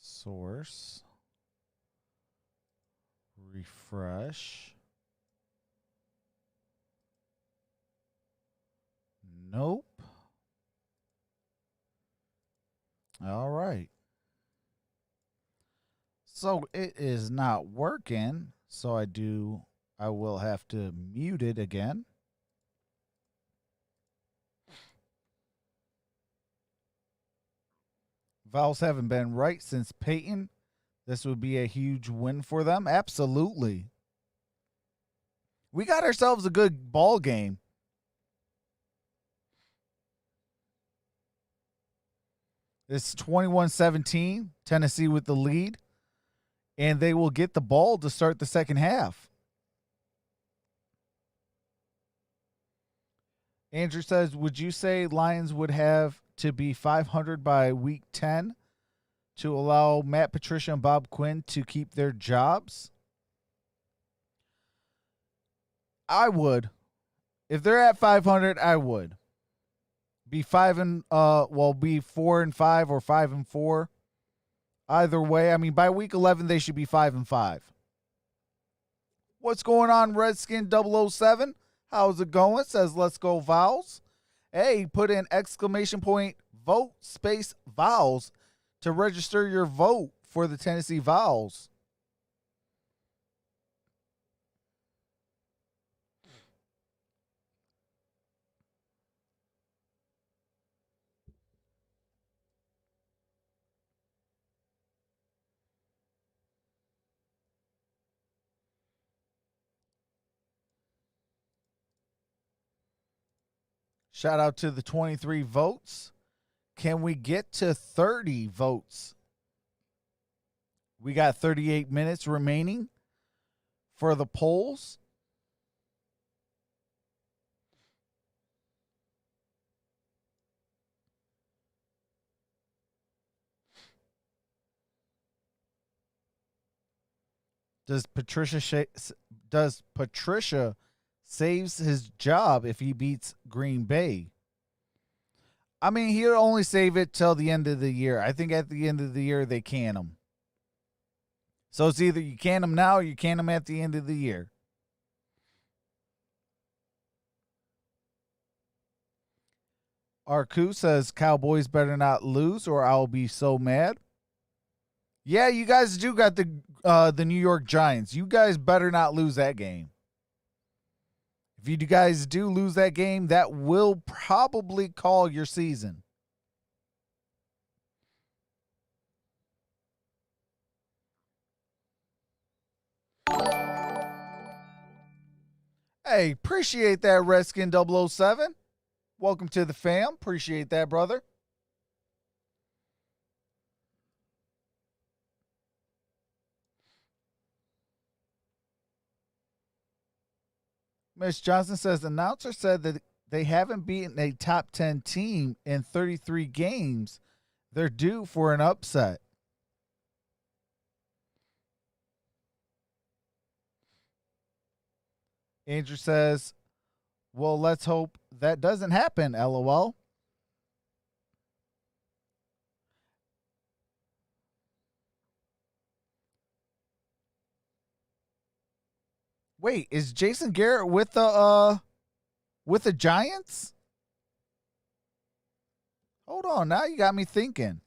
Source. Refresh. Nope. All right. So it is not working. So I will have to mute it again. Vols haven't been right since Peyton. This would be a huge win for them. Absolutely. We got ourselves a good ball game. It's 21-17, Tennessee with the lead, and they will get the ball to start the second half. Andrew says, would you say Lions would have to be 500 by week 10 to allow Matt Patricia and Bob Quinn to keep their jobs? I would. If they're at 500, I would. Be 4-5 or 5-4. Either way, I mean, by week 11 they should be 5-5. What's going on, Redskin 007? How's it going? Says let's go Vols. Hey, put in !vote space Vols to register your vote for the Tennessee Vols. Shout out to the 23 votes. Can we get to 30 votes? We got 38 minutes remaining for the polls. Does Patricia saves his job if he beats Green Bay? I mean, he'll only save it till the end of the year. I think at the end of the year, they can him. So it's either you can him now or you can him at the end of the year. Arku says, Cowboys better not lose or I'll be so mad. Yeah, you guys do got the New York Giants. You guys better not lose that game. If you guys do lose that game, that will probably call your season. Hey, appreciate that, Redskin 007. Welcome to the fam. Appreciate that, brother. Miss Johnson says, announcer said that they haven't beaten a top 10 team in 33 games. They're due for an upset. Andrew says, well, let's hope that doesn't happen, LOL. Wait, is Jason Garrett with the Giants? Hold on, now you got me thinking.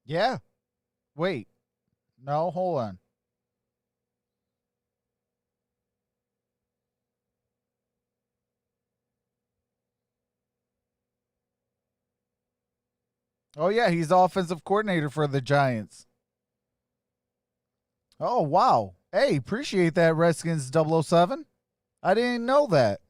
Yeah. Wait. No, hold on. Oh, yeah, he's the offensive coordinator for the Giants. Oh, wow. Hey, appreciate that, Redskins 007. I didn't know that.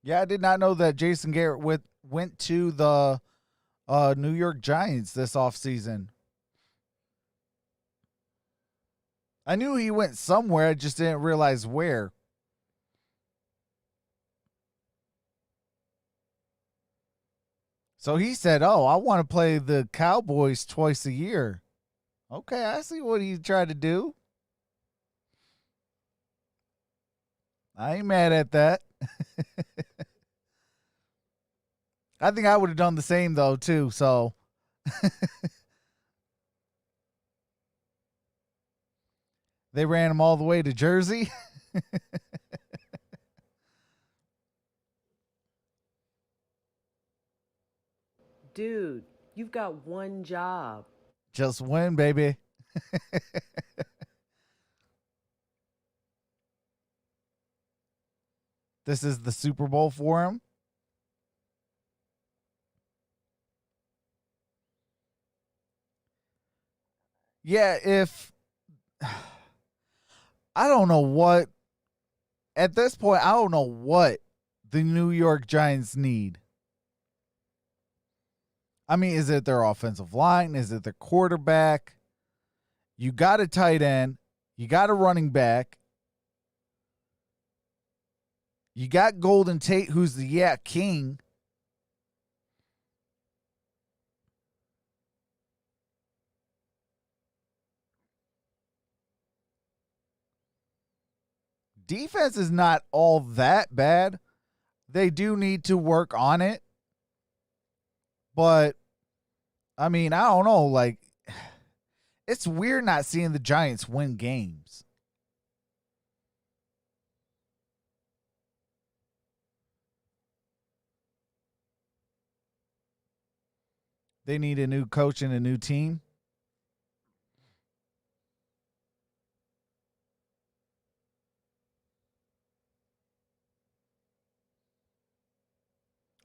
Yeah, I did not know that Jason Garrett went to the New York Giants this offseason. I knew he went somewhere, I just didn't realize where. So he said, oh, I want to play the Cowboys twice a year. Okay, I see what he tried to do. I ain't mad at that. I think I would have done the same, though, too, so. They ran him all the way to Jersey. Dude, you've got one job. Just win, baby. This is the Super Bowl for him. Yeah, if I don't know what at this point, I don't know what the New York Giants need. I mean, is it their offensive line? Is it their quarterback? You got a tight end. You got a running back. You got Golden Tate, who's the king. defense is not all that bad. They do need to work on it. But, I mean, I don't know. Like, it's weird not seeing the Giants win games. They need a new coach and a new team.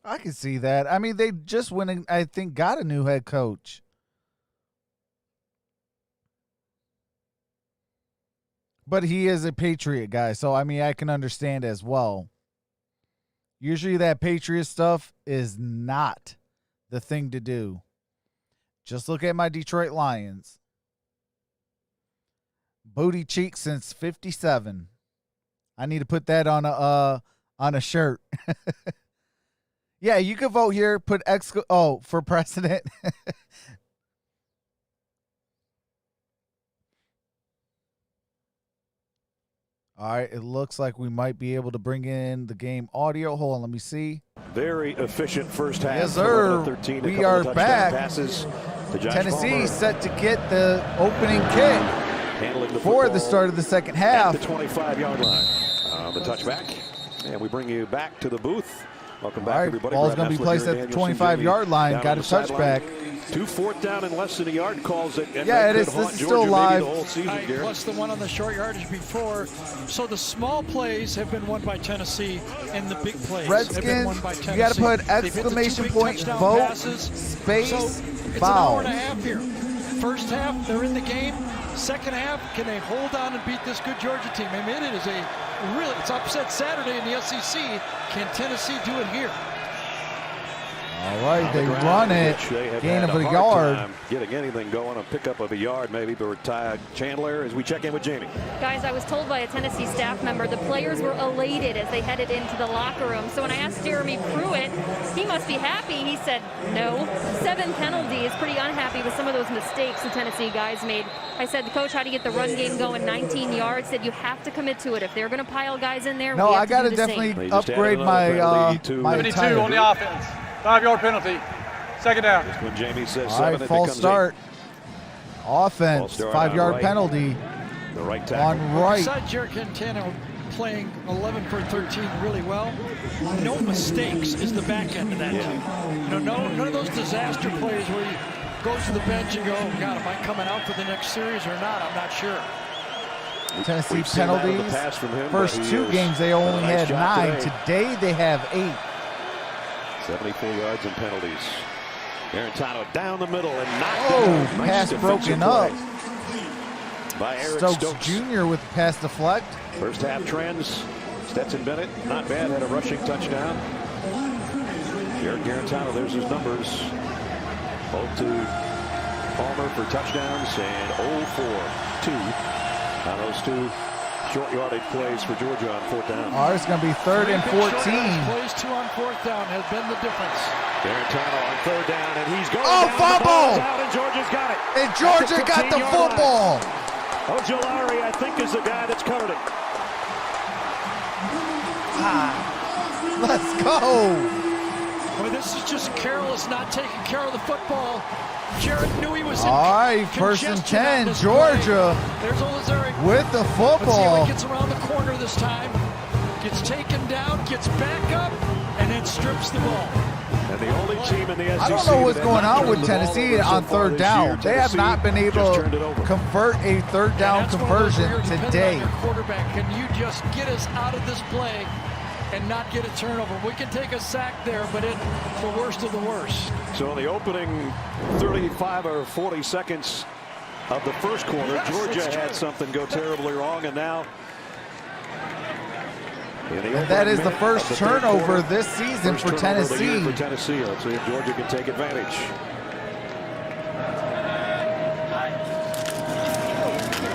I can see that. I mean, they just went and, I think, got a new head coach. But he is a Patriot guy, so, I mean, I can understand as well. Usually that Patriot stuff is not the thing to do. Just look at my Detroit Lions. Booty cheek since 57. I need to put that on a shirt. Yeah, you can vote here. Put for president. All right, it looks like we might be able to bring in the game audio. Hold on, let me see. Very efficient first half. Yes, sir. 13, we are back. Passes to Josh Tennessee Palmer. Set to get the opening kick for the start of the second half. At the 25-yard line. The touchback. And we bring you back to the booth. Welcome back, everybody. Ball's going to be placed at the 25-yard line. Got a touchback. 2 4th down and less than a yard calls it. Yeah, it is. This is still live. Plus the one on the short yardage before. So the small plays have been won by Tennessee, and the big plays have been won by Tennessee. You got to put exclamation point, vote, space, so it's foul. an hour and a half here. First half, they're in the game. Second half, can they hold on and beat this good Georgia team? I mean, it is it's upset Saturday in the SEC. Can Tennessee do it here? All right, they run it. Gain of a yard. Getting anything going, a pickup of a yard maybe for Ty Chandler as we check in with Jamie. Guys, I was told by a Tennessee staff member the players were elated as they headed into the locker room. So when I asked Jeremy Pruitt, he must be happy. He said no. 7 penalties, pretty unhappy with some of those mistakes the Tennessee guys made. I said, Coach, how do you get the run game going? 19 yards. Said you have to commit to it. If they're going to pile guys in there, no, we have I got to do definitely upgrade my 72 on the offense. 5-yard penalty. Second down. Just when Jamie says all 7, right, false start. Offense, 5-yard right. penalty. The right tackle. On right. Besides Jared Cantano playing 11 for 13 really well, no mistakes is the back end of that team. None of those disaster plays where he goes to the bench and go, oh, God, am I coming out for the next series or not? I'm not sure. Tennessee penalties. First 2 games they only had 9. Today they have 8. 74 yards and penalties. Derrn down the middle and knocked down. Pass broken up. By Eric Stokes Jr. with the pass deflect. First half trends. Stetson Bennett, not bad, had a rushing touchdown. Derrn, there's his numbers. Both to Palmer for touchdowns and 0 for 2 on those 2 short yardage plays for Georgia on 4th down. Oh, it's going to be 3rd and 14. Plays 2 on 4th down has been the difference. Derrn on 3rd down, and he's going down. Fumble! Out, and Georgia's got it. And Georgia got the football. Ojolari, I think, is the guy that's covered it. Let's go. I mean, this is just careless, not taking care of the football. Jared knew he was in all right, 1st and 10, Georgia. There's Olazari with the football. Let's see how he gets around the corner this time. Gets taken down, gets back up, and then strips the ball. And the only team in the SEC I don't know what's going on with Tennessee on 3rd down. They have not been able to convert a 3rd down conversion today. Quarterback, can you just get us out of this play and not get a turnover? We can take a sack there, but it's the worst of the worst. So in the opening 35 or 40 seconds of the first quarter, Georgia had something go terribly wrong, and now and that is the first turnover this season for Tennessee. Let's see if Georgia can take advantage.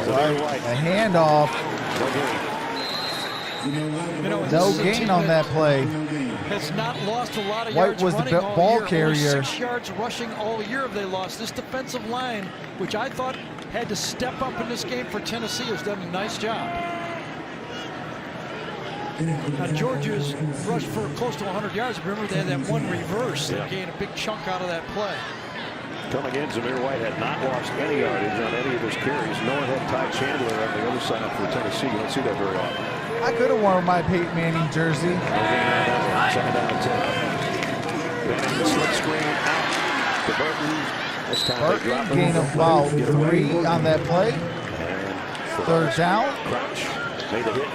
Right. A handoff. No gain on that play. Has not lost a lot of White yards was the ball carrier. Only 6 yards rushing all year have they lost. This defensive line, which I thought had to step up in this game for Tennessee, has done a nice job. Now, Georgia's rushed for close to 100 yards. Remember, they had that one reverse. They gained a big chunk out of that play. Coming in, Zamir White had not lost any yardage on any of his carries, nor had Ty Chandler on the other side for Tennessee. You don't see that very often. I could have worn my Peyton Manning jersey. Second down and 10. Manning, the slip screen out to Burton. This time they drop Burton gain about 3 on that play. And Third down. Crouch made the hit.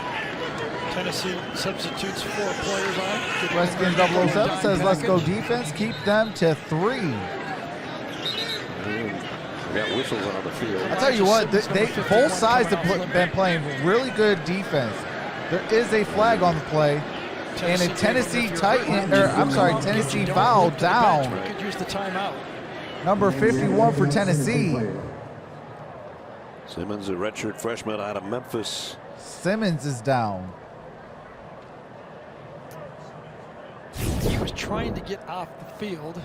Tennessee substitutes 4 players on. Redskins 007 says, let's go defense. Keep them to 3. We got whistles on the field. I'll tell you what, both sides have been playing really good defense. There is a flag on the play, and a Tennessee Tennessee foul down. Could use the timeout. Number 51 for Tennessee. Simmons, a redshirt freshman out of Memphis. Simmons is down. He was trying to get off the field.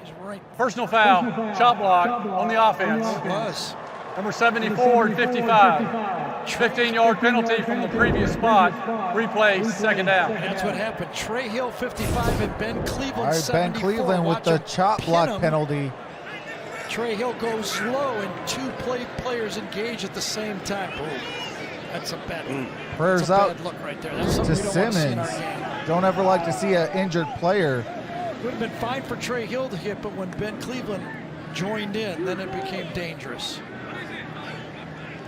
He's right. Personal foul, chop block on the offense. It was. Number 74 and 55. 15-yard penalty from the previous spot. Replay, second down. That's what happened. Trey Hill, 55, and Ben Cleveland, All right, 74. Ben Cleveland with the chop block penalty. Trey Hill goes slow, and 2 players engage at the same time. Boom. That's a bad look. Prayers That's a out bad look right there. That's something to we don't want to see in our Simmons. game. Don't ever like to see an injured player. Would have been fine for Trey Hill to hit, but when Ben Cleveland joined in, then it became dangerous.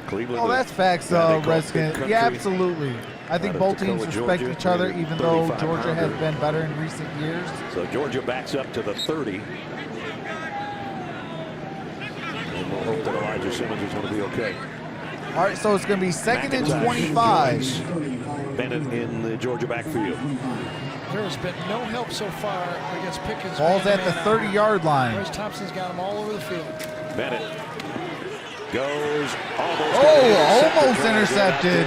Cleveland. Oh, that's facts, Redskins. Yeah, absolutely. I think both teams respect each other, even though Georgia has been better in recent years. So Georgia backs up to the 30. And we'll hope that Elijah Simmons is going to be okay. All right, so it's going to be second and 25. Bennett in the Georgia backfield. There has been no help so far against Pickens. Ball's at the 30-yard line. Bryce Thompson's got him all over the field. Bennett goes almost. Almost intercepted.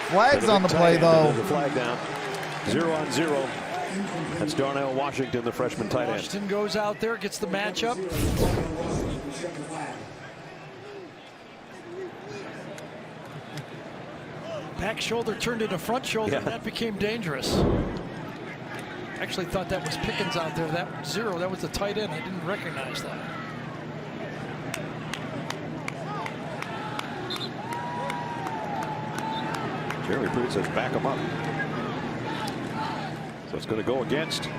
Flags on the play, though. The flag down. 0-on-0. That's Darnell Washington, the freshman tight end. Washington goes out there, gets the matchup. Back shoulder turned into front shoulder, and that became dangerous. Actually thought that was Pickens out there. That 0, that was the tight end. I didn't recognize that. Jeremy Pruitt says back him up. So it's going to go against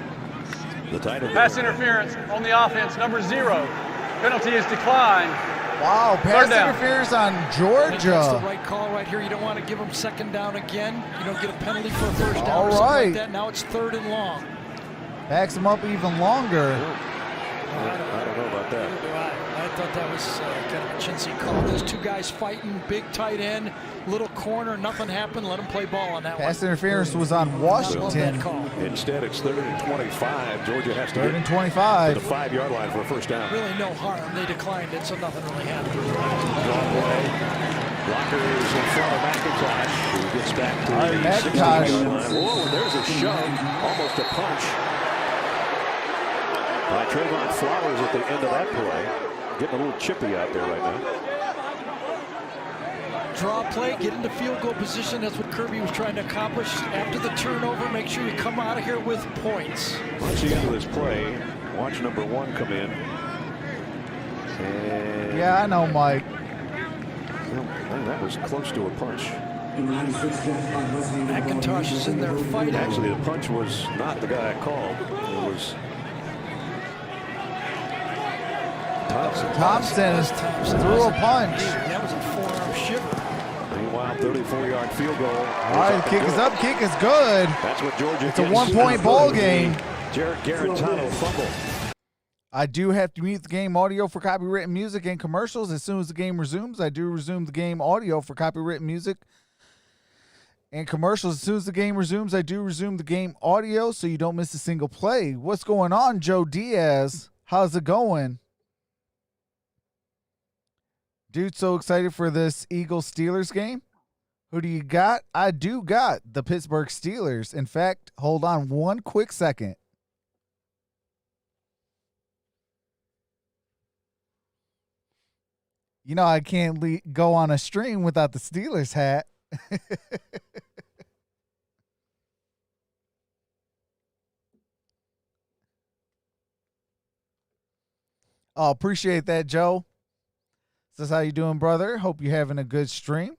the tight end. Pass interference on the offense, number 0. Penalty is declined. Wow, pass interference on Georgia. That's the right call right here. You don't want to give them second down again. You don't get a penalty for a first down All or something right. like that. Now it's 3rd and long. Backs him up even longer. I don't know about that. I thought that was kind of a chintzy call. Those 2 guys fighting, big tight end, little corner, nothing happened. Let them play ball on that Pass one. interference was on Washington. Instead, it's 3rd and 25. Georgia has to 3rd and get 25. to the 5-yard line for a first down. Really no harm. They declined it, so nothing really happened. Long play. Blocker is in front of McIntosh, who gets back to the 60-yard line. Whoa, and there's a shove, almost a punch by Trayvon Flowers at the end of that play. Getting a little chippy out there right now. Draw play, get into field goal position. That's what Kirby was trying to accomplish. After the turnover, make sure you come out of here with points. Once you get to this play, watch number 1 come in. And Yeah, I know, Mike. man, that was close to a punch. McIntosh is in there fighting. Actually, the punch was not the guy I called. It was Thompson threw a punch. That was a forearm shiver. Meanwhile, 34-yard field goal. All right, kick is up, kick is good. That's what Georgia It's a gets. 1-point ball game. Jared Garantano fumble. I do have to mute the game audio for copywritten music and commercials. As soon as the game resumes, I do resume the game audio for copywritten music and commercials. As soon as the game resumes, I do resume the game audio so you don't miss a single play. What's going on, Joe Diaz? How's it going? Dude, so excited for this Eagles-Steelers game. Who do you got? I do got the Pittsburgh Steelers. In fact, hold on one quick second. You know, I can't go on a stream without the Steelers hat. Oh, appreciate that, Joe. Says, how you doing, brother? Hope you're having a good stream.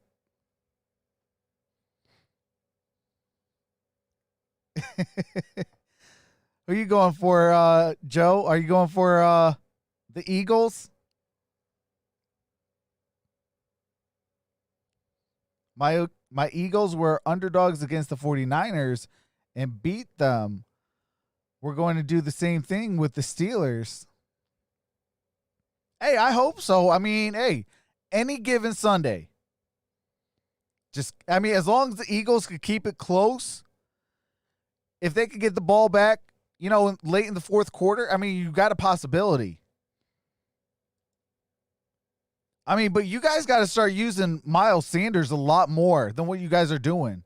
Who are you going for, Joe? Are you going for the Eagles? My Eagles were underdogs against the 49ers and beat them. We're going to do the same thing with the Steelers. Hey, I hope so. I mean, hey, any given Sunday. As long as the Eagles could keep it close, if they could get the ball back, late in the fourth quarter, you got a possibility. But you guys got to start using Miles Sanders a lot more than what you guys are doing.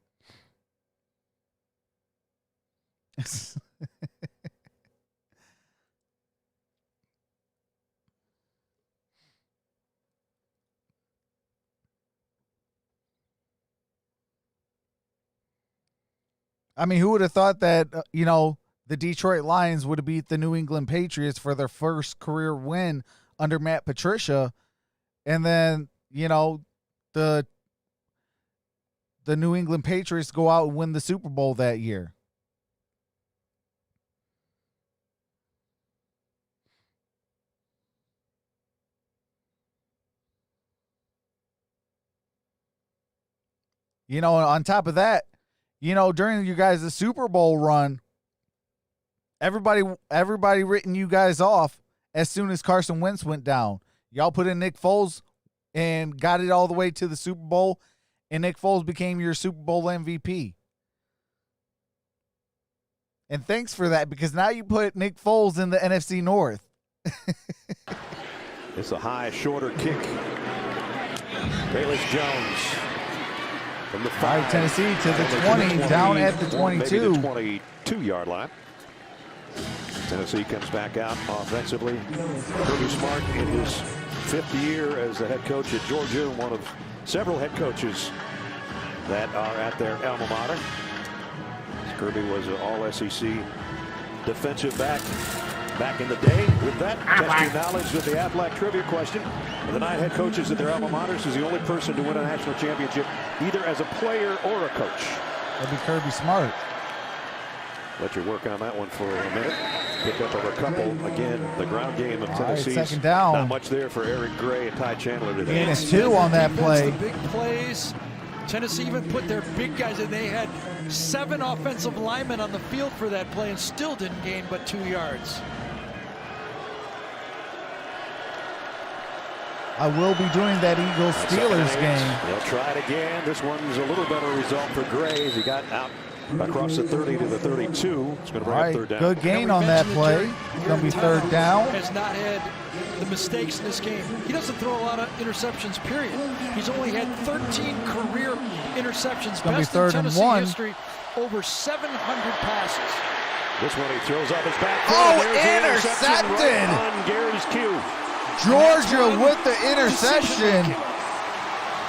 Who would have thought that, the Detroit Lions would have beat the New England Patriots for their first career win under Matt Patricia. And then, the New England Patriots go out and win the Super Bowl that year. On top of that, during you guys' Super Bowl run, everybody written you guys off as soon as Carson Wentz went down. Y'all put in Nick Foles and got it all the way to the Super Bowl, and Nick Foles became your Super Bowl MVP. And thanks for that, because now you put Nick Foles in the NFC North. It's a high, shorter kick. Bayless Jones from the 5. Tennessee to the 20, down at the 22. Maybe the 22-yard line. Tennessee comes back out offensively. Kirby Smart in his 5th year as the head coach at Georgia, one of several head coaches that are at their alma mater. Kirby was an all-SEC defensive back in the day. With that, test your knowledge with the Aflac trivia question. Of the 9 head coaches at their alma maters, is the only person to win a national championship either as a player or a coach. That'd be Kirby Smart. Let you work on that one for a minute. Pick up over a couple. Again, the ground game of Tennessee. Right, second down. Not much there for Eric Gray and Ty Chandler today. And it's 2 on that play. The big plays. Tennessee even put their big guys in. They had 7 offensive linemen on the field for that play and still didn't gain but 2 yards. I will be doing that Eagles-Steelers game. They'll try it again. This one's a little better result for Gray as he got out across the 30 to the 32. It's going to bring up 3rd down. Good gain on that play. It's going to be 3rd down. Has not had the mistakes in this game. He doesn't throw a lot of interceptions, period. He's only had 13 career interceptions. Best in Tennessee history. Over 700 passes. This one he throws off his back. Intercepted! Right on Gary's cue. Georgia with the interception.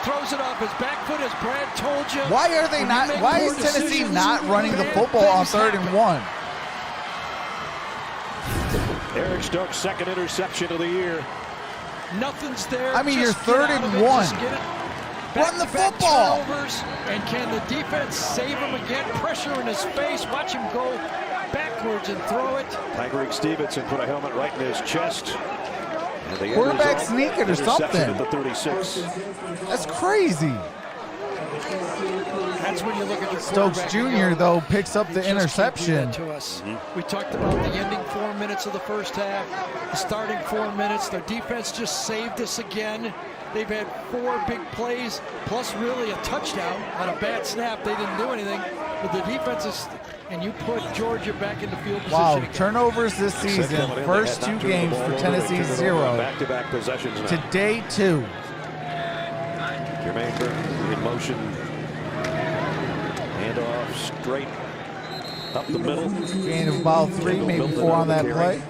Throws it off his back foot, as Brad told you. Why are they not? Why is Tennessee not running the football on 3rd and 1? Eric Stokes' 2nd interception of the year. Nothing's there. You're 3rd and 1. Run the football. And can the defense save him again? Pressure in his face. Watch him go backwards and throw it. Tyreek Stevenson put a helmet right in his chest. Quarterback sneak it or something. At the 36. That's crazy. That's when you look at your Stokes Jr. though picks up the interception. To us. We talked about the ending 4 minutes of the first half, the starting 4 minutes. Their defense just saved us again. They've had 4 big plays, plus really a touchdown on a bad snap. They didn't do anything, but the defense is, and you put Georgia back into field position. Wow, again. Turnovers this season. First 2 games for Tennessee, 0. Back-to-back possessions now. Today, 2. Jermaine Burton in motion. Handoff straight up the middle. Gain of about 3, maybe 4 on that play.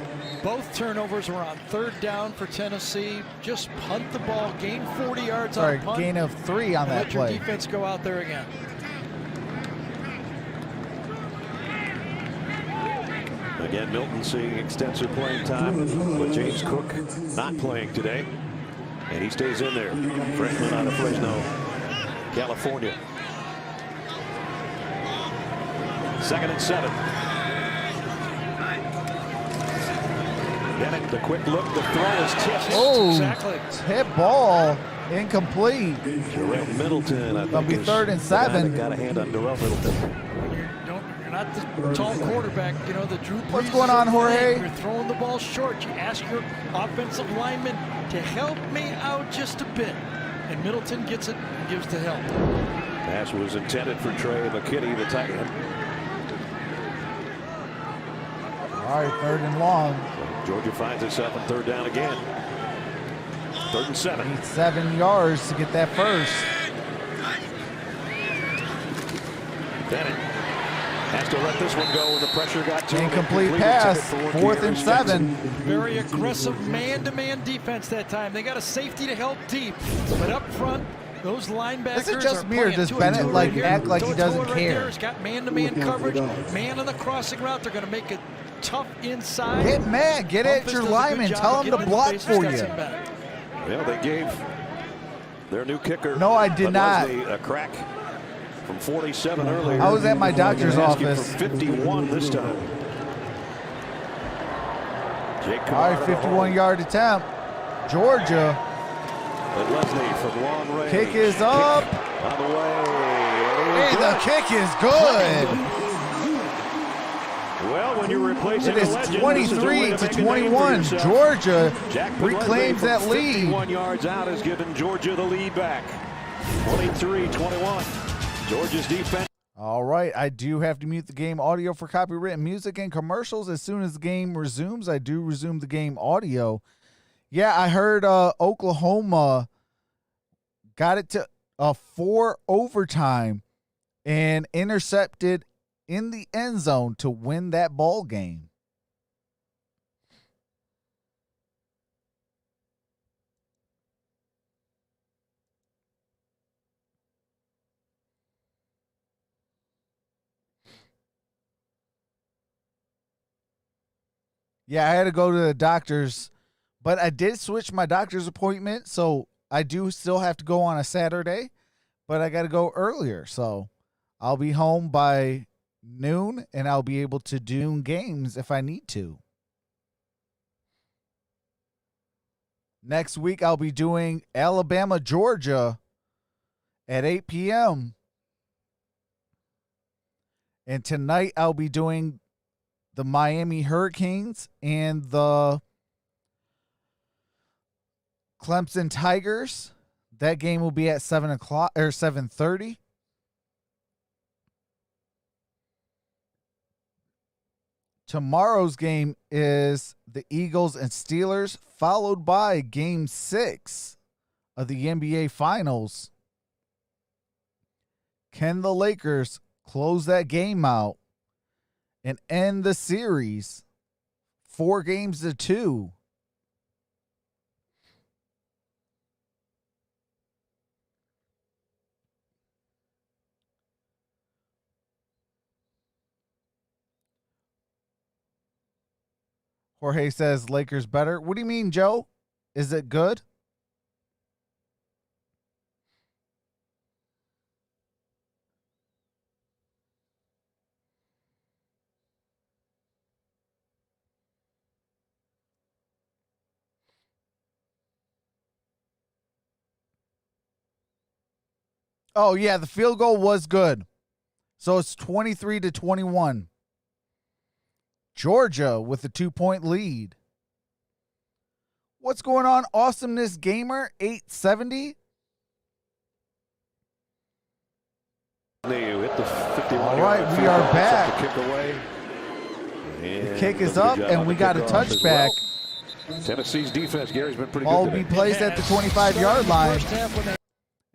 Both turnovers were on 3rd down for Tennessee. Just punt the ball, gain 40 yards on punt. Gain of 3 on that play. Let your defense go out there again. Again, Milton seeing extensive playing time, but James Cook not playing today. And he stays in there. Franklin out of Fresno, California. 2nd and 7. Bennett, the quick look, the throw is tipped. Oh, Exactly. tip ball, incomplete. Darrell Middleton, I think, That'll be 3rd and 7. Got a hand on Darrell Middleton. You're not the tall quarterback, you know, the Drew Brees. What's going on, Jorge? You're throwing the ball short. You ask your offensive lineman to help me out just a bit. And Middleton gets it and gives the help. Pass was intended for Trey McKinney, the tight end. All right, 3rd and long. Georgia finds itself in 3rd down again. 3rd and 7. Need 7 yards to get that first. Bennett has to let this one go when the pressure got to him. Incomplete Completed pass, ticket for 4th and 7. Very aggressive man-to-man defense that time. They got a safety to help deep, but up front, those linebackers. This is just are me, or playing does two Bennett and two like right here. act like he Toa doesn't right care? there has got man-to-man coverage, man on the crossing route. They're going to make it tough inside. Get mad, get at your lineman, tell him to block for you. Well, they gave their new kicker. No, I did not. A crack from 47 earlier. I was at my doctor's office. For 51 this time. Jake All right, 51-yard attempt. Georgia. But Leslie from long range. Kick is up. On the way. Hey, the kick is good. Well, when you're replacing It is a legend, 23 to 21. Georgia Jack reclaims that lead. 51 yards out has given Georgia the lead back. 23-21. Georgia's defense. All right, I do have to mute the game audio for copyrighted music and commercials. As soon as the game resumes, I do resume the game audio. Yeah, I heard Oklahoma got it to 4 overtime and intercepted in the end zone to win that ball game. Yeah, I had to go to the doctor's, but I did switch my doctor's appointment, so I do still have to go on a Saturday, but I got to go earlier, so I'll be home by noon, and I'll be able to do games if I need to. Next week, I'll be doing Alabama, Georgia at 8 p.m. And tonight, I'll be doing the Miami Hurricanes and the Clemson Tigers. That game will be at 7 o'clock or 7:30. Tomorrow's game is the Eagles and Steelers, followed by Game 6 of the NBA Finals. Can the Lakers close that game out and end the series 4-2? Jorge says Lakers better. What do you mean, Joe? Is it good? Oh, yeah, the field goal was good. So it's 23-21. Georgia with a 2-point lead. What's going on, Awesomeness Gamer 870? Hit the 51. All right, we are back. Kick away. The kick is up, and we got a touchback. Well. Tennessee's defense, Gary's been pretty Ball good will be today. placed at the 25-yard line.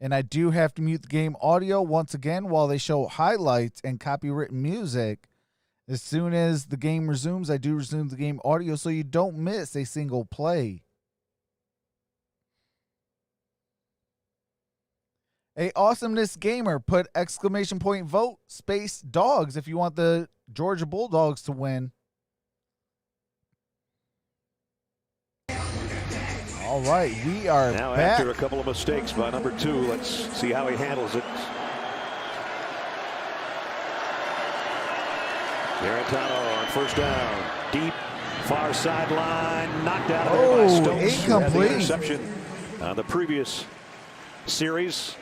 And I do have to mute the game audio once again while they show highlights and copywritten music. As soon as the game resumes, I do resume the game audio so you don't miss a single play. A Awesomeness Gamer put exclamation point vote space dogs if you want the Georgia Bulldogs to win. All right, we are now back. after a couple of mistakes by number 2. Let's see how he handles it. Derrn on first down, deep far sideline, knocked out of there by Stokes. Incomplete. The interception on the previous series.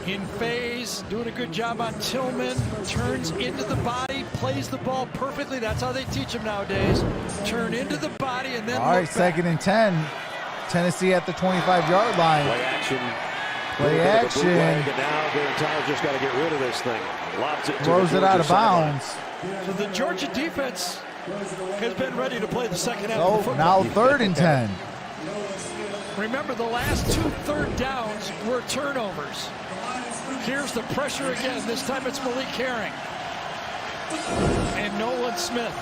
In phase, doing a good job on Tillman, turns into the body, plays the ball perfectly. That's how they teach him nowadays. Turn into the body and then all right, 2nd and 10. Tennessee at the 25-yard line. Play action. Play action. And now Derrn just got to get rid of this thing. Lobs it to throws the it out of sideline. bounds. So the Georgia defense has been ready to play the second half of the Oh, football. now 3rd and 10. Remember, the last 2 third downs were turnovers. Here's the pressure again. This time it's Malik Herring and Nolan Smith.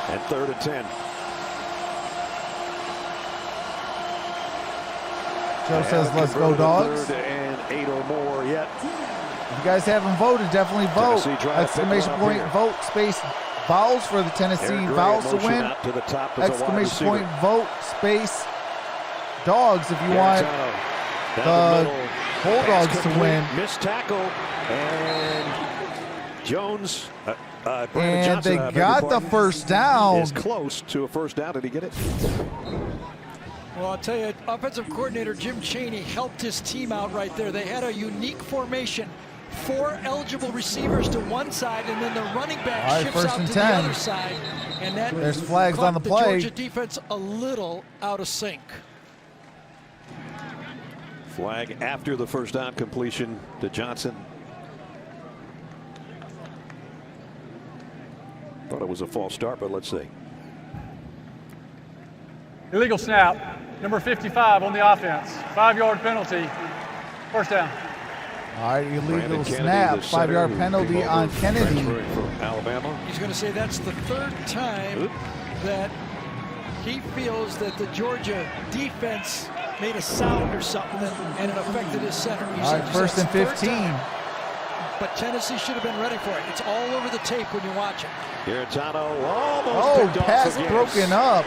And 3rd and 10. Joe says, let's go, Dogs. 3rd and 8 or more yet. If you guys haven't voted, definitely vote. Tennessee trying to pick Exclamation one up point, here. vote, space, Vols for the Tennessee Derrn Vols to motion win. out to the top as a wide Exclamation point, receiver. vote, space, Dogs if you want Down the middle. Bulldogs Pass to complete. win. Missed tackle. And Jones. Brandon And Johnson, they got the first down. is close to a first down. Did he get it? Well, I'll tell you, offensive coordinator Jim Chaney helped his team out right there. They had a unique formation. 4 eligible receivers to one side, and then the running back All right, shifts 1st out and to 10. the other side. And that There's flags caught on the play. Georgia defense a little out of sync. Flag after the first down completion to Johnson. Thought it was a false start, but let's see. Illegal snap, number 55 on the offense. 5-yard penalty. First down. All right, illegal Brandon Kennedy, snap, the center, 5-yard who penalty came on over Kennedy. transferring from Alabama. He's going to say that's the 3rd time that he feels that the Georgia defense made a sound or something and it affected his center. He All said, right, 1st and 15. But Tennessee should have been ready for it. It's all over the tape when you watch it. Derrn almost picked pass off again. broken up.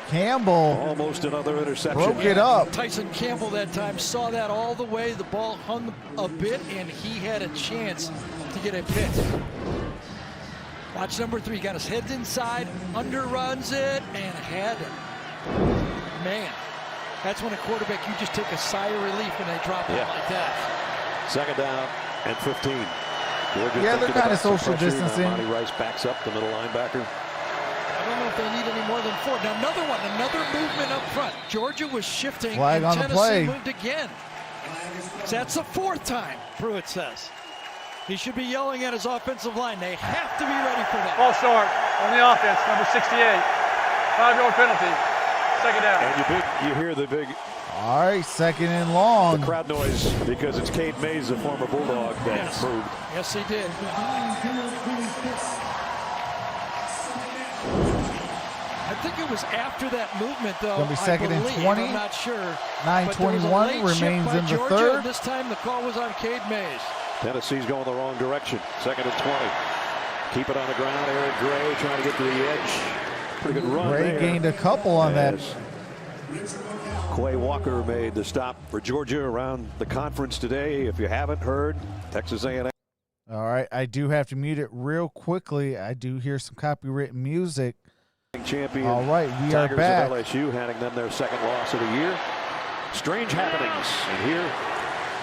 Campbell Almost another interception. broke it up. Tyson Campbell that time saw that all the way. The ball hung a bit, and he had a chance to get a pick. Watch number 3. Got his head inside, underruns it, and had it. Man, that's when a quarterback, you just take a sigh of relief when they drop it like that. 2nd down and 15. Georgia Yeah, they're thinking kind of about some social pressure. distancing. Monty Rice backs up the middle linebacker. I don't know if they need any more than 4. Now another one, another movement up front. Georgia was shifting, Flag and on the Tennessee play. moved again. So that's the 4th time, Pruitt says. He should be yelling at his offensive line. They have to be ready for that. False start on the offense, number 68. 5-yard penalty. 2nd down. And you hear the big All right, 2nd and long. the crowd noise because it's Cade Mays, the former Bulldog, that moved. Yes, he did. I think it was after that movement, though. Gonna be 2nd and 20. I'm not sure. 9:21 remains in the Georgia, 3rd. and this time the call was on Cade Mays. Tennessee's going the wrong direction. 2nd and 20. Keep it on the ground. Eric Gray trying to get to the edge. Pretty good run Gray there. gained a couple on that. Quay Walker made the stop for Georgia around the conference today. If you haven't heard, Texas A&M. All right, I do have to mute it real quickly. I do hear some copyrighted music. Champion. All right, we are Tigers back. of LSU handing them their 2nd loss of the year. Strange happenings. And here,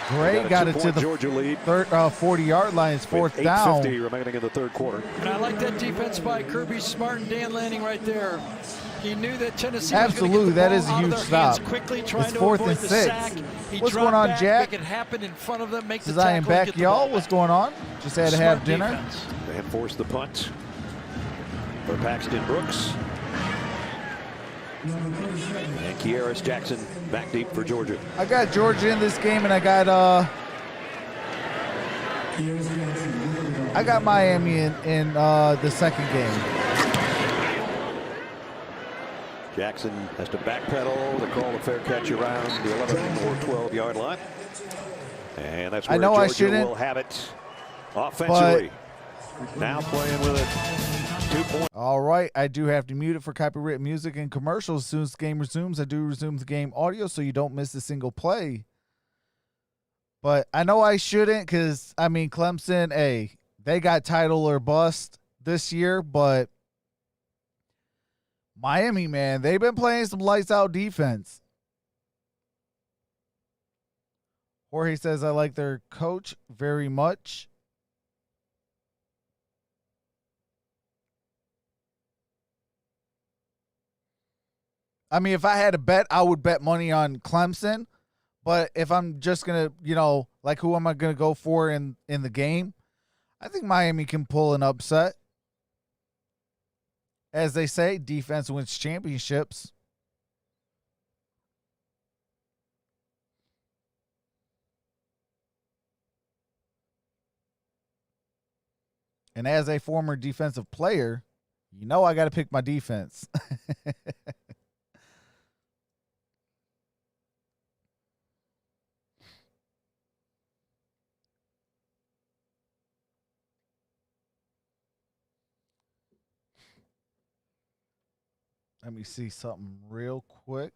Gray got it to the Georgia lead. 40-yard line. It's 4th down. 8:50 remaining in the 3rd quarter. And I like that defense by Kirby Smart and Dan Lanning right there. He knew that Tennessee Absolutely, was that going is to a get the huge ball out of their hands stop. quickly, trying It's to 4th avoid and the 6. sack. He What's dropped going on, back, Jack? Make it happen in front of them, make the Says I am tackle, and back, get the y'all. ball What's back. going on? Just had to have Smart dinner. defense. They force the punt for Paxton Brooks. And Kearis Jackson back deep for Georgia. I got Georgia in this game, and I got Miami in the 2nd game. Jackson has to backpedal to call the fair catch around the 11 or 12-yard line. And that's where I know I Georgia shouldn't, will have it offensively. Now playing with a 2-point. All right, I do have to mute it for copyrighted music and commercials. As soon as the game resumes, I do resume the game audio so you don't miss a single play. But I know I shouldn't because, I mean, Clemson, they got title or bust this year, but Miami, man, they've been playing some lights-out defense. Jorge says, I like their coach very much. I mean, if I had to bet, I would bet money on Clemson. But if I'm just going to, like who am I going to go for in the game? I think Miami can pull an upset. As they say, defense wins championships. And as a former defensive player, I got to pick my defense. Let me see something real quick.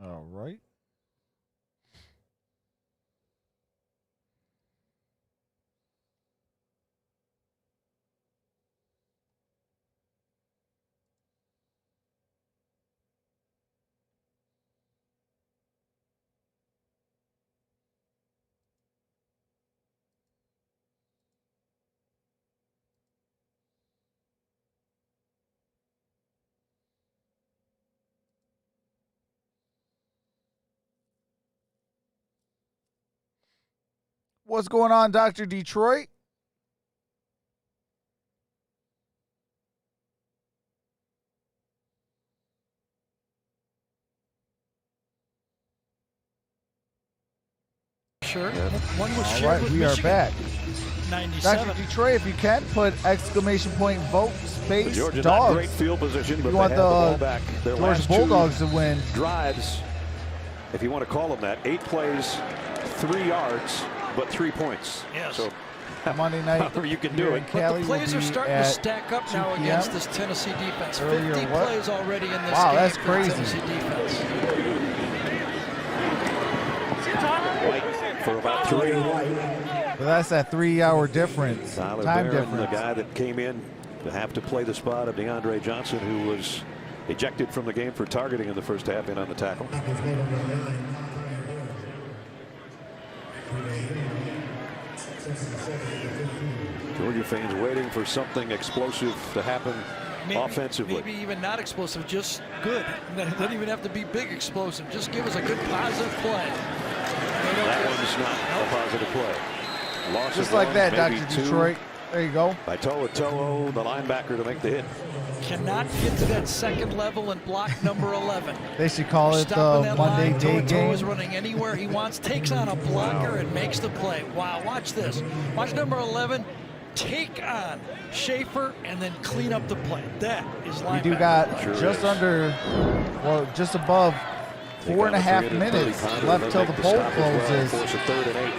All right. What's going on, Dr. Detroit? Sure. One was All shared right, with we are Michigan. back. 97. Dr. Detroit, if you can, put exclamation point vote space Georgia dogs. not great field position, but You they want have the ball the back. Their Georgia last Bulldogs two to win. drives, if you want to call them that, 8 plays, 3 yards, but 3 points. Yes. So Monday night. however you can do here it. in But Cali the plays will are be starting to at stack up 2 now p.m. against this Tennessee defense. Earlier 50 what? plays already in this Wow, game that's for crazy. the Tennessee defense. White for about 3. But that's that 3-hour difference. Tyler Time Derrn, difference. the guy that came in to have to play the spot of DeAndre Johnson, who was ejected from the game for targeting in the first half in on the tackle. Georgia fans waiting for something explosive to happen offensively. Maybe even not explosive, just good. It doesn't even have to be big explosive. Just give us a good positive play. That one's not a positive play. Loss Just of like one, that, maybe Dr. 2 Detroit. There you go. by To'o, the linebacker, to make the hit. Cannot get to that second level and block number 11. They should call it Stopping the that Monday line. day To'o is game. running anywhere he wants, takes on a blocker and makes the play. Wow, watch this. Watch number 11 take on Schaefer and then clean up the play. That is linebacker. We do got Sure just is. under, well, just above They 4.5 got a minutes 330-pounder. left They'll till make the the poll stop as well, closes. force a 3rd and 8.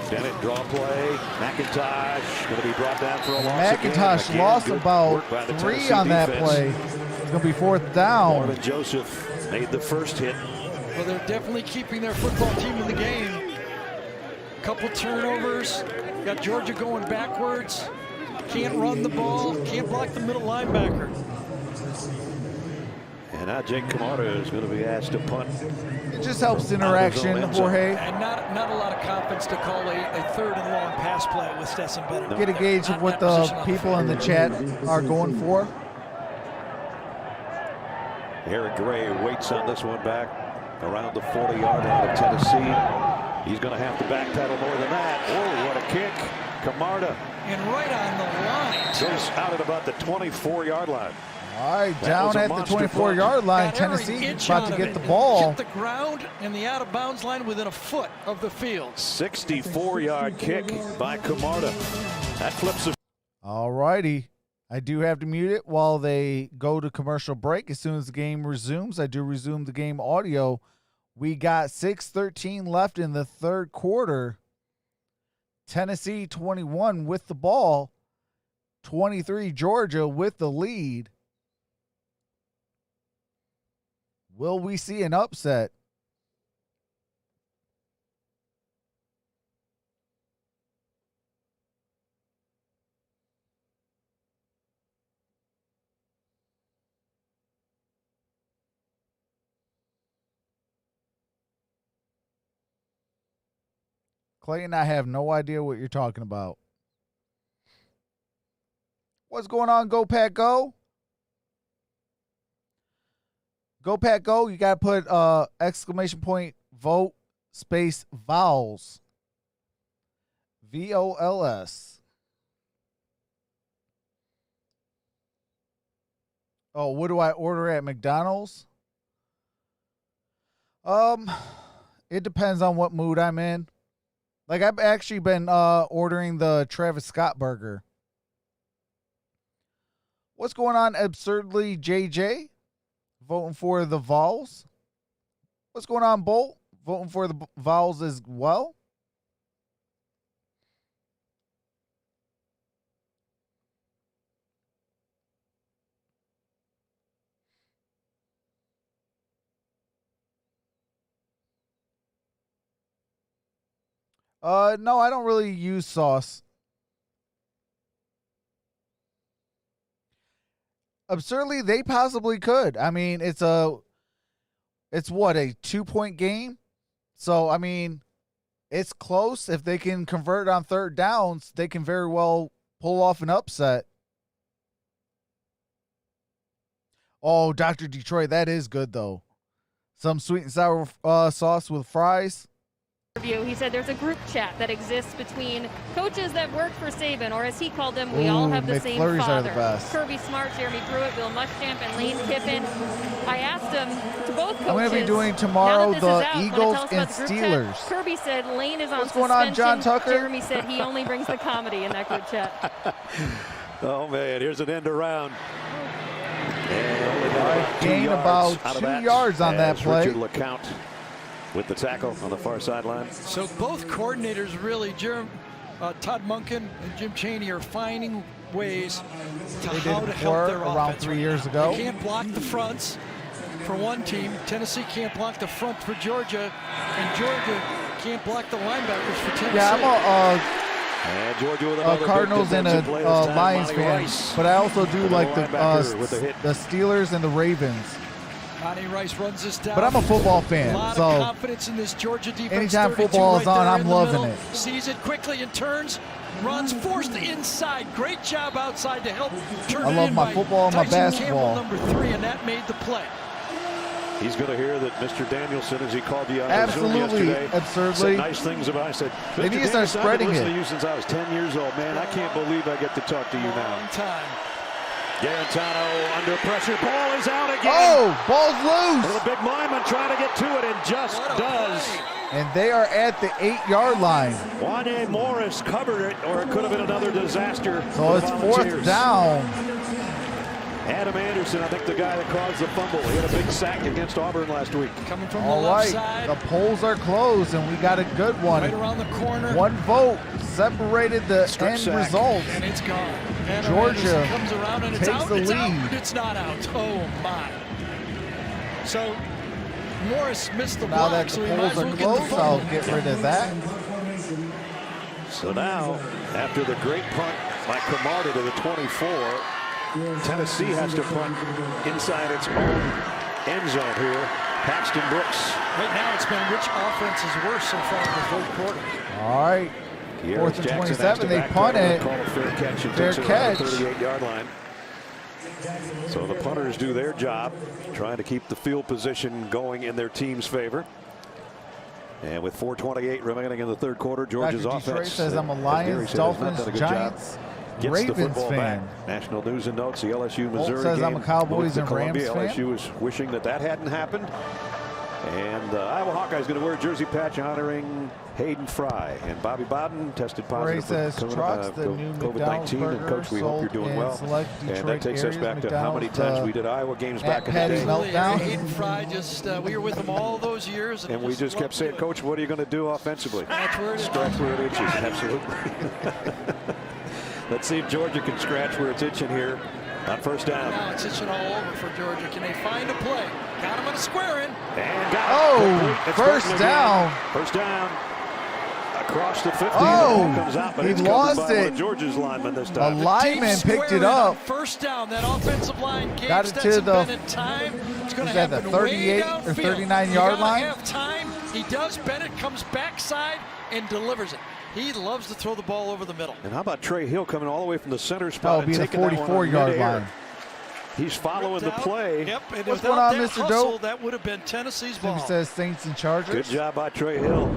Dennett draw play. McIntosh going to be brought down for a loss. McIntosh Again, lost good about work by the 3 Tennessee on that defense. play. It's going to be 4th down. Marvin Joseph made the first hit. Well, they're definitely keeping their football team in the game. Couple turnovers. Got Georgia going backwards. Can't run the ball. Can't block the middle linebacker. And now Jake Camarda is going to be asked to punt. It just helps interaction, Jorge. And not a lot of confidence to call a 3rd and long pass play with Stetson Bennett. Get a gauge of Not what in that the position on people field. in the chat are going for. Eric Gray waits on this one back around the 40-yard line of Tennessee. He's going to have to backpedal more than that. Oh, what a kick. Camarda And right on the line. goes out at about the 24-yard line. All right, down at the 24-yard line. Tennessee about to get the ball. Hit the ground and the out-of-bounds line within a foot of the field. 64-yard kick by Camarda. That flips. All righty. I do have to mute it while they go to commercial break. As soon as the game resumes, I do resume the game audio. We got 6:13 left in the third quarter. Tennessee 21 with the ball. 23 Georgia with the lead. Will we see an upset? Clayton, I have no idea what you're talking about. What's going on, Go Pack Go? Go Pack Go, you got to put exclamation point vote space Vols. VOLS. Oh, what do I order at McDonald's? It depends on what mood I'm in. Like, I've actually been ordering the Travis Scott burger. What's going on, Absurdly JJ? Voting for the Vols. What's going on, Bolt? Voting for the Vols as well. No, I don't really use sauce. Absurdly, they possibly could. I mean, it's what, a 2-point game? So, I mean, it's close. If they can convert on third downs, they can very well pull off an upset. Oh, Dr. Detroit, that is good, though. Some sweet and sour sauce with fries. He said there's a group chat that exists between coaches that work for Saban, or as he called them, we all have the same McFlurries father. Are the best. Kirby Smart, Jeremy Pruitt, Bill Muschamp, and Lane Kiffin. I asked them to both coaches. I'm going to be doing tomorrow the Eagles and the Steelers. Chat. Kirby said Lane is on What's suspension. going on, John Tucker? Jeremy said he only brings the comedy in that group chat. Oh, man, here's an end around. Gain about 2 yards on that play. Richard LeCount with the tackle on the far sideline. So both coordinators really, Todd Monken and Jim Chaney, are finding ways to how to help their around offense 3 years ago. They can't block the fronts for one team. Tennessee can't block the front for Georgia, and Georgia can't block the linebackers for Tennessee. Yeah, I'm and Georgia with another Cardinals and a Lions fan, Rice. but I also do like the the Steelers and the Ravens. Monty Rice runs this down. But I'm a football fan, a lot so of confidence in this Georgia defense. anytime football is on, I'm loving it. Sees it quickly and turns, runs, forced inside. Great job outside to help turn it in. I love my football and my basketball. Campbell, number 3, and that made the play. He's going to hear that Mr. Danielson, as he called you on Absolutely, Zoom yesterday, absurdly. said nice things about. I said, they need to start spreading I've been it. listening to you since I was 10 years old, man. I can't believe I get to talk to you now. Long time. Garantano under pressure. Ball is out again. Oh, ball's loose. The big lineman trying to get to it and just does. Play. And they are at the 8-yard line. Juan Morris covered it, or it could have been another disaster. So it's fourth down. Adam Anderson, I think the guy that caused the fumble. He had a big sack against Auburn last week. Coming from All the left right, side. the polls are closed, and we got a good one. Right around the corner. One vote separated the Strip end sack. result. And it's gone. Adam Georgia Anderson comes around and it's takes out. the It's lead. out. It's not out. Oh, my. So, Morris missed the Now block, that so the he might polls as are well get the closed, I'll fumble. get rid of that. So now, after the great punt by Camarda to the 24, Tennessee has to punt inside its own end zone here. Paxton Brooks. Right now, it's been which offense is worse so far in the third quarter. All right. Fourth and 27, they punt it. Call a fair catch and Fair takes it around catch. the 38-yard line. So the punters do their job, trying to keep the field position going in their team's favor. And with 4:28 remaining in the third quarter, Georgia's Dr. offense. Detroit says I'm a as Gary Lions, said, has not Dolphins, done a good job Giants, gets Ravens the football fan. back. National news and notes, the LSU Bolt Missouri says game I'm a Cowboys moved to and Columbia. Rams fan. LSU is wishing that hadn't happened. And Iowa Hawkeyes going to wear a jersey patch honoring Hayden Fry. And Bobby Bowden tested positive says, for Trox, the new COVID-19. And Coach, we hope you're doing well. And that takes us back to how many times we did Iowa games back in the day. Meltdown. Hayden Fry, just we were with him all those years. And we just kept saying, Coach, what are you going to do offensively? Scratch where it itches. Absolutely. Let's see if Georgia can scratch where it's itching here on first down. Now it's itching all over for Georgia. Can they find a play? Got him on a square in. And got it. First down. First down. Across the 50. Comes out, but he it's lost by one it. of Georgia's linemen this A time. lineman picked it up. First down. That offensive line gave Got it to Stetson the Bennett time. It's going to that happen the 38 way or downfield. 39 yard line? Have time. He does. Bennett comes backside and delivers it. He loves to throw the ball over the middle. And how about Trey Hill coming all the way from the center spot? That'll be the 44-yard line. He's following the play. Yep, and what's going on, Mr. Dope? That would have been Tennessee's ball. He says Saints and Chargers. Good job by Trey Hill,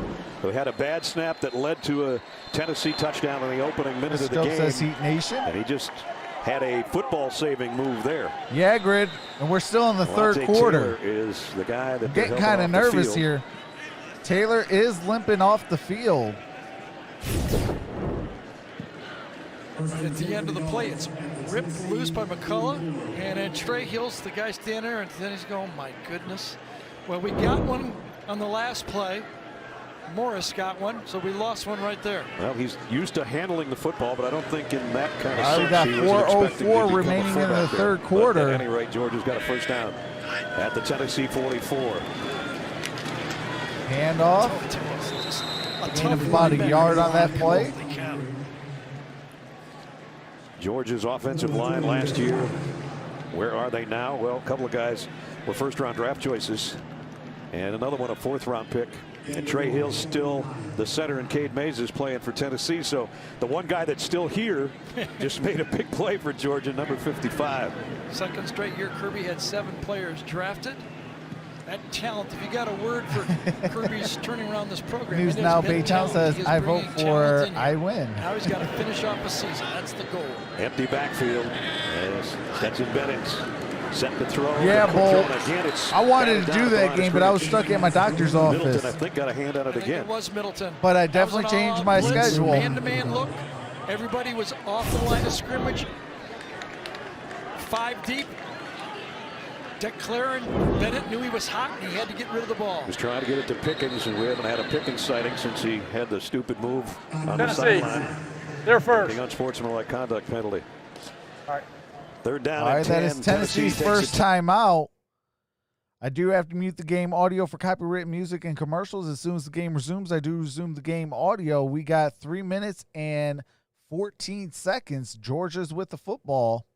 who had a bad snap that led to a Tennessee touchdown in the opening minute Mr. of the Dope game. says Heat Nation. And he just had a football-saving move there. Yeah, Grid. And we're still in the third quarter. Taylor is the guy that Getting kind of nervous here. Taylor is limping off the field. At the end of the play, it's ripped loose by McCullough, and then Trey Hill's the guy standing there, and then he's going, my goodness. Well, we got one on the last play. Morris got one, so we lost one right there. Well, he's used to handling the football, but I don't think in that kind of sense. We got he was expecting to 4:04 become a remaining in the fullback third there. quarter. But at any rate, Georgia's got a first down at the Tennessee 44. Handoff. Gained about a yard on that play. Georgia's offensive line last year, where are they now? Well, a couple of guys were first-round draft choices, and another one a fourth-round pick. And Trey Hill's still the center, and Cade Mays is playing for Tennessee. So the one guy that's still here just made a big play for Georgia, number 55. Second straight year, Kirby had 7 players drafted. That talent, if you got a word for Kirby's turning around this program. News Now Baytown says, I vote for I win. Now he's got to finish off a season. That's the goal. Empty backfield. As Stetson Bennett set to throw. Yeah, Bull. Again, I wanted to do that game, but I was stuck at my doctor's office. Middleton, I think, got a hand on it again. It was Middleton. But I definitely changed my blitz, schedule. Man-to-man look. Everybody was off the line of scrimmage. 5 deep. Declaring Bennett knew he was hot and he had to get rid of the ball. He was trying to get it to Pickens, and we haven't had a Pickens sighting since he had the stupid move on the sideline. They're first. The unsportsmanlike conduct penalty. All right. Third down All right, and 10. that is Tennessee's Tennessee first time out. I do have to mute the game audio for copyrighted music and commercials. As soon as the game resumes, I do resume the game audio. We got 3 minutes and 14 seconds. Georgia's with the football.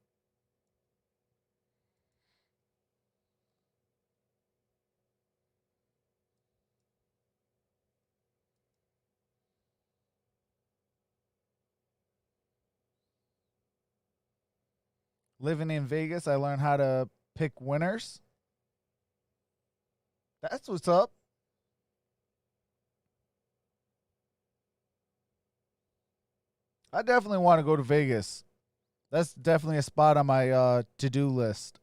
Living in Vegas, I learned how to pick winners. That's what's up. I definitely want to go to Vegas. That's definitely a spot on my to-do list.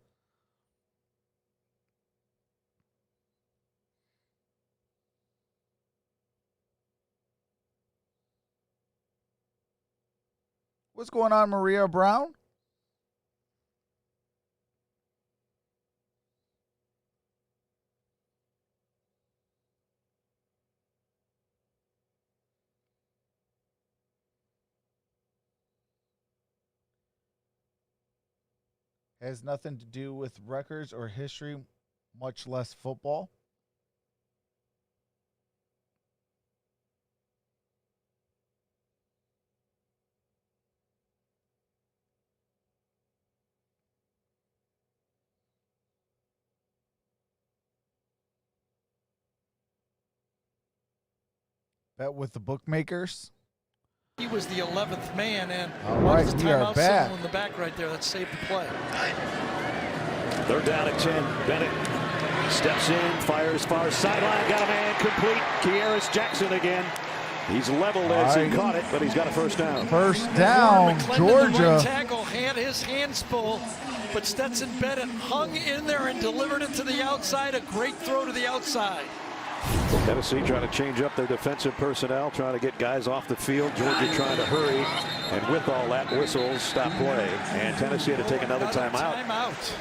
What's going on, Maria Brown? Has nothing to do with records or history, much less football. Bet with the bookmakers. He was the 11th man, and all right, the we are timeout back. signal in the back right there that saved the play. Third down at 10. Bennett steps in, fires far sideline, got a man complete. Kearis Jackson again. He's leveled as he caught it, but he's got a first down. First down, Georgia. The right tackle had his hands full, but Stetson Bennett hung in there and delivered it to the outside. A great throw to the outside. Tennessee trying to change up their defensive personnel, trying to get guys off the field. Georgia trying to hurry, and with all that, whistles stop play. And Tennessee had to take another timeout.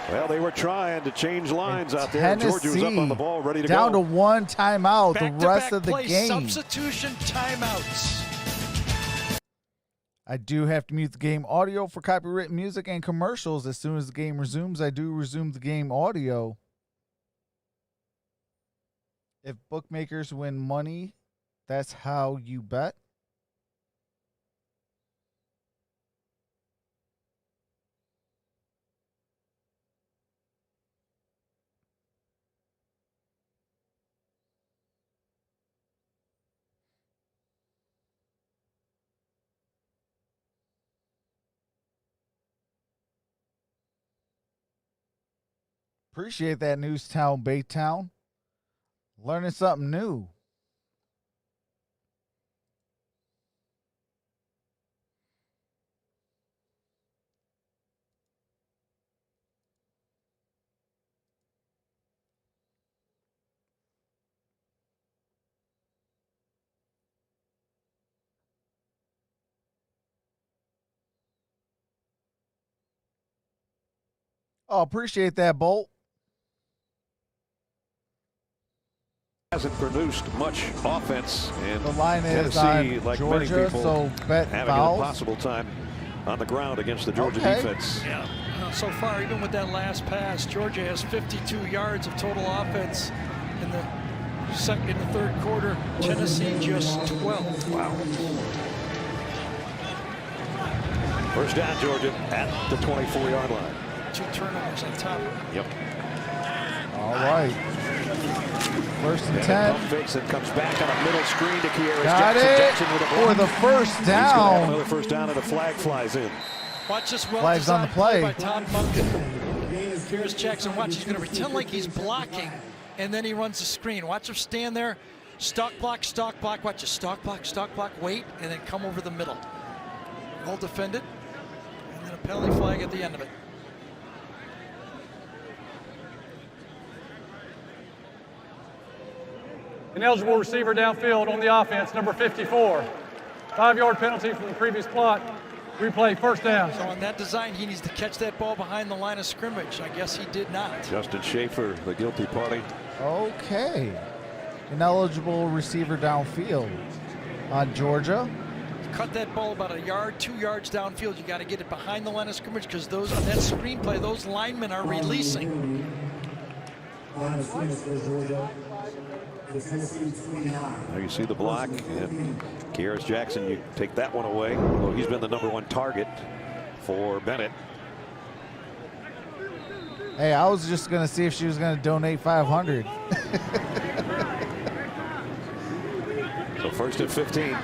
Well, they were trying to change lines out there. Georgia was up on the ball, ready to down go. to one timeout the rest of the game. Substitution timeouts. I do have to mute the game audio for copyrighted music and commercials. As soon as the game resumes, I do resume the game audio. If bookmakers win money, that's how you bet. Appreciate that, Newstown, Baytown. Learning something new. Oh, appreciate that, Bolt. Hasn't produced much offense, and the line Tennessee, is on like Georgia, many people, so bet having fouls. an impossible time on the ground against the Georgia defense. Yeah. So far, even with that last pass, Georgia has 52 yards of total offense in the third quarter. Tennessee just 12. Wow. First down, Georgia at the 24-yard line. 2 turnovers on top. Yep. All right. First and 10. Pump fakes and comes back on a middle screen to Kieran Jackson with a for the first He's gonna have down. another first down, and a flag flies in. Watch this well Flags on the play. by Todd Monken. Here's Jackson. Watch. He's going to pretend like he's blocking, and then he runs the screen. Watch him stand there. Stock block, stock block. Watch it. Stock block, wait, and then come over the middle. Well defended, and then a penalty flag at the end of it. Ineligible receiver downfield on the offense, number 54. 5-yard penalty from the previous plot. Replay, first down. So on that design, he needs to catch that ball behind the line of scrimmage. I guess he did not. Justin Schaefer, the guilty party. Okay. Ineligible receiver downfield on Georgia. Cut that ball about 1 yard, 2 yards downfield. You got to get it behind the line of scrimmage because those on that screenplay, those linemen are releasing. Now you see the block, and Kearis Jackson, you take that one away. Well, he's been the #1 target for Bennett. Hey, I was just going to see if she was going to donate 500. So first and 15.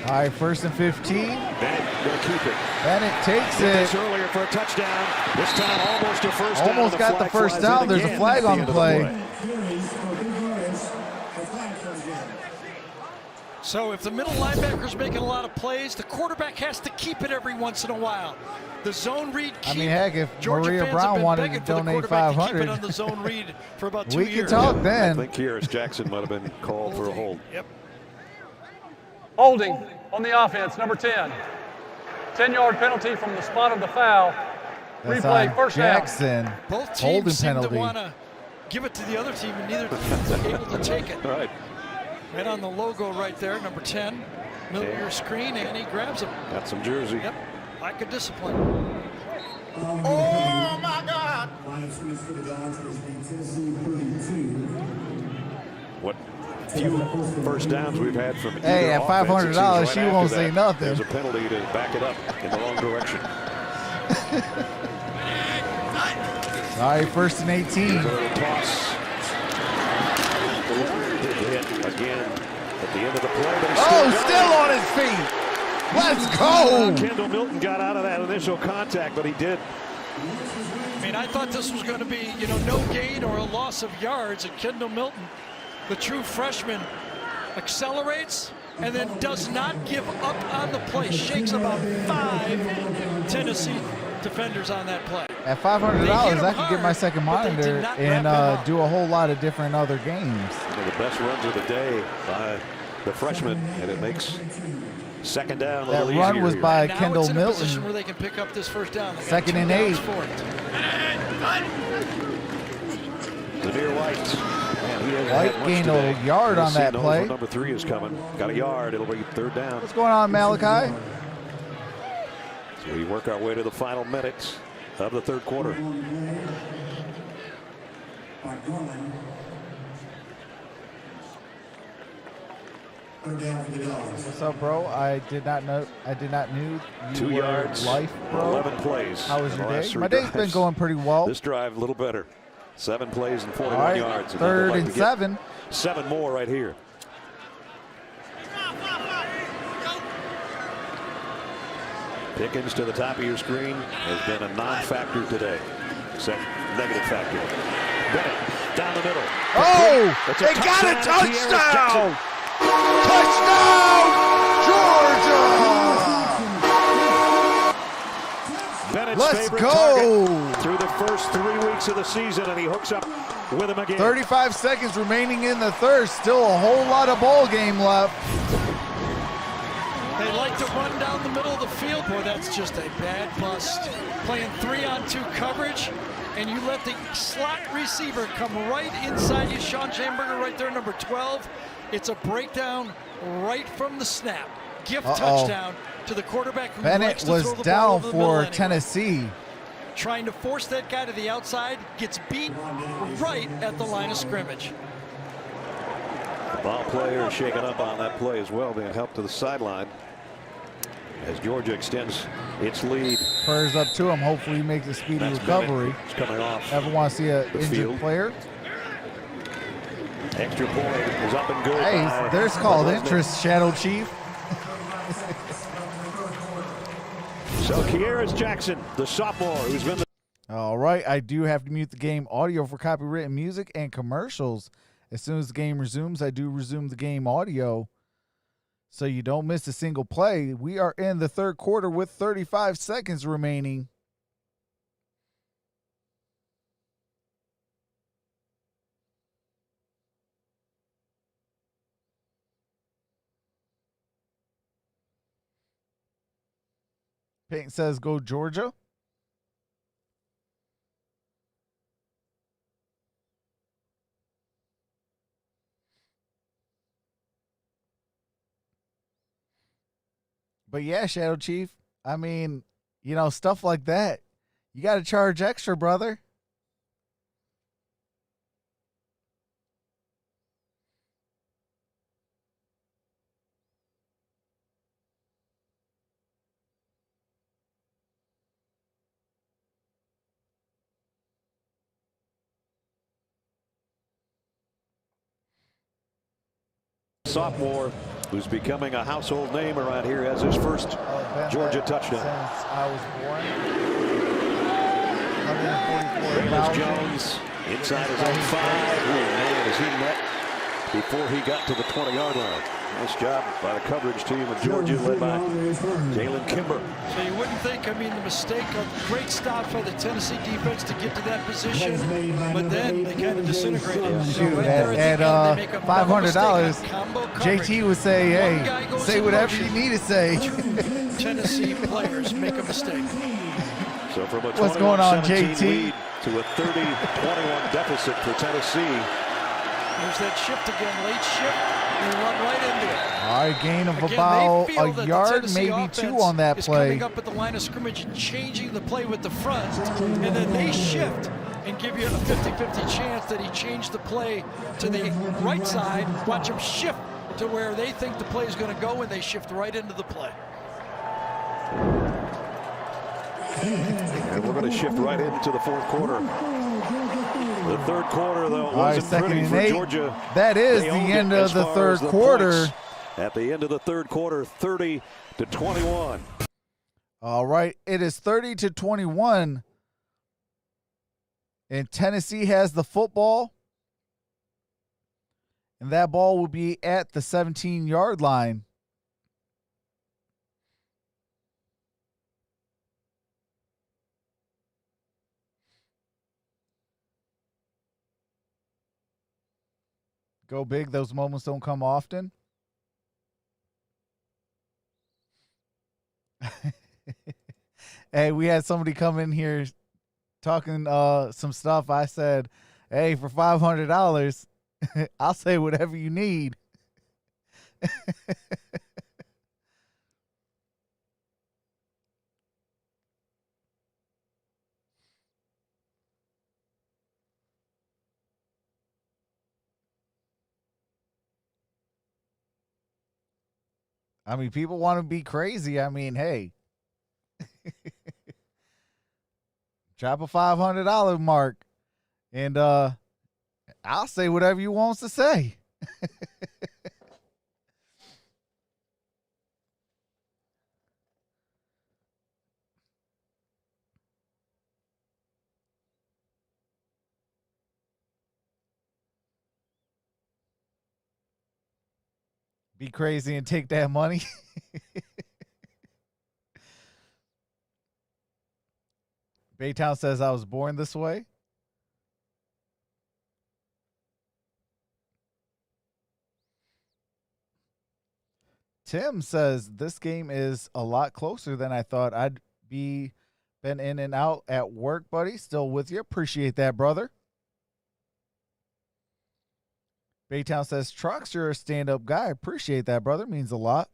All right, first and 15. Bennett going to keep it. Bennett takes Did it. this earlier for a touchdown. This time almost a first down. Almost got the first down. There's a flag on the play. So if the middle linebacker's making a lot of plays, the quarterback has to keep it every once in a while. The zone read. I mean, heck, if Georgia Maria fans Brown have been wanted begging to for the donate quarterback 500, to keep it on the zone read for about 2 we years. can talk then. I think Kearis Jackson might have been called for a hold. Yep. Holding on the offense, number 10. 10-yard penalty from the spot of the foul. That's Replay, on first Jackson. down. Both teams Holding seem penalty. to want to give it to the other team, and neither team is able to take it. All right. Right on the logo right there, number 10. Middle of your screen, and he grabs him. Got some jersey. Yep, lack of discipline. Oh, my God. What few first downs we've had from either Hey, at offense, it seems $500, right she after won't that, say nothing. There's a penalty to back it up in the wrong direction. All right, first and 18. So the toss. Hit again at the end of the play. But he's Still on his feet. Let's go. Kendall Milton got out of that initial contact, but he did I mean, I thought this was going to be, you know, no gain or a loss of yards, and Kendall Milton, the true freshman, accelerates and then does not give up on the play. Shakes about 5 Tennessee defenders on that play. At $500, I could get my second monitor and do a whole lot of different other games. One of the best runs of the day by the freshman, and it makes second down a little easier. That run was by now Kendall it's in a Milton. position where they can pick up this first down. They got 2nd and 8. Zamir White. White gained a yard on that play. Number 3 is coming. Got a yard. It'll be 3rd down. What's going on, Malachi? So we work our way to the final minutes of the 3rd quarter. What's up, bro? I did not know you 2 were yards, life, bro. 11 plays. How was your The last day? 3 My day's drives. been going pretty well. This drive a little better. 7 plays and 41 All right, yards. 3rd Like and to get 7. 7 more right here. Pickens to the top of your screen has been a non-factor today. Except negative factor. Bennett down the middle. Oh! That's They got a touchdown! touchdown! Touchdown, Georgia! Bennett's Let's favorite go! target through the first 3 weeks of the season, and he hooks up with him again. 35 seconds remaining in the 3rd. Still a whole lot of ball game left. They like to run down the middle of the field. Boy, that's just a bad bust. Playing 3-on-2 coverage, and you let the slot receiver come right inside you. Sean Schamberger right there, number 12. It's a breakdown right from the snap. Gift touchdown to the quarterback who Bennett likes to was throw the ball down over the middle for anyway. Tennessee. Trying to force that guy to the outside, gets beat right at the line of scrimmage. The ball player shaken up on that play as well, being helped to the sideline as Georgia extends its lead. Prayers up to him. Hopefully he makes a speedy That's recovery. It's coming off. Never want to see an the injured field. player. Extra point is up and good. Hey, by there's called Lesnar. interest, Shadow Chief. So Kearis Jackson, the sophomore, who's been the All right, I do have to mute the game audio for copywritten music and commercials. As soon as the game resumes, I do resume the game audio so you don't miss a single play. We are in the 3rd quarter with 35 seconds remaining. Peyton says, go Georgia. But yeah, Shadow Chief, I mean, you know, stuff like that, you got to charge extra, brother. sophomore who's becoming a household name around here, as his first Georgia touchdown. Since I was born. Raymus Jones inside his own 5. Oh, man, is he met before he got to the 20-yard line. Nice job by the coverage team of Georgia, led by Jalen Kimber. So you wouldn't think, I mean, the mistake of great stop by the Tennessee defense to get to that position, but then they kind of disintegrated. So Shoot, right there at the end, they make a $500, combo coverage. JT would say, hey, say whatever you need to say. Tennessee players make a mistake. So from a What's going on, 21-17 JT? lead to a 30-21 deficit for Tennessee. There's that shift again, late shift. They run right into it. All right, gain of Again, about they feel a that the yard, Tennessee maybe offense 2 on that is play. coming up at the line of scrimmage and changing the play with the front, and then they shift and give you a 50-50 chance that he changed the play to the right side. Watch him shift to where they think the play is going to go, and they shift right into the play. And we're going to shift right into the 4th quarter. The 3rd quarter, though, wasn't pretty for Georgia. That is They the owned end it of as the far 3rd as the quarter. points. At the end of the 3rd quarter, 30-21. All right, it is 30-21. And Tennessee has the football. And that ball will be at the 17-yard line. Go big. Those moments don't come often. Hey, we had somebody come in here talking some stuff. I said, hey, for $500, I'll say whatever you need. I mean, people want to be crazy. I mean, hey. Drop a $500 mark. And I'll say whatever you want to say. Be crazy and take that money. Baytown says I was born this way. Tim says this game is a lot closer than I thought. I'd been in and out at work, buddy. Still with you. Appreciate that, brother. Baytown says, Troxel, you're a stand-up guy. Appreciate that, brother. Means a lot.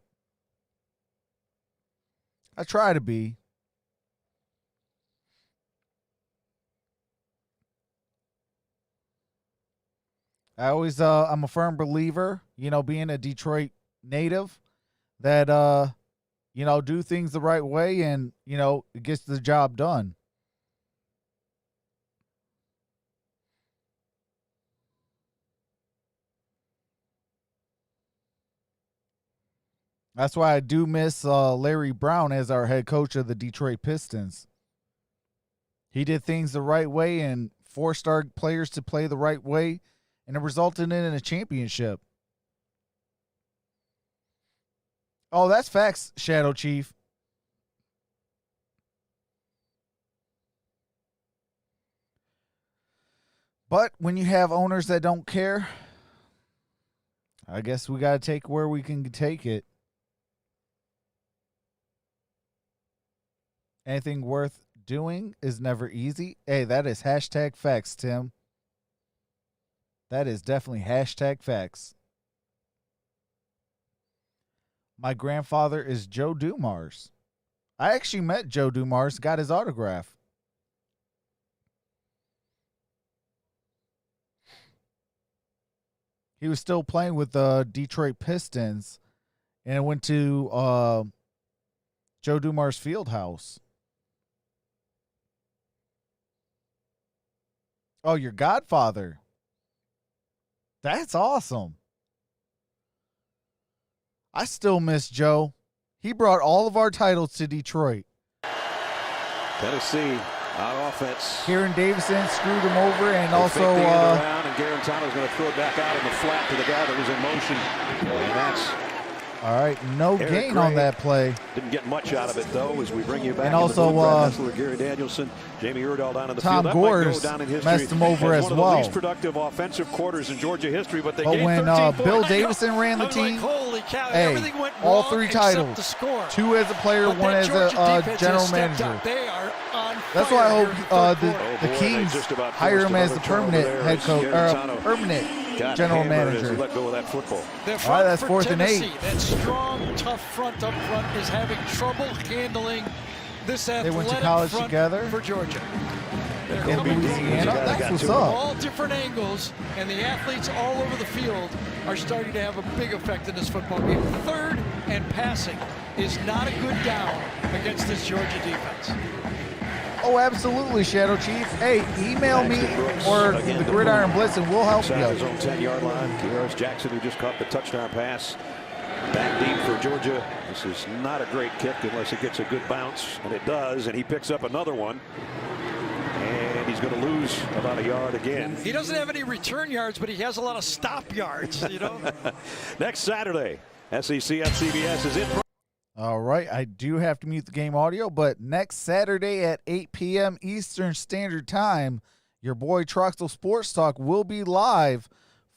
I try to be. I always, I'm a firm believer, you know, being a Detroit native, that, you know, do things the right way and, you know, it gets the job done. That's why I do miss Larry Brown as our head coach of the Detroit Pistons. He did things the right way and forced our players to play the right way, and it resulted in a championship. Oh, that's facts, Shadow Chief. But when you have owners that don't care, I guess we got to take where we can take it. Anything worth doing is never easy. Hey, that is hashtag facts, Tim. That is definitely hashtag facts. My grandfather is Joe Dumars. I actually met Joe Dumars, got his autograph. He was still playing with the Detroit Pistons, and I went to Joe Dumars field house. Oh, your godfather. That's awesome. I still miss Joe. He brought all of our titles to Detroit. Tennessee on offense. Kieran Davison screwed him over, and They also fake the end around, and Garantano's going to throw it back out in the flat to the guy that was in motion. And that's all right. No Eric gain Gray. on that play. Didn't get much out of it though. As we bring you back, and also Gary Danielson, Jamie Erdahl down in the Tom field. Gores messed him over as one of well. the least productive offensive quarters in Georgia history, but when Bill Davison ran the team, cow, hey, all three titles, 2 as a player, 1 as a general manager. They are on That's why I hope the boy, Kings just about hire him as the forced permanent another head coach, turnover or there. permanent Got general hammered as manager. he let go of that football. All right, that's 4th and 8. That strong, tough front up front is having trouble handling this athletic They went to college front together for Georgia. They're in coming Louisiana. That's what's from up. all different angles, and the athletes all over the field are starting to have a big effect in this football game. 3rd and passing is not a good down against this Georgia defense. Oh, absolutely, Shadow Chief. Hey, email me or the Gridiron Blitz, and we'll help you. Outside his own 10-yard line. Kearis Jackson, who just caught the touchdown pass. Back deep for Georgia. This is not a great kick unless it gets a good bounce, and it does, and he picks up another one. And he's he's going to lose about a yard again. He doesn't have any return yards, but he has a lot of stop yards, you know. Next Saturday, SEC on CBS is in. All right, I do have to mute the game audio, but next Saturday at 8 p.m. Eastern Standard Time, your boy Troxel Sports Talk will be live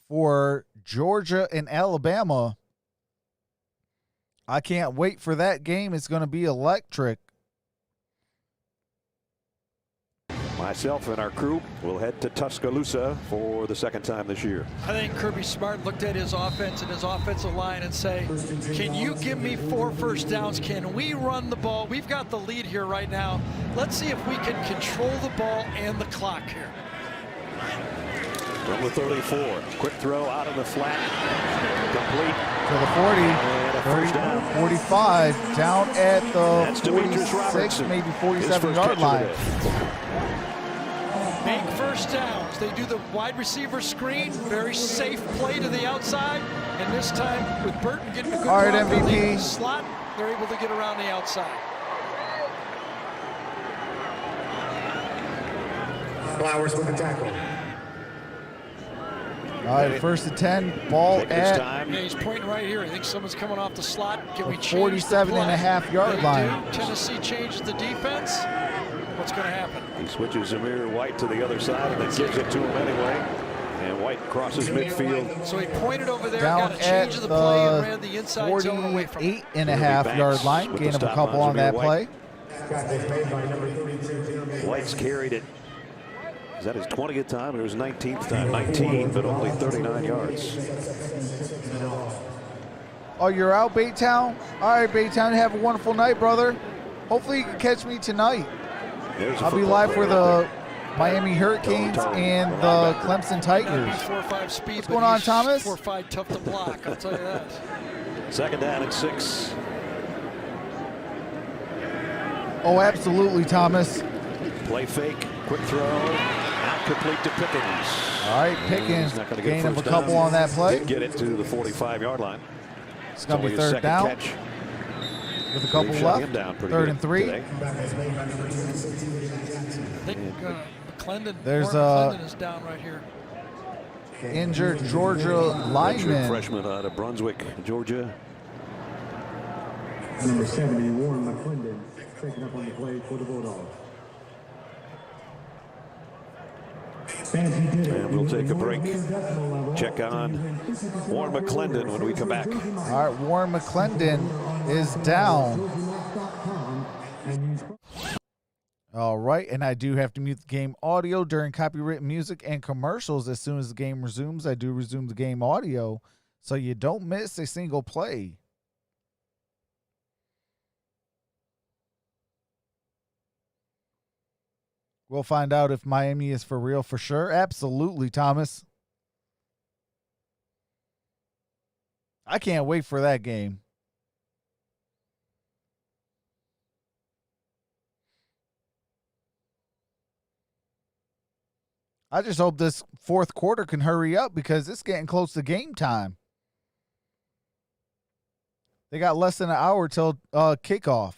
for Georgia and Alabama. I can't wait for that game. It's going to be electric. Myself and our crew will head to Tuscaloosa for the second time this year. I think Kirby Smart looked at his offense and his offensive line and say, can you give me 4 first downs? Can we run the ball? We've got the lead here right now. Let's see if we can control the ball and the clock here. Number 34, quick throw out of the flat, complete to the 40, 30, 45, down at the 46, maybe 47-yard line. Make first downs. They do the wide receiver screen, very safe play to the outside, and this time with Burton getting a good all right, block from MVP. the slot, they're able to get around the outside. Flowers with the tackle. All right, first and 10, ball at yeah, he's pointing right here. I think someone's coming off the slot. Can we change 47.5-yard line. Tennessee changes the defense. What's going to happen? He switches Zamir White to the other side and then gives it to him anyway. And White crosses midfield. So he pointed over there, down got a change of the play, and ran the inside zone away from him. 48.5-yard line, gain of a couple on that play. White's carried it. Is that his 20th time or his 19th time? 19, but only 39 yards. Oh, you're out, Baytown? All right, Baytown, have a wonderful night, brother. Hopefully you can catch me tonight. I'll be live for the Miami Hurricanes and the Clemson Tigers. 4.5 speed. What's going on, Thomas? 4.5 tough to block, I'll tell you that. Second down and 6. Oh, absolutely, Thomas. Play fake, quick throw, not complete to Pickens. All right, Pickens, gain of a couple on that play. Did get it to the 45-yard line. It's going to be third down. Catch. With a couple left, third and 3. I think McClendon, there's McClendon is down right here. Injured Georgia lineman. Freshman out of Brunswick, Georgia. Number 70, Warren McClendon, taking up on the play for the Bulldogs. And we'll take a break. Check on Warren McClendon when we come back. All right, Warren McClendon is down. All right, and I do have to mute the game audio during copywritten music and commercials. As soon as the game resumes, I do resume the game audio so you don't miss a single play. We'll find out if Miami is for real for sure. Absolutely, Thomas. I can't wait for that game. I just hope this fourth quarter can hurry up because it's getting close to game time. They got less than an hour till kickoff.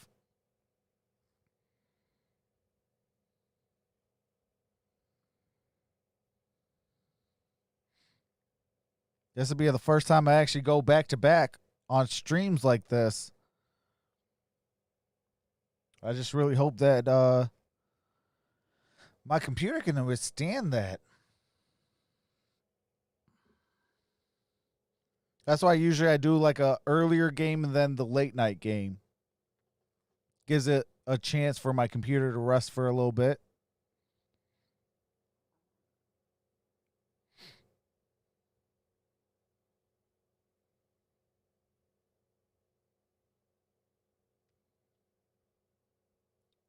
This will be the first time I actually go back-to-back on streams like this. I just really hope that my computer can withstand that. That's why usually I do like a earlier game and then the late night game. Gives it a chance for my computer to rest for a little bit.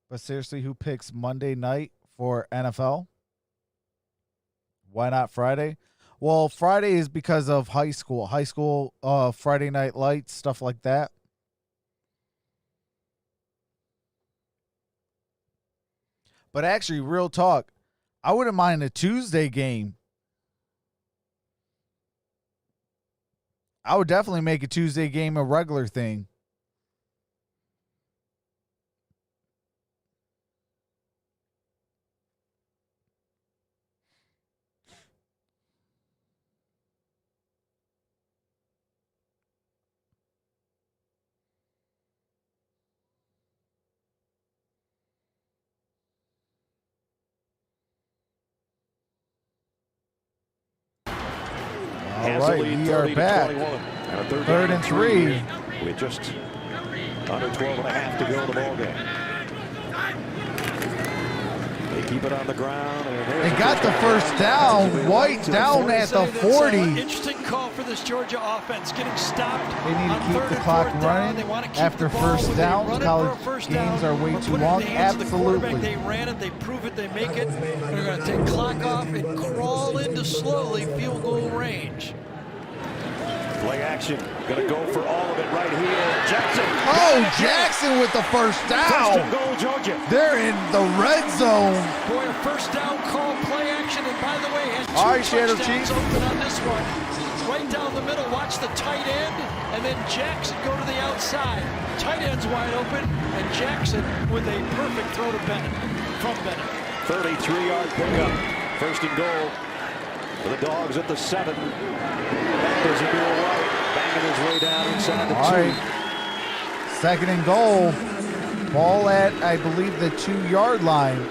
But seriously, who picks Monday night for NFL? Why not Friday? Well, Friday is because of high school. High school, Friday night lights, stuff like that. But actually, real talk, I wouldn't mind a Tuesday game. I would definitely make a Tuesday game a regular thing. has right, the lead we are 30-21. back. And a Third and 3. With just under 12 and a half to go in the ball game. They keep it on the ground. And They got the first down. White down at the 40. Interesting call for this Georgia offense, getting stopped. They need to keep the clock running after first down. College games are way too long. Absolutely. They ran it, they prove it, they make it. They're going to take clock off and crawl into slowly field goal range. Play action. Going to go for all of it right here. Jackson. Oh, Jackson with the first down. First and goal, Georgia. They're in the red zone. Boy, a first down call, play action, and by the way, has two All right, Shadow touchdowns Chief. open on this one. Right down the middle, watch the tight end, and then Jackson go to the outside. Tight end's wide open, and Jackson with a perfect throw to Bennett, from Bennett. 33-yard pickup. First and goal for the Dogs at the 7. There's a Bill White banging his way down inside the 2. All right. Second and goal. Ball at, I believe, the 2-yard line.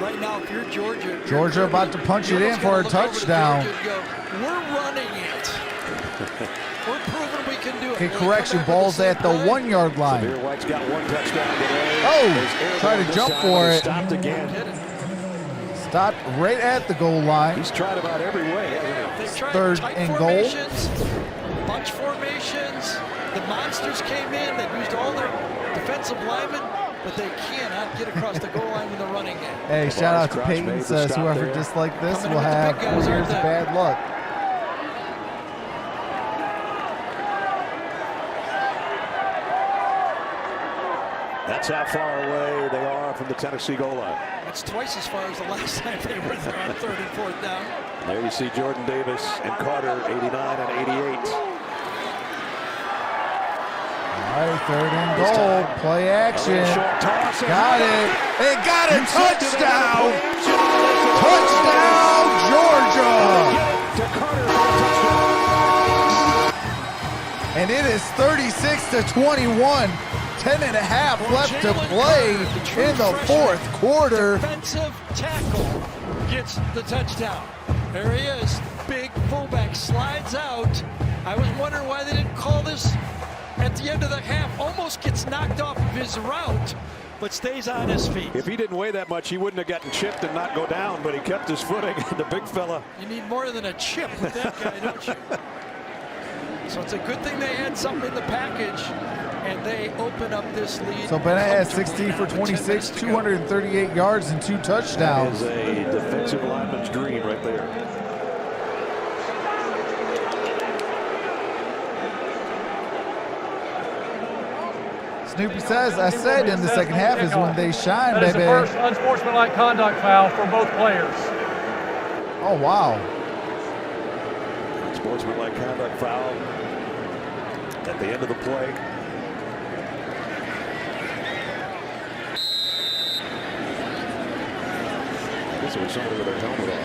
Right now, if you're Georgia, Georgia about to punch it in for a touchdown. We're running it. We're proving we can do it. Okay, correction. Ball's at the 1-yard line. Bill White's got one touchdown today. Oh, try to jump for it. Stopped again. Stopped right at the goal line. He's tried about every way, hasn't he? They tried Third tight and formations, bunch formations. The monsters came in. They used all their defensive linemen, but they cannot get across the goal line in the running game. Hey, shout out to Peyton. Says whoever disliked this will have 4 years of bad luck. That's how far away they are from the Tennessee goal line. That's twice as far as the last time they were there on 3rd and 4th down. There you see Jordan Davis and Carter, 89 and 88. All right, 3rd and goal. Play action. Got it. They got a touchdown. Touchdown, Georgia. And it is 36-21. 10 and a half left to play in the 4th quarter. Defensive tackle gets the touchdown. There he is. Big fullback slides out. I was wondering why they didn't call this at the end of the half. Almost gets knocked off of his route, but stays on his feet. If he didn't weigh that much, he wouldn't have gotten chipped and not go down, but he kept his footing. The big fella. You need more than a chip with that guy, don't you? So it's a good thing they had something in the package, and they open up this lead. So Bennett has 16 for 26, 238 yards and 2 touchdowns. That is a defensive lineman's dream right there. Snoopy says, I said in the second half is when they shine, That is baby. the first unsportsmanlike conduct foul for both players. Oh, wow. Sportsmanlike conduct foul at the end of the play. I guess it was somebody with their helmet on.